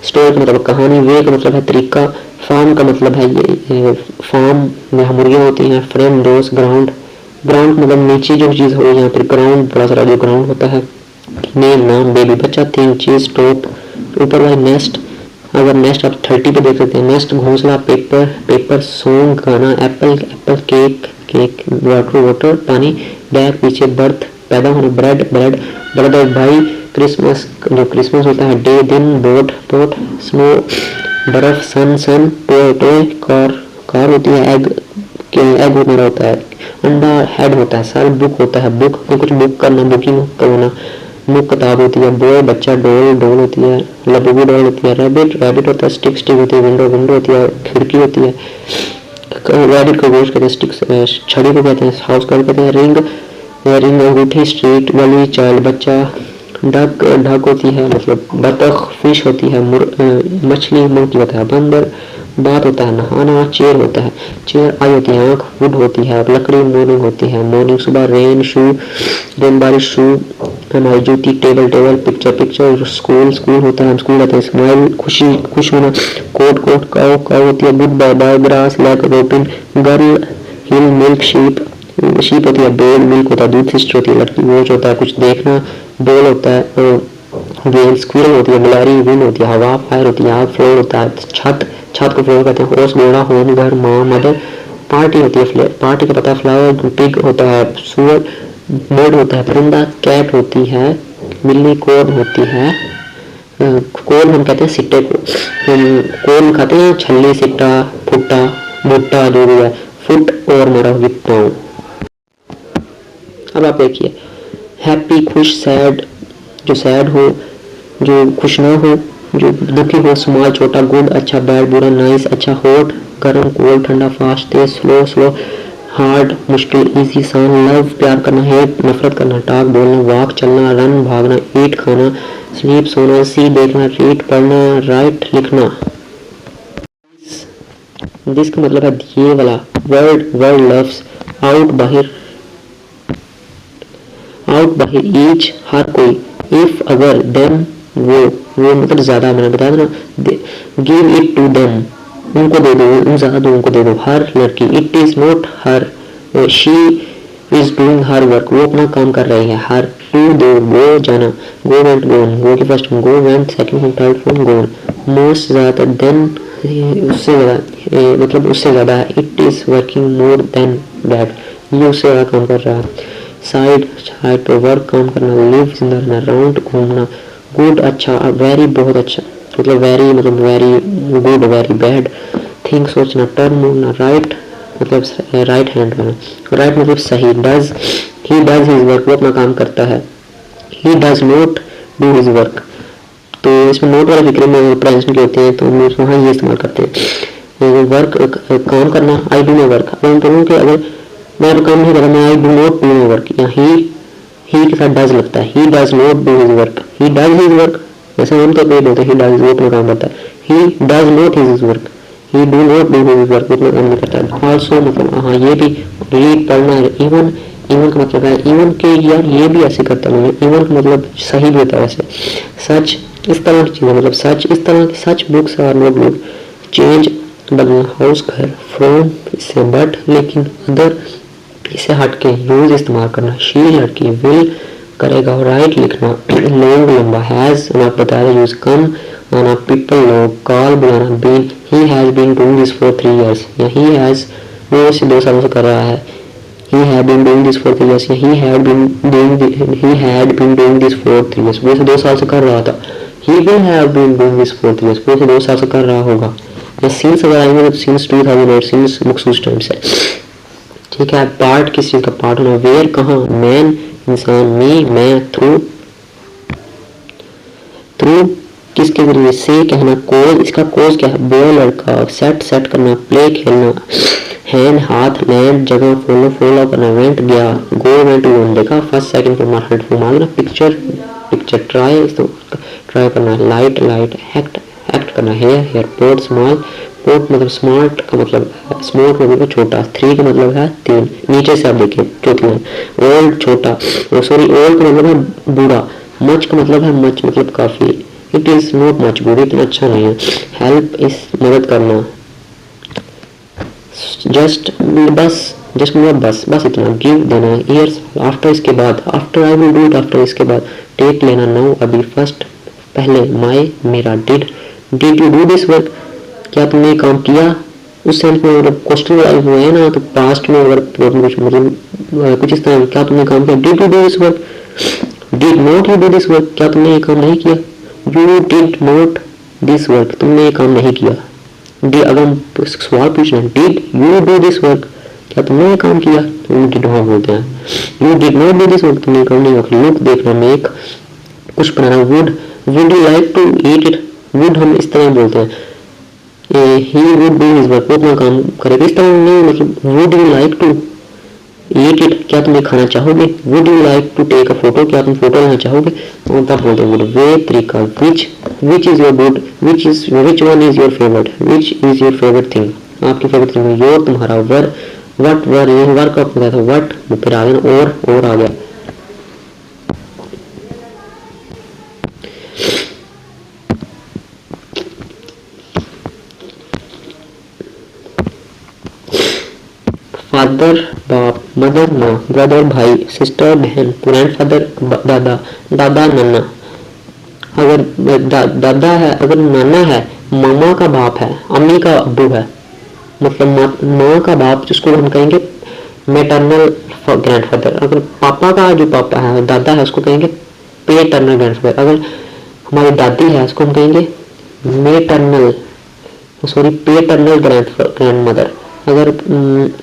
स्टोरी का मतलब कहानी, वे का मतलब है तरीका, फार्म का मतलब है ये फार्म में मुर्गियाँ होती हैं, फ्रेम, दोस्त, ग्राउंड, ग्राउंड मतलब नीचे जो चीज़ हो, यहाँ पर ग्राउंड बड़ा सारा जो ग्राउंड होता है। नेम नाम, बेबी बच्चा, थिंग चीज, टॉप, ऊपर वाला नेस्ट, अगर नेस्ट आप 30 पे देख सकते हैं। नेस्ट घोंसला, पेपर पेपर, सॉन्ग गाना, Apple Apple, cake cake, water water पानी, बैग पीछे, बर्थ पैदा होना, ब्रेड ब्रेड, ब्रदर भाई, क्रिसमस जो क्रिसमस होता है, डे दिन, बोट बोट, स्नो बर्फ, सन सन, टॉय टॉय, कार कार होती है, एग एग मेरा होता है, अंडा हेड होता है, साल बुक होता है, बुक कुछ बुक करना, बुकिंग करना, बुक किताब होती है, बॉय बच्चा, डॉल डॉल होती है, लबूबू डॉल होती है, रैबिट रैबिट होता है, स्टिक स्टिक होती है, विंडो विंडो होती है, खिड़की होती है, रैबिट को गोश्त कहते हैं, स्टिक छड़ी को कहते हैं, हाउस गर्ल कहते हैं, रिंग रिंग, अंगूठी, स्ट्रीट, गली, चाइल्ड बच्चा, डक ढक होती है मतलब बतख, फिश होती है, मछली मोती होता है, बंदर, बात होता है नहाना, चेयर होता है, चेयर आई होती है, आँख, वुड होती है, लकड़ी, मॉर्निंग होती है, मॉर्निंग सुबह, रेन शू, रेन बारिश, शू हमारी जूती, table table, picture picture, school school होता है, हम स्कूल जाते हैं, स्माइल खुशी खुश होना, कोट कोट, काउ काउ होती है, good bye bye, grass lack रोपिन, girl hill, milk sheep, sheep होती है बेल, मिल्क होता है दूध, सिस्टर होती है लड़की, वॉच होता है कुछ देखना, बॉल होता है गेल, स्क्विरल होती है बिलारी, विंड होती है हवा, फायर होती है आग, फ्लोर होता है छत, छत को फ्लोर कहते हैं, हॉर्स घोड़ा, होम घर, माँ मदर, पार्टी होती है पार्टी का पता है फ्लावर, पिग होता है सुअर, बर्ड होता है परिंदा, कैट होती है बिल्ली, कॉर्न होती है कॉर्न हम कहते हैं सिट्टे को, हम कॉर्न खाते हैं छल्ली, सिट्टा, भुट्टा, भुट्टा जो भी है, फुट और मेरा होगी पाँव। अब आप देखिए हैप्पी खुश, सैड जो सैड हो, जो खुश ना हो, जो दुखी हो, स्मॉल छोटा, गुड अच्छा, बैड बुरा, नाइस अच्छा, हॉट गर्म, कोल्ड ठंडा, फास्ट तेज, स्लो स्लो, हार्ड मुश्किल, इजी आसान, लव प्यार करना, हेट नफरत करना, टॉक बोलना, वॉक चलना, रन भागना, ईट खाना, स्लीप सोना, सी देखना, रीड पढ़ना, राइट लिखना। दिस का मतलब है ये वाला वर्ल्ड, वर्ल्ड लव्स, आउट बाहर, आउट बाहर, ईच हर कोई, इफ अगर, देम वो मतलब ज्यादा, मैंने बताया ना, गिव इट टू देम उनको दे दो, उन ज्यादा दो उनको दे दो, हर लड़की, it is not her, she is doing her work वो अपना काम कर रही है, हर, टू दो, गो जाना, गो वेंट गोन, गो की first form, go went second form, third form gone, most ज्यादा, देन उससे ज्यादा, मतलब उससे ज्यादा है, it is working more than that ये उससे ज्यादा काम कर रहा है, साइड साइड पे वर्क काम करना, लिव जिंदा रहना, राउंड घूमना, गुड अच्छा, वेरी बहुत अच्छा, मतलब वेरी मतलब very good, very bad, think सोचना, टर्न मुड़ना, राइट मतलब राइट हैंड करना, राइट मतलब सही, does he does his work वो अपना काम करता है, he does not do his work, तो इसमें नोट वाले फिक्र में प्रेजेंटेशन के होते हैं तो हम वहाँ ये इस्तेमाल करते हैं, वर्क काम करना, आई डू माई वर्क, अगर हम बोलूँ कि अगर मैं काम नहीं कर रहा, मैं I do not do my work, या ही के साथ डज लगता है, he does not do his work, he does his work, जैसे हम तो बोलते हैं ही डज वो अपना काम करता है, he does not his work, he do not do his work अपना काम नहीं करता है, ऑल्सो मतलब हाँ ये भी, रीड पढ़ना, इवन इवन का मतलब है इवन के यार ये भी ऐसे करता हूँ, इवन का मतलब सही भी होता है वैसे, सच इस तरह की चीज़ें, मतलब सच इस तरह की, such books are not good, change बदलना, हाउस घर, फ्रॉम इससे, बट लेकिन, अदर इसे हटके, यूज इस्तेमाल करना, शी लड़की, विल करेगा, राइट लिखना, लॉन्ग लंबा, हैज मैं आपको बताया यूज, कम आना, पीपल लोग, कॉल बुलाना, been he has been doing this for 3 years, या ही हैज वो इसे 2 सालों से कर रहा है, he had been doing this for 3 years, या he had been doing this for 3 years, वो इसे 2 साल से कर रहा था, he will have been doing this for 3 years, वो इसे 2 साल से कर रहा होगा, या since अगर आएंगे तो since 2008, since मखसूस टाइम से, ठीक है। पार्ट किस चीज का पार्ट होना, वेयर कहाँ, मैन इंसान, मी मैं, थ्रू थ्रू किसके जरिए, से कहना, कोज इसका कोज क्या है, बॉय लड़का, सेट सेट करना, प्ले खेलना, हैंड हाथ, लैंड जगह, फॉलो फॉलो करना, वेंट गया, गो वेंट गोन देखा, first second form hundred form आ गया, पिक्चर पिक्चर, ट्राई ट्राई करना, लाइट लाइट, एक्ट एक्ट करना, hair hair, port small port मतलब स्मार्ट का मतलब स्मॉल मतलब छोटा, 3 का मतलब है 3, नीचे से आप देखिए चौथी लाइन, ओल्ड छोटा, सॉरी ओल्ड का मतलब है बूढ़ा, मच का मतलब है मच मतलब काफी, it is not much good इतना अच्छा नहीं है, हेल्प इस मदद करना, जस्ट बस जस्ट मतलब बस बस इतना, गिव देना, ईयर्स आफ्टर इसके बाद, after I will do it after इसके बाद, टेक लेना, नाउ अभी, फर्स्ट पहले, माई मेरा, did you do this work क्या तुमने काम किया, उस सेंस में मतलब क्वेश्चन वाइज हुआ है ना, तो पास्ट में अगर मतलब कुछ इस तरह क्या तुमने काम किया, did you do this work, did not you do this work क्या तुमने ये काम नहीं किया, you did not this work तुमने ये काम नहीं किया, डी अगर हम सवाल पूछना, did you do this work क्या तुमने ये काम किया, तो डिड हाँ बोलते हैं, you did not do this work तुमने काम नहीं किया, लुक देखना, मेक कुछ बनाना, would you like to eat it, would हम इस तरह बोलते हैं, he would do his work वो अपना काम करेगा, इस तरह नहीं मतलब would you like to eat it क्या तुम ये खाना चाहोगे, would you like to take a photo क्या तुम फोटो लेना चाहोगे, और तब बोलते हैं would, वे तरीका, which is your good, which one is your favorite, which is your favorite thing आपकी फेवरेट थिंग, योर तुम्हारा, वर वट वर ये वर्क का बताया था, वट फिर आ गया और आ गया, फादर बाप, मदर माँ, ब्रदर भाई, सिस्टर बहन, ग्रैंडफादर दादा, दादा नाना। अगर दादा है, अगर नाना है, मामा का बाप है, अम्मी का अब्बू है, मतलब माँ का बाप जिसको हम कहेंगे मेटरनल ग्रैंडफादर। अगर पापा का जो पापा है दादा है उसको कहेंगे पेटर्नल ग्रैंडफादर। अगर हमारी दादी है उसको हम कहेंगे maternal sorry paternal grand mother. अगर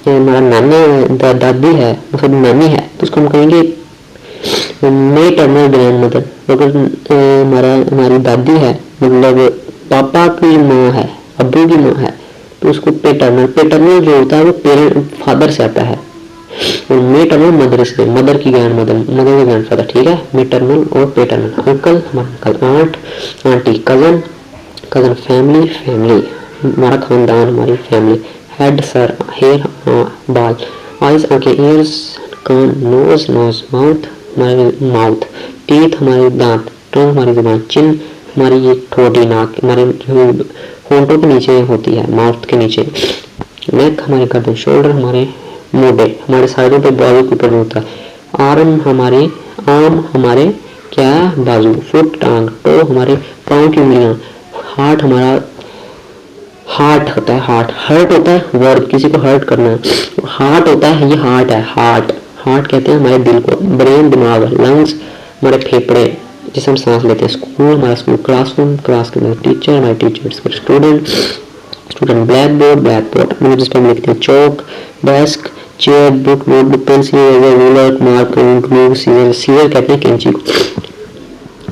हमारा नाना दादी है सॉरी नानी है तो उसको हम कहेंगे मेटर्नल ग्रैंड मदर। अगर हमारी दादी है मतलब पापा की माँ है, अब्बू की माँ है, तो उसको पेटर्नल पेटर्नल जो होता है वो पेरेंट फादर से आता है, और मेटर्नल मदर से, मदर की ग्रैंड मदर, मदर का ग्रैंड फादर। ठीक है, मेटर्नल और पेटर्नल। अंकल हमारा uncle, aunt aunty, cousin cousin, family family हमारा खानदान, हमारी फैमिली। हेड सर, हेयर बाल, आइज आंखें, ईयर्स कान, नोज नोज, माउथ हमारे माउथ, टीथ हमारे दांत, टंग हमारी जुबान, चिन हमारी ये ठोड़ी नाक हमारे होंठों के नीचे होती है, माउथ के नीचे, नेक हमारे गर्दन, शोल्डर हमारे मोढे, हमारे साइडों पे बाजू के ऊपर होता है, आर्म हमारे क्या बाजू, फुट टांग, टो हमारे पाँव की उंगलियां, हार्ट हमारा हार्ट होता है, हर्ट होता है वर्ब, किसी को हर्ट करना है, हार्ट होता है, ये हार्ट है, हार्ट कहते हैं हमारे दिल को, ब्रेन दिमाग, लंग्स हमारे फेफड़े जिसे हम सांस लेते हैं, स्कूल हमारा स्कूल, क्लासरूम क्लास के अंदर, टीचर हमारे टीचर्स, स्टूडेंट, ब्लैक बोर्ड मतलब जिस पर हम लिखते हैं, chalk, desk, chair, book, notebook, pencil, ruler, marker, glue, scissor कहते हैं कैंची को,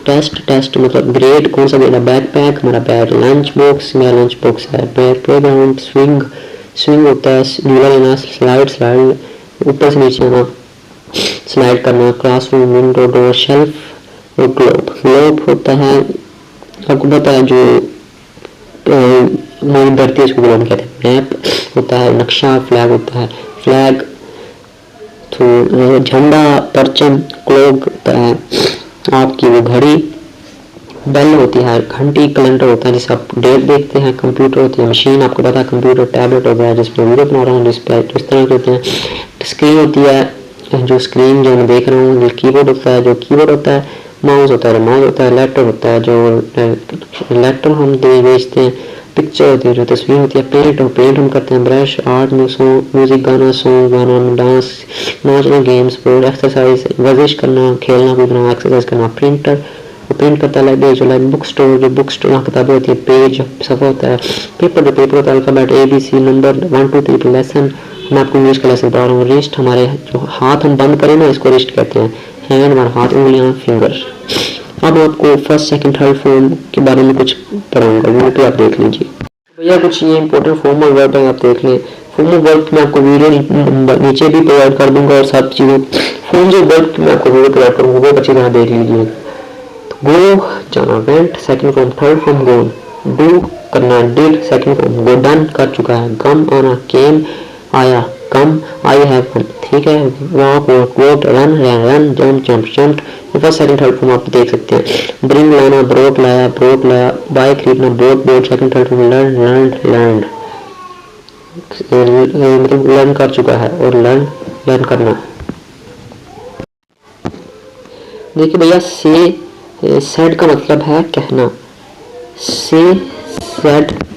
टेस्ट मतलब ग्रेड, कौन सा ग्रेड है, बैकपैक हमारा बैग, लंच बॉक्स मेरा लंच बॉक्स है, प्लेग्राउंड, स्विंग होता है, झूला लेना, स्लाइड ऊपर से नीचे आना, स्लाइड करना, क्लासरूम, विंडो, डोर, शेल्फ और ग्लोब होता है, आपको पता है जो हमारी धरती है उसको ग्लोब कहते हैं, मैप होता है, नक्शा, फ्लैग होता है, फ्लैग तो झंडा, परचम, क्लॉक होता है आपकी वो घड़ी, बेल होती है, घंटी, कैलेंडर होता है जिससे आप डेट देखते हैं, कंप्यूटर होती है, मशीन आपको पता है कंप्यूटर, टैबलेट होता है जिसमें वीडियो बना रहा हूँ, डिस्प्ले तो इस तरह के होते हैं, स्क्रीन होती है जो स्क्रीन जो मैं देख रहा हूँ, कीबोर्ड होता है जो कीबोर्ड होता है, माउस होता है, लेटर होता है जो लेटर हम बेचते हैं, पिक्चर होती है जो तस्वीर होती है, पेंट हम करते हैं, ब्रश, आर्ट, म्यूजिक, गाना, सॉन्ग, गाना, डांस, नाचना, गेम्स, स्पोर्ट, एक्सरसाइज, वर्जिश करना, खेलना कूदना, एक्सरसाइज करना, प्रिंटर प्रिंट करता है, लाइब्रेरी जो बुक स्टोर किताबें होती है, पेज सफ़ा होता है, पेपर होता है, अल्फाबेट ABC नंबर 1 2 3 लेसन, मैं आपको इंग्लिश का लेसन पढ़ा रहा हूँ, रिस्ट हमारे जो हाथ हम बंद करें ना इसको रिस्ट कहते हैं, हैंड हमारा हाथ, उंगलियां, फिंगर। अब आपको फर्स्ट सेकंड थर्ड फॉर्म के बारे में कुछ पढ़ाऊंगा, वो तो आप देख लीजिए भैया, कुछ ये इंपॉर्टेंट फॉर्मल वर्ब है, आप देख लें। फॉर्मल वर्ब मैं आपको वीडियो नीचे भी प्रोवाइड कर दूंगा और सब चीज़ें फॉर्मल वर्ब मैं आपको वीडियो प्रोवाइड करूँगा, वो अच्छी तरह देख लीजिए। गो जाना, went second form, third form go, do करना, did second form, go done कर चुका है, कम आना, केम आया, कम आई हैव कम, ठीक है, walk walk, run jump, first second third form आप देख सकते हैं, ब्रिंग लाना, ब्रोक लाया, बाय खरीदना, boat second third form, learn मतलब लर्न कर चुका है, और लर्न करना। देखिए भैया, से सेड का मतलब है कहना, से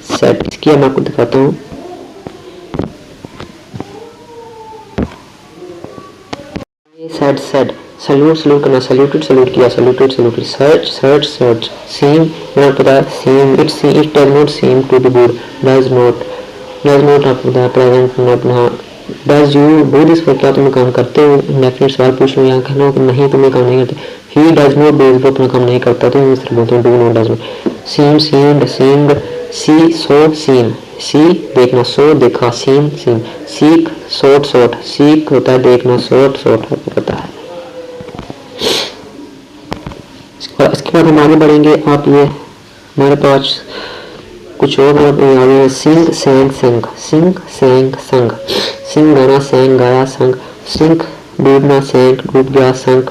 सेड इसकी मैं आपको दिखाता हूँ, सेड सल्यूट करना, सल्यूटेड किया, सल्यूटेड, सर्च, सेम मैंने पता है, seem it does not seem to be good, does not आपको पता है, प्रेजेंट में अपना, does you do this work, क्या तुम काम करते हो, डेफिनेट सवाल पूछ लो, यहाँ कहना हो कि नहीं तुम ये काम नहीं करते, ही डज नॉट डू, वो अपना काम नहीं करता, तो इस तरह बोलते हैं, do not, does not, seem seemed, see saw seen, see देखना, सो देखा, सीन सीक सोट, सीख होता है देखना, सोट आपको पता है। इसके बाद हम आगे बढ़ेंगे, आप ये हमारे पास कुछ और आगे, सिंग सैंग संग, सिंग गाना, सैंग गाया, संग, सिंक डूबना, सैंक डूब गया, संक,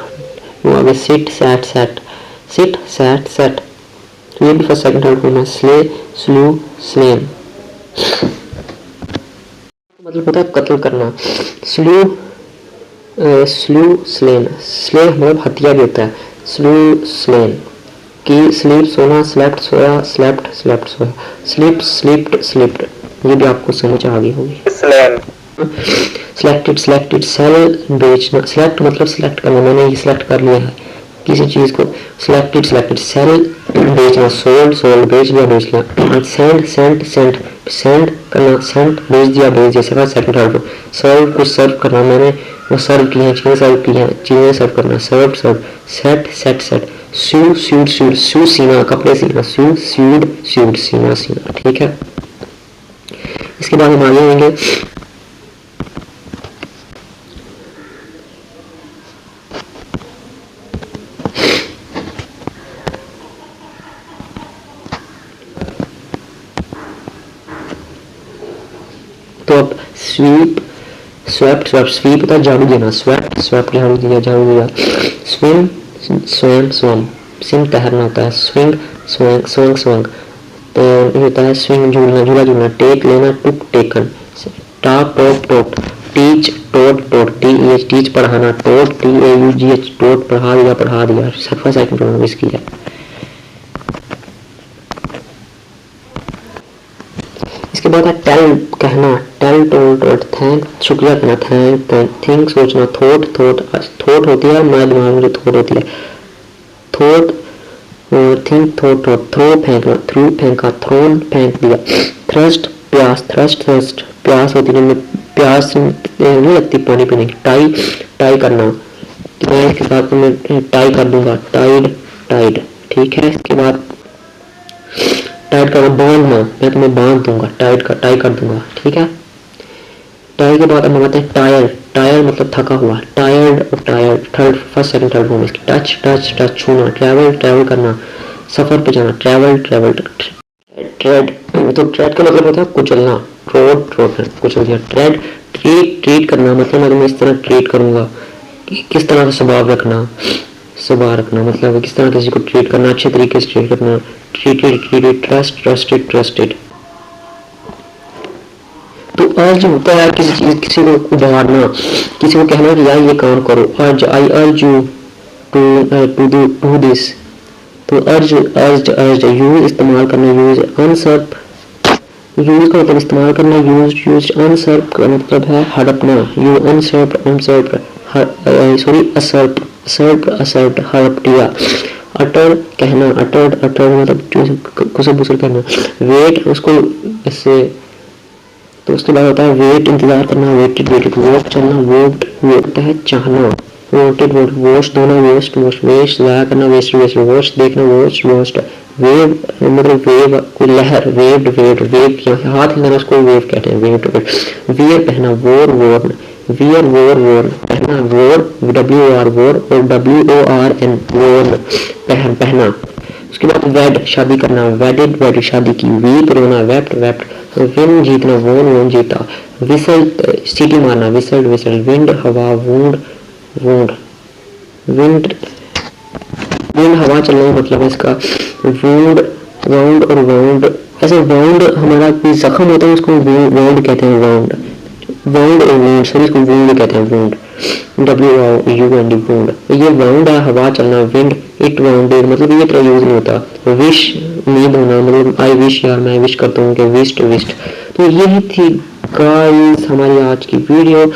आगे सिट सैट, तो ये भी फर्स्ट सेकंड थर्ड फॉर्म है, स्ले स्लू स्लेम। मतलब होता है कत्ल करना। स्लू स्लू स्लेन, स्लेन मतलब हत्या भी होता है। स्लू स्लेन की स्लीप सोना, स्लेप्ट सोया, स्लेप्ट स्लेप्ट सोया, स्लीप स्लीप्ड स्लिप्ड, ये भी आपको समझ आ गई होगी। स्लेन सिलेक्टेड सिलेक्टेड, सेल बेचना, सिलेक्ट मतलब सिलेक्ट करना, मैंने ये सिलेक्ट कर लिया है किसी चीज को। सिलेक्टेड सिलेक्टेड, सेल बेचना, सोल्ड सोल्ड, बेच दिया बेच लिया। सेंड सेंट सेंट, सेंड करना, सेंट भेज दिया सेकंड सेकंड थर्ड। सर्व कुछ सर्व करना, मैंने वो सर्व की है, चीजें सर्व की है, चीजें सर्व करना, सर्व सर्व। सेट सेट सेट, स्यू स्यूड स्यूड, स्यू सीना कपड़े सीना, स्यू स्यूड स्यूड सीना सीना, ठीक है। इसके बाद हम आगे आएंगे तो अब स्वीप स्वेप्ट स्वेप्ट, स्वीप होता है झाड़ू देना, स्वेप्ट स्वेप्ट झाड़ू दिया झाड़ू दिया। स्विम स्वयं स्वम, सिम तैरना होता है। स्विंग स्वंग स्वंग स्वंग, तो ये होता है स्विंग झूलना झूला झूलना। टेक लेना, took taken. Top top top, teach taught taught, teach पढ़ाना, टोट TAUGH टोट पढ़ा दिया। सफा सेकंड प्रोनाउन इसकी है। इसके बाद है टेल कहना, टेल टोल्ड टोल्ड, थैंक शुक्रिया कहना, थैंक थैंक, थिंक सोचना, थॉट थॉट, थॉट होती है मेरे दिमाग में जो थॉट होती है, thought think thought thought. Throw फेंकना, थ्रू फेंका, थ्रोन फेंक दिया। थ्रस्ट प्यास, थ्रस्ट थ्रस्ट प्यास होती है, प्यास नहीं लगती पानी पीने की। टाई टाई करना, मैं इसके साथ मैं टाई कर दूंगा, टाइड टाइड, ठीक है। इसके बाद टाइट करना, बांधना, मैं तुम्हें बांध दूंगा, टाइट कर टाई कर दूंगा, ठीक है। टाई के बाद हम आते हैं टायर, टायर मतलब थका हुआ, टायर्ड और tired, third first second third form इसकी। टच टच टच छूना, ट्रैवल ट्रैवल करना, सफर पे जाना, ट्रैवल ट्रैवल। ट्रेड तो ट्रेड का मतलब होता है कुचलना, रोड रोड कुचल दिया। ट्रेड ट्रीट ट्रीट करना, मतलब मैं तुम्हें इस तरह ट्रीट करूंगा, किस तरह का स्वभाव रखना, स्वभाव रखना मतलब किस तरह किसी को ट्रीट करना, अच्छे तरीके से ट्रीट करना। Treated treated, trust trusted trusted. तो अर्ज होता है किसी चीज किसी को उभारना, किसी को कहना कि यार ये काम करो। अर्ज, आई urge you to do this. तो अर्ज अर्ज अर्ज, यूज इस्तेमाल करना, यूज। अनसर्प, यूज का मतलब इस्तेमाल करना, यूज यूज। अनसर्प का मतलब है हड़पना, यू अनसर्प अनसर्प, सॉरी असर्प असर्प असर्प, हड़प दिया। अटर कहना, अटर्ड अटर्ड मतलब कुछ बुसर करना। वेट उसको इससे, तो उसके बाद होता है वेट इंतजार करना, वेटेड वेटेड। वॉक चलना, वोट होता है चाहना, वोटेड वोट। वॉश धोना, वेस्ट वॉश, वेस्ट ज़ाया करना, वेस्ट वेस्ट। वॉश देखना, वॉश वॉस्ट। वेव मतलब वेव कोई लहर, वेव्ड वेव्ड, वेव किया हाथ हिलाना उसको वेव कहते हैं, वेव्ड वेव। वियर पहना, वोर वोर्न, वियर वोर वोर्न, पहना, वोर WOR वोर और WORN वोर्न, पहन पहना। उसके बाद वेड शादी करना, वेडेड वेड शादी की। वीप रोना, वेप्ट वेप्ट। विन जीतना, वोन वोन जीता। विसल सीटी मारना, विसल्ड विसल्ड। विंड हवा, वूंड वूंड, विंड विंड हवा चलना मतलब है इसका। वूंड वाउंड और वाउंड, ऐसे वाउंड हमारा कोई जख्म होता है उसको वाउंड कहते हैं, वाउंड वाउंड और वूंड, सॉरी इसको वूंड कहते हैं, वूंड WOUND वूंड। ये वाउंड है हवा चलना। विंड इट वाउंडेड मतलब ये तरह यूज नहीं होता। विश उम्मीद होना मतलब आई विश यार मैं विश करता हूँ कि विश्ड विश्ड। तो यही थी गाइस हमारी आज की वीडियो।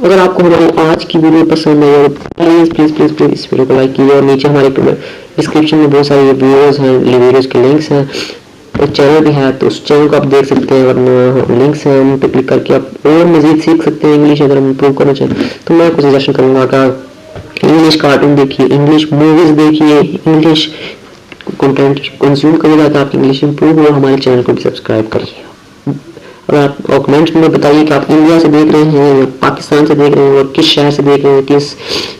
अगर आपको हमारी आज की वीडियो पसंद है और प्लीज़ प्लीज़ प्लीज़ प्लीज़ इस वीडियो को लाइक कीजिए और नीचे हमारे डिस्क्रिप्शन में बहुत सारे वीडियोज़ हैं, वीडियोज़ के लिंक्स हैं और चैनल भी है तो उस चैनल को आप देख सकते हैं, वरना लिंक्स हैं उन पर क्लिक करके आप और मज़ीद सीख सकते हैं इंग्लिश अगर हम इम्प्रूव करना चाहें। तो मैं आपको सजेशन करूँगा कि इंग्लिश कार्टून देखिए, इंग्लिश मूवीज़ देखिए, इंग्लिश कंटेंट कंज्यूम करिएगा तो आपकी इंग्लिश इंप्रूव हो। हमारे चैनल को भी सब्सक्राइब करिए। और आप कमेंट्स में बताइए कि आप इंडिया से देख रहे हैं या पाकिस्तान से देख रहे हैं और किस शहर से देख रहे हैं, किस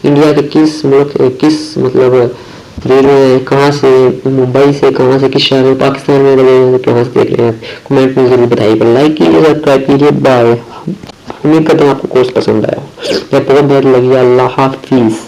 इंडिया के किस मुल्क किस मतलब देख रहे हैं, कहाँ से, मुंबई से, कहाँ से, किस शहर में, पाकिस्तान में रहे हैं, कहाँ से देख रहे हैं, कमेंट में जरूर बताइएगा। लाइक कीजिए, सब्सक्राइब कीजिए। बाय। उम्मीद करता हूँ आपको कोर्स पसंद आया या बहुत बेहतर लगी। अल्लाह हाफिज़।